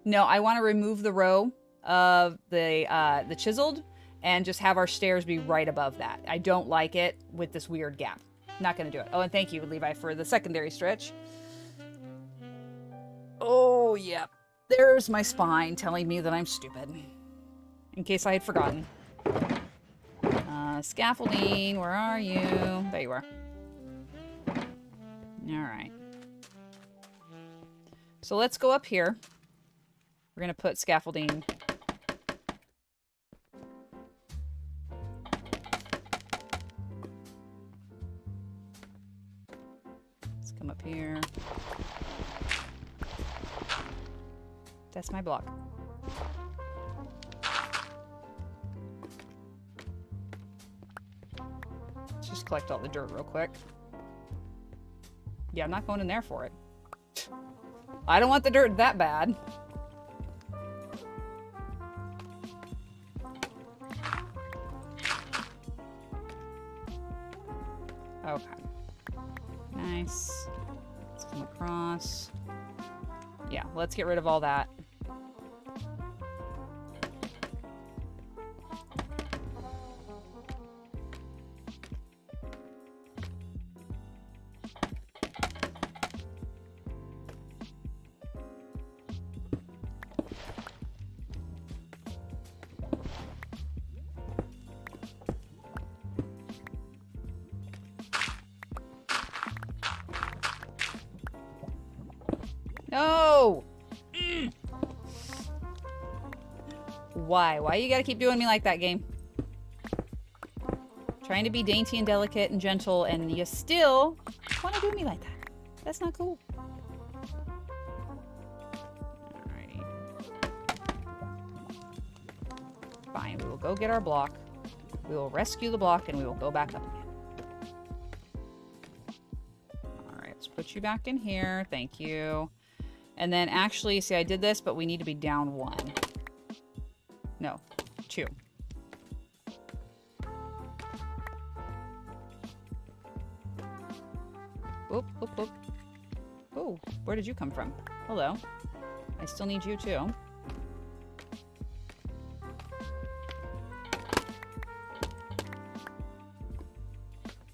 No, I want to remove the row of the chiseled and just have our stairs be right above that. I don't like it with this weird gap. Not going to do it. Oh, and thank you, Levi, for the secondary stretch. Oh, yeah. There's my spine telling me that I'm stupid. In case I had forgotten. Scaffolding, where are you? There you are. Alright. So let's go up here. We're going to put scaffolding. Let's come up here. That's my block. Let's just collect all the dirt real quick. Yeah, I'm not going in there for it. I don't want the dirt that bad. Okay. Nice. Let's come across. Yeah, let's get rid of all that. No! Why? Why you gotta keep doing me like that, game? Trying to be dainty and delicate and gentle, and you still want to do me like that. That's not cool. Alrighty. Fine, we will go get our block. We will rescue the block, and we will go back up again. Alright, let's put you back in here. Thank you. And then actually, see, I did this, but we need to be down 1. No, 2. Oop, oop, oop. Oh, where did you come from? Hello. I still need you too.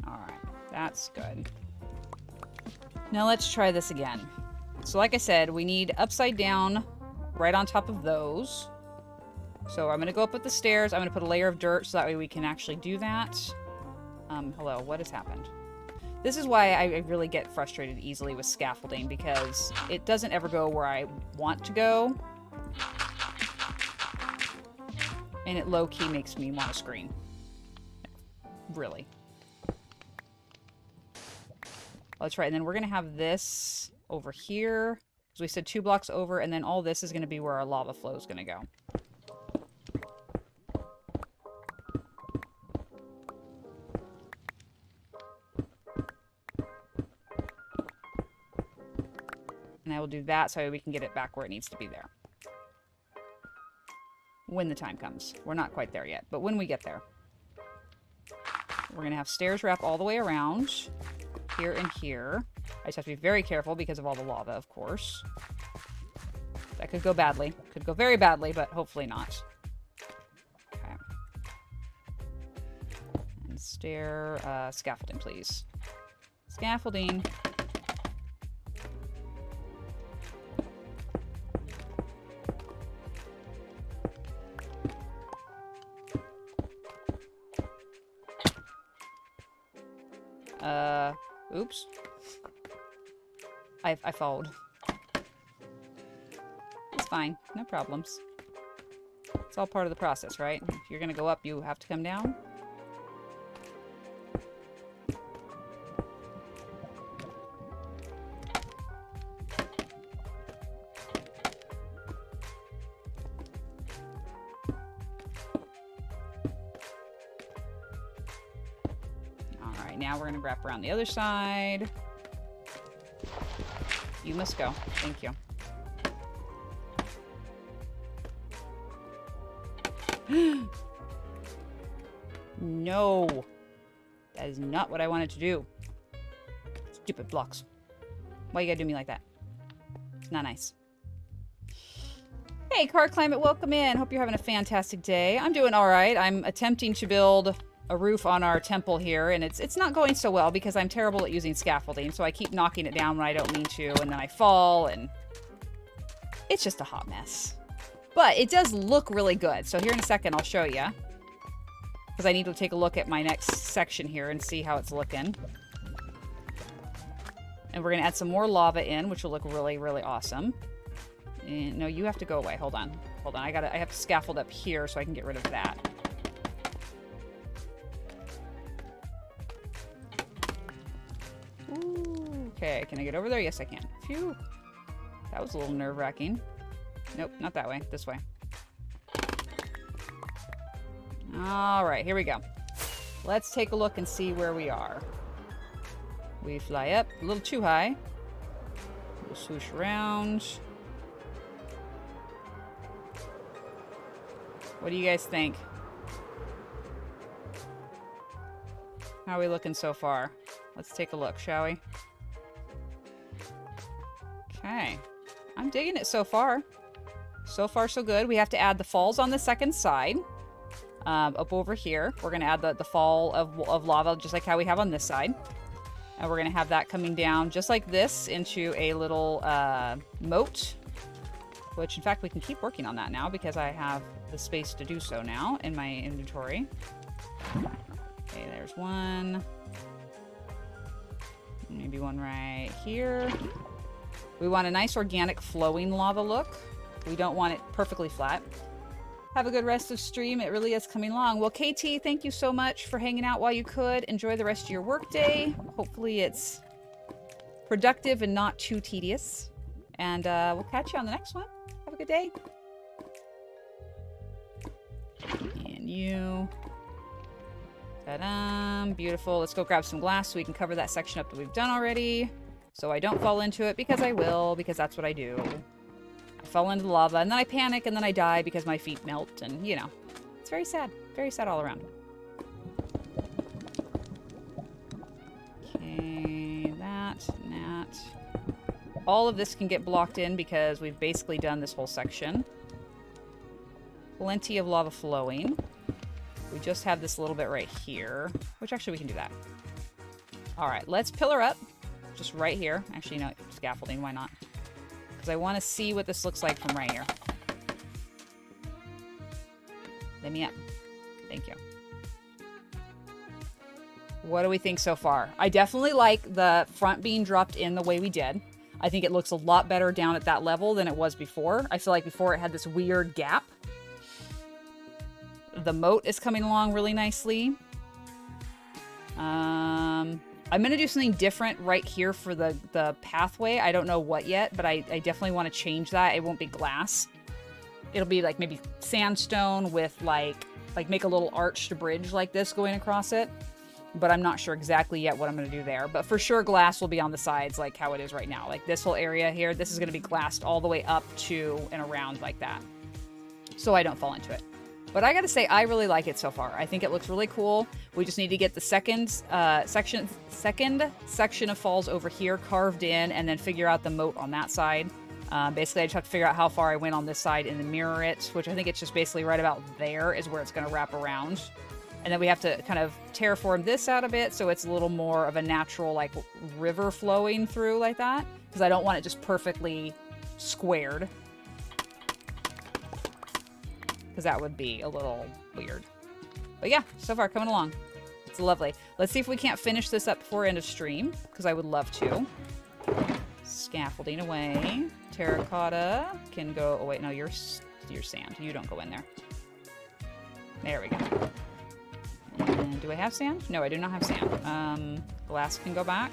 Alright, that's good. Now let's try this again. So like I said, we need upside down right on top of those. So I'm going to go up with the stairs. I'm going to put a layer of dirt so that way we can actually do that. Hello, what has happened? This is why I really get frustrated easily with scaffolding, because it doesn't ever go where I want to go. And it low-key makes me want to scream. Really. Let's try it. And then we're going to have this over here. So we said 2 blocks over, and then all this is going to be where our lava flow is going to go. And I will do that so we can get it back where it needs to be there. When the time comes. We're not quite there yet, but when we get there. We're going to have stairs wrap all the way around. Here and here. I just have to be very careful because of all the lava, of course. That could go badly. Could go very badly, but hopefully not. Okay. And scaffolding, please. Scaffolding. Oops. I followed. It's fine. No problems. It's all part of the process, right? If you're gonna go up, you have to come down. Alright, now we're gonna wrap around the other side. You must go. Thank you. No. That is not what I wanted to do. Stupid blocks. Why you gotta do me like that? It's not nice. Hey, Car Climate, welcome in. Hope you're having a fantastic day. I'm doing alright. I'm attempting to build a roof on our temple here, and it's not going so well because I'm terrible at using scaffolding, so I keep knocking it down when I don't mean to, and then I fall, and it's just a hot mess. But it does look really good, so here in a second I'll show you, because I need to take a look at my next section here and see how it's looking. And we're going to add some more lava in, which will look really, really awesome. And no, you have to go away. Hold on. Hold on. I have to scaffold up here so I can get rid of that. Ooh, okay, can I get over there? Yes, I can. Phew. That was a little nerve-wracking. Nope, not that way. This way. Alright, here we go. Let's take a look and see where we are. We fly up a little too high. We'll swoosh around. What do you guys think? How are we looking so far? Let's take a look, shall we? Okay. I'm digging it so far. So far, so good. We have to add the falls on the second side. Up over here. We're going to add the fall of lava, just like how we have on this side. And we're going to have that coming down just like this into a little moat. Which, in fact, we can keep working on that now because I have the space to do so now in my inventory. Okay, there's one. Maybe one right here. We want a nice organic flowing lava look. We don't want it perfectly flat. Have a good rest of stream. It really is coming along. Well, KT, thank you so much for hanging out while you could. Enjoy the rest of your workday. Hopefully it's productive and not too tedious. And we'll catch you on the next one. Have a good day. And you. Ta-da! Beautiful. Let's go grab some glass so we can cover that section up that we've done already. So I don't fall into it, because I will, because that's what I do. I fall into the lava, and then I panic, and then I die because my feet melt, and, you know. It's very sad. Very sad all around. Okay, that. All of this can get blocked in because we've basically done this whole section. Plenty of lava flowing. We just have this little bit right here, which actually we can do that. All right, let's pillar up just right here. Actually, no, scaffolding, why not? Because I want to see what this looks like from right here. Let me up. Thank you. What do we think so far? I definitely like the front being dropped in the way we did. I think it looks a lot better down at that level than it was before. I feel like before it had this weird gap. The moat is coming along really nicely. I'm going to do something different right here for the pathway. I don't know what yet, but I definitely want to change that. It won't be glass. It'll be like maybe sandstone with like make a little arched bridge like this going across it. But I'm not sure exactly yet what I'm going to do there. But for sure, glass will be on the sides like how it is right now. Like this whole area here, this is going to be glassed all the way up to and around like that. So I don't fall into it. But I got to say, I really like it so far. I think it looks really cool. We just need to get the second section of falls over here carved in and then figure out the moat on that side. Basically, I just have to figure out how far I went on this side and then mirror it, which I think it's just basically right about there is where it's going to wrap around. And then we have to kind of terraform this out a bit so it's a little more of a natural like river flowing through like that. Because I don't want it just perfectly squared. Because that would be a little weird. But yeah, so far coming along. It's lovely. Let's see if we can't finish this up before end of stream. Because I would love to. Scaffolding away. Terracotta can go... Oh wait, no, you're sand. You don't go in there. There we go. And do I have sand? No, I do not have sand. Glass can go back.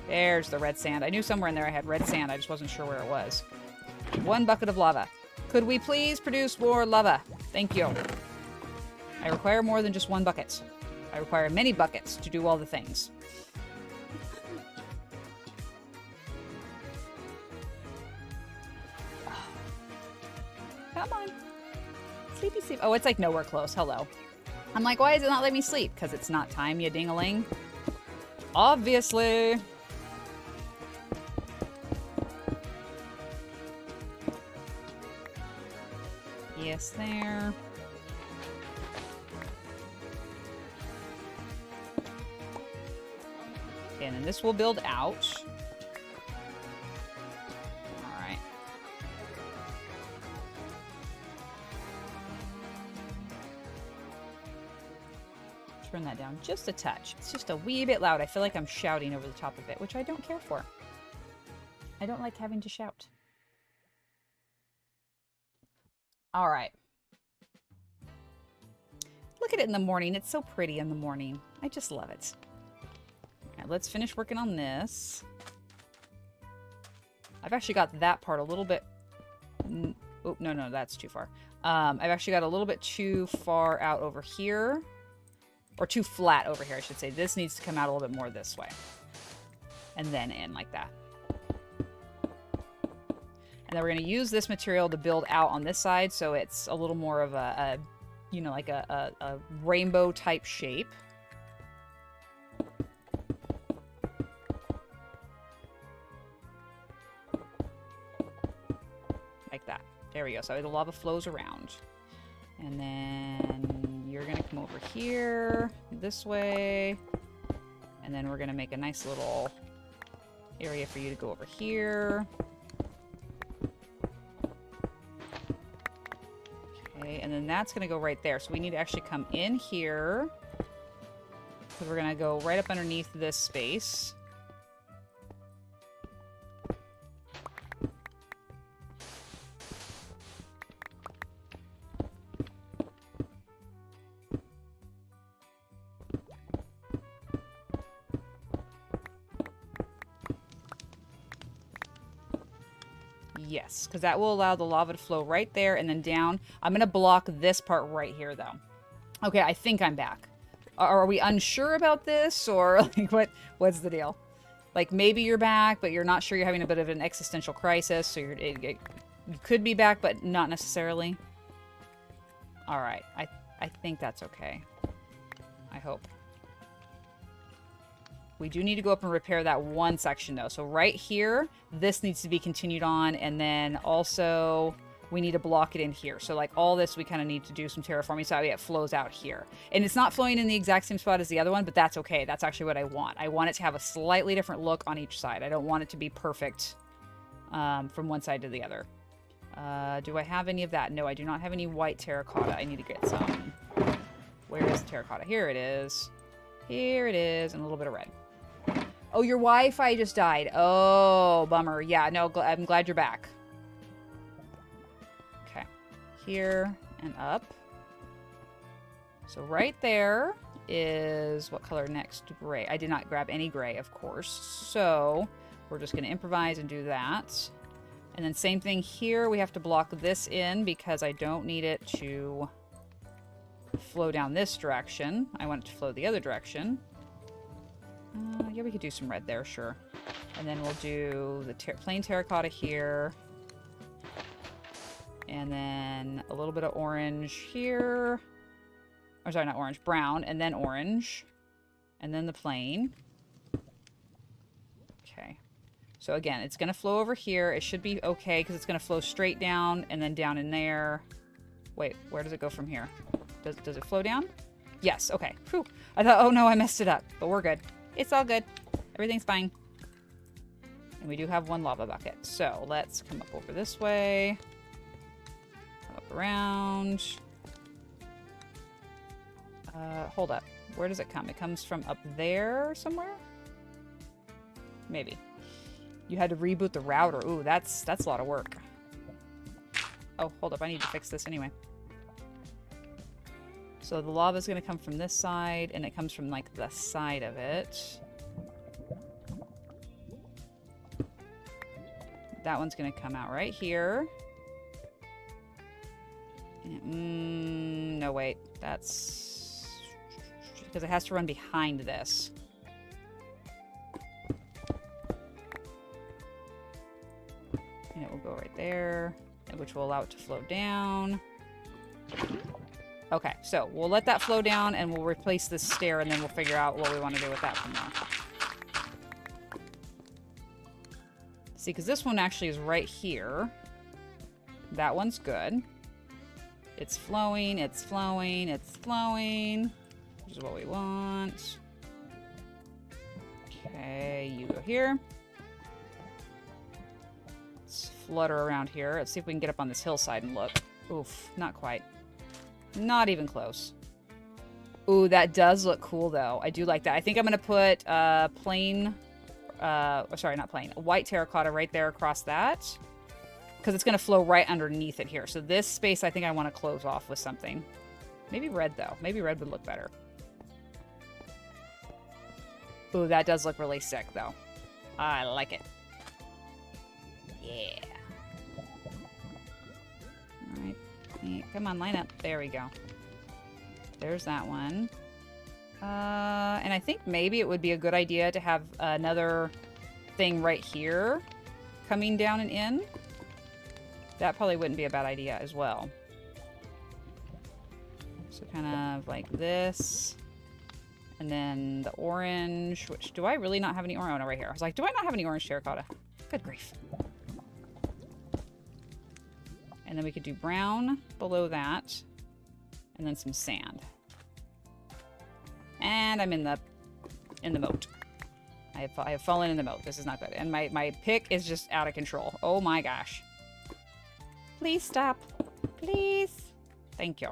There's the red sand. I knew somewhere in there I had red sand. I just wasn't sure where it was. 1 bucket of lava. Could we please produce more lava? Thank you. I require more than just 1 bucket. I require many buckets to do all the things. Come on. Sleepy sleep. Oh, it's like nowhere close. Hello. I'm like, why is it not letting me sleep? Because it's not time, you ding-a-ling. Obviously. Yes, there. Okay, and then this will build out. Alright. Turn that down just a touch. It's just a wee bit loud. I feel like I'm shouting over the top of it, which I don't care for. I don't like having to shout. All right. Look at it in the morning. It's so pretty in the morning. I just love it. All right, let's finish working on this. I've actually got that part a little bit... Oh, no, that's too far. I've actually got a little bit too far out over here. Or too flat over here, I should say. This needs to come out a little bit more this way. And then in like that. And then we're going to use this material to build out on this side, so it's a little more of a you know, like a rainbow type shape. Like that. There we go. So the lava flows around. And then you're going to come over here, this way. And then we're going to make a nice little area for you to go over here. And then that's going to go right there. So we need to actually come in here. Because we're going to go right up underneath this space. Yes, because that will allow the lava to flow right there and then down. I'm going to block this part right here, though. Okay, I think I'm back. Are we unsure about this, or like what's the deal? Like, maybe you're back, but you're not sure, you're having a bit of an existential crisis, so you could be back, but not necessarily. All right, I think that's okay. I hope. We do need to go up and repair that one section, though. So right here, this needs to be continued on, and then also we need to block it in here. So like all this, we kind of need to do some terraforming so it flows out here. And it's not flowing in the exact same spot as the other one, but that's okay. That's actually what I want. I want it to have a slightly different look on each side. I don't want it to be perfect from one side to the other. Do I have any of that? No, I do not have any white terracotta. I need to get some. Where is the terracotta? Here it is. Here it is, and a little bit of red. Oh, your Wi-Fi just died. Oh, bummer. Yeah, no, I'm glad you're back. Okay. Here and up. So right there is, what color next? Gray. I did not grab any gray, of course. So we're just going to improvise and do that. And then same thing here. We have to block this in because I don't need it to flow down this direction. I want it to flow the other direction. Yeah, we could do some red there, sure. And then we'll do the plain terracotta here. And then a little bit of orange here. Oh, sorry, not orange. Brown, and then orange. And then the plain. Okay. So again, it's going to flow over here. It should be okay because it's going to flow straight down and then down in there. Wait, where does it go from here? Does it flow down? Yes, okay. Whew. I thought, oh no, I messed it up. But we're good. It's all good. Everything's fine. And we do have one lava bucket. So let's come up over this way. Come up around. Hold up. Where does it come? It comes from up there somewhere? Maybe. You had to reboot the router. Ooh, that's a lot of work. Oh, hold up. I need to fix this anyway. So the lava is going to come from this side, and it comes from, like, the side of it. That one's going to come out right here. No, wait. That's... because it has to run behind this. And it will go right there, which will allow it to flow down. Okay, so we'll let that flow down and we'll replace this stair and then we'll figure out what we want to do with that from there. See, because this one actually is right here. That one's good. It's flowing, it's flowing, it's flowing. Which is what we want. Okay, you go here. Let's flutter around here. Let's see if we can get up on this hillside and look. Oof, not quite. Not even close. Ooh, that does look cool, though. I do like that. I think I'm going to put plain... sorry, not plain. White terracotta right there across that. Because it's going to flow right underneath it here. So this space, I think I want to close off with something. Maybe red, though. Maybe red would look better. Ooh, that does look really sick, though. I like it. Yeah. All right. Come on, line up. There we go. There's that one. And I think maybe it would be a good idea to have another thing right here coming down and in. That probably wouldn't be a bad idea as well. So kind of like this. And then the orange, which, do I really not have any orange? Oh, no, right here. I was like, do I not have any orange terracotta? Good grief. And then we could do brown below that. And then some sand. And I'm in the moat. I have fallen in the moat. This is not good. And my pick is just out of control. Oh my gosh. Please stop. Please. Thank you.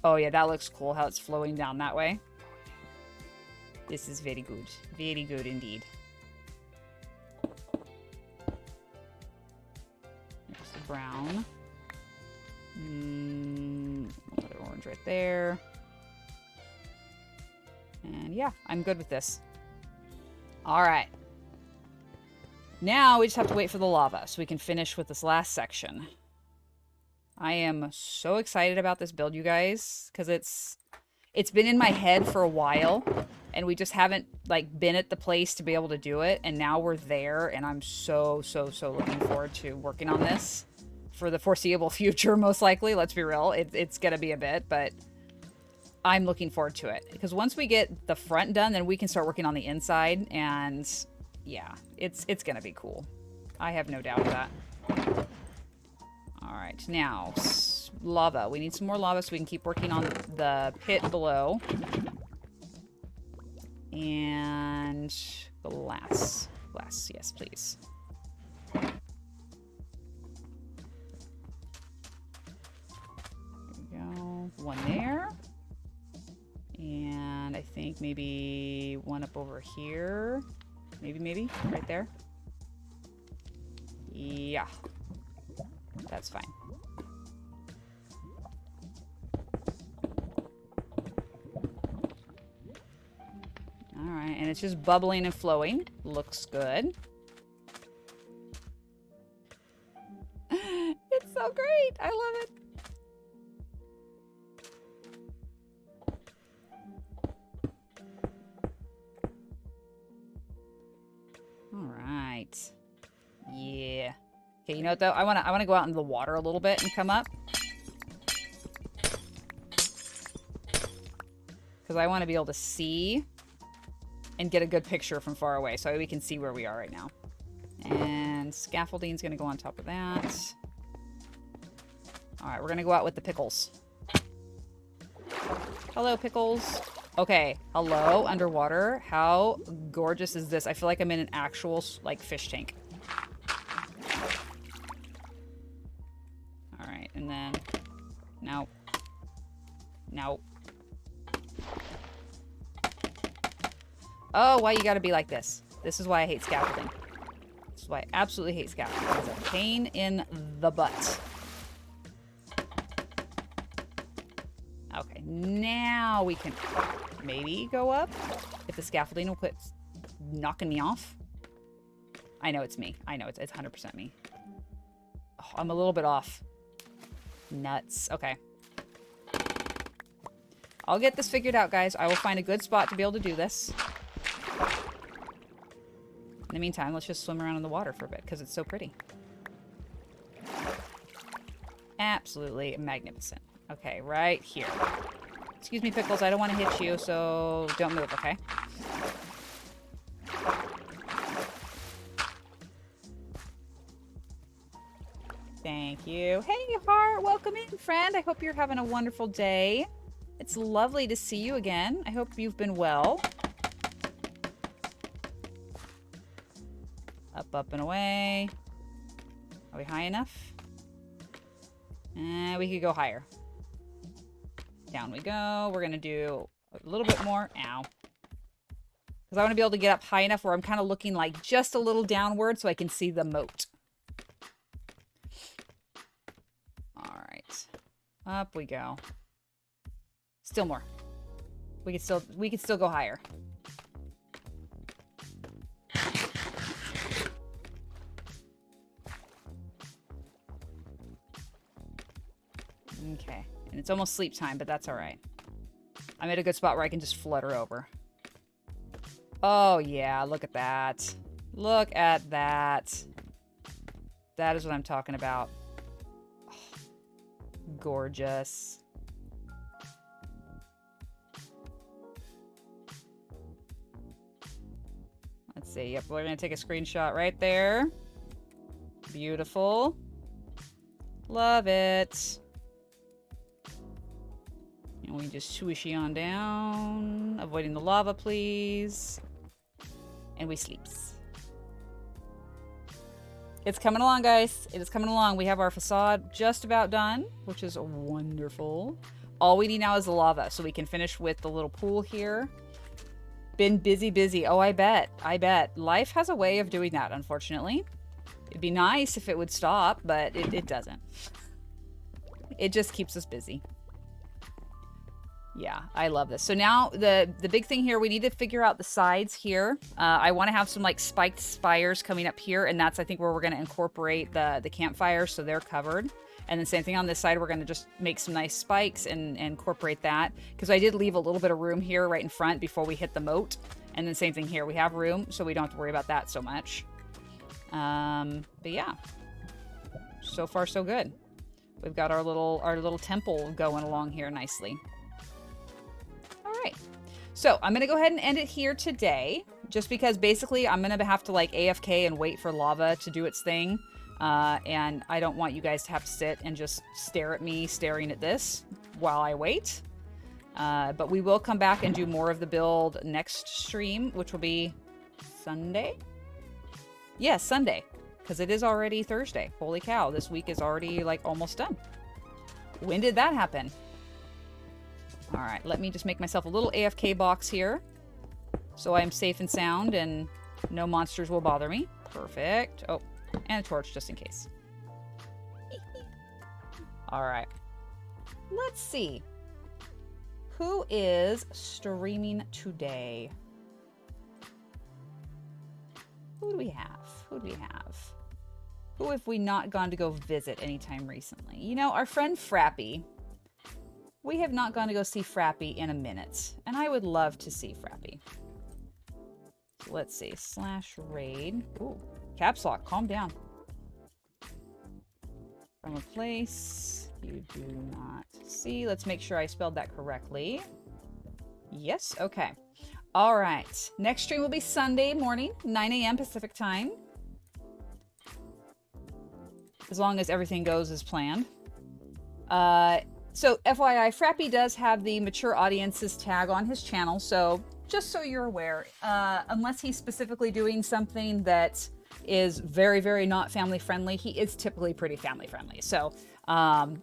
Oh yeah, that looks cool how it's flowing down that way. This is very good. Very good indeed. There's the brown. Another orange right there. And yeah, I'm good with this. All right. Now we just have to wait for the lava so we can finish with this last section. I am so excited about this build, you guys, because it's been in my head for a while, and we just haven't like been at the place to be able to do it, and now we're there, and I'm so looking forward to working on this for the foreseeable future, most likely. Let's be real. It's gonna be a bit, but I'm looking forward to it. Because once we get the front done, then we can start working on the inside, and yeah, it's gonna be cool. I have no doubt of that. Alright, now, lava. We need some more lava so we can keep working on the pit below. And glass. Glass, yes, please. There we go. One there. And I think maybe one up over here. Maybe. Right there. Yeah. That's fine. Alright, and it's just bubbling and flowing. Looks good. It's so great! I love it! Alright. Yeah. Okay, you know what though? I wanna go out into the water a little bit and come up. Because I want to be able to see and get a good picture from far away so we can see where we are right now. And scaffolding's going to go on top of that. Alright, we're going to go out with the pickles. Hello, pickles. Okay, hello, underwater. How gorgeous is this? I feel like I'm in an actual, like, fish tank. Alright, and then... No. No. Oh, why you gotta be like this? This is why I hate scaffolding. This is why I absolutely hate scaffolding. It's a pain in the butt. Okay, now we can maybe go up. If the scaffolding will quit knocking me off. I know it's me. I know it's 100% me. Oh, I'm a little bit off. Nuts. Okay. I'll get this figured out, guys. I will find a good spot to be able to do this. In the meantime, let's just swim around in the water for a bit, because it's so pretty. Absolutely magnificent. Okay, right here. Excuse me, Pickles, I don't want to hit you, so don't move, okay? Thank you. Hey, Heart, welcome in, friend. I hope you're having a wonderful day. It's lovely to see you again. I hope you've been well. Up and away. Are we high enough? We could go higher. Down we go. We're gonna do a little bit more. Ow. Because I want to be able to get up high enough where I'm kind of looking like just a little downward so I can see the moat. Alright. Up we go. Still more. We could still go higher. Okay. And it's almost sleep time, but that's alright. I'm at a good spot where I can just flutter over. Oh, yeah. Look at that. Look at that. That is what I'm talking about. Oh, gorgeous. Let's see. Yep, we're going to take a screenshot right there. Beautiful. Love it. And we just swishy on down. Avoiding the lava, please. And we sleeps. It's coming along, guys. It is coming along. We have our facade just about done, which is wonderful. All we need now is the lava, so we can finish with the little pool here. Been busy. Oh, I bet. Life has a way of doing that, unfortunately. It'd be nice if it would stop, but it doesn't. It just keeps us busy. Yeah, I love this. So now the big thing here, we need to figure out the sides here. I want to have some like spiked spires coming up here, and that's I think where we're going to incorporate the campfires so they're covered. And then same thing on this side, we're going to just make some nice spikes and incorporate that, because I did leave a little bit of room here right in front before we hit the moat. And then same thing here, we have room, so we don't have to worry about that so much. But yeah, so far so good. We've got our little temple going along here nicely. All right, so I'm gonna go ahead and end it here today, just because basically I'm gonna have to like AFK and wait for lava to do its thing, and I don't want you guys to have to sit and just stare at me staring at this while I wait. But we will come back and do more of the build next stream, which will be Sunday. Yes, Sunday, because it is already Thursday. Holy cow, this week is already like almost done. When did that happen? All right, let me just make myself a little AFK box here so I'm safe and sound and no monsters will bother me. Perfect. Oh, and a torch just in case. All right, let's see. Who is streaming today? Who do we have? Who do we have? Who have we not gone to go visit anytime recently? You know, our friend Frappy. We have not gone to go see Frappy in a minute, and I would love to see Frappy. So let's see, /raid. Ooh, caps lock, calm down. From a place you do not see. Let's make sure I spelled that correctly. Yes, okay. All right, next stream will be Sunday morning, 9 a.m. Pacific time. As long as everything goes as planned. So FYI, Frappy does have the mature audiences tag on his channel, so just so you're aware, unless he's specifically doing something that is very, very not family friendly, he is typically pretty family friendly. So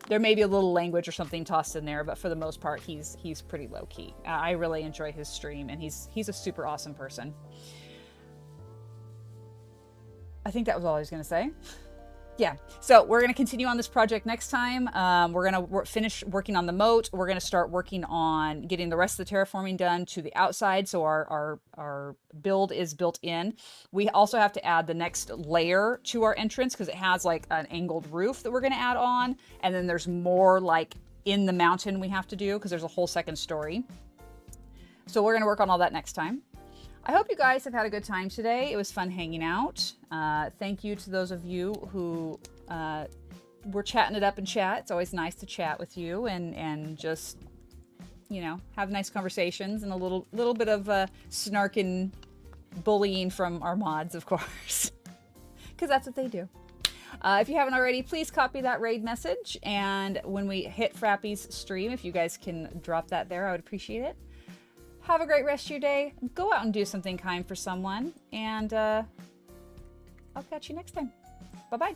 there may be a little language or something tossed in there, but for the most part, he's pretty low key. I really enjoy his stream, and he's a super awesome person. I think that was all I was gonna say. Yeah, so we're going to continue on this project next time. We're going to finish working on the moat. We're going to start working on getting the rest of the terraforming done to the outside, so our build is built in. We also have to add the next layer to our entrance because it has like an angled roof that we're going to add on, and then there's more like in the mountain we have to do because there's a whole second story. So we're going to work on all that next time. I hope you guys have had a good time today. It was fun hanging out. Thank you to those of you who were chatting it up in chat. It's always nice to chat with you and just, you know, have nice conversations and a little bit of snark and bullying from our mods, of course, because that's what they do. If you haven't already, please copy that raid message. And when we hit Frappy's stream, if you guys can drop that there, I would appreciate it. Have a great rest of your day. Go out and do something kind for someone. And I'll catch you next time. Bye-bye.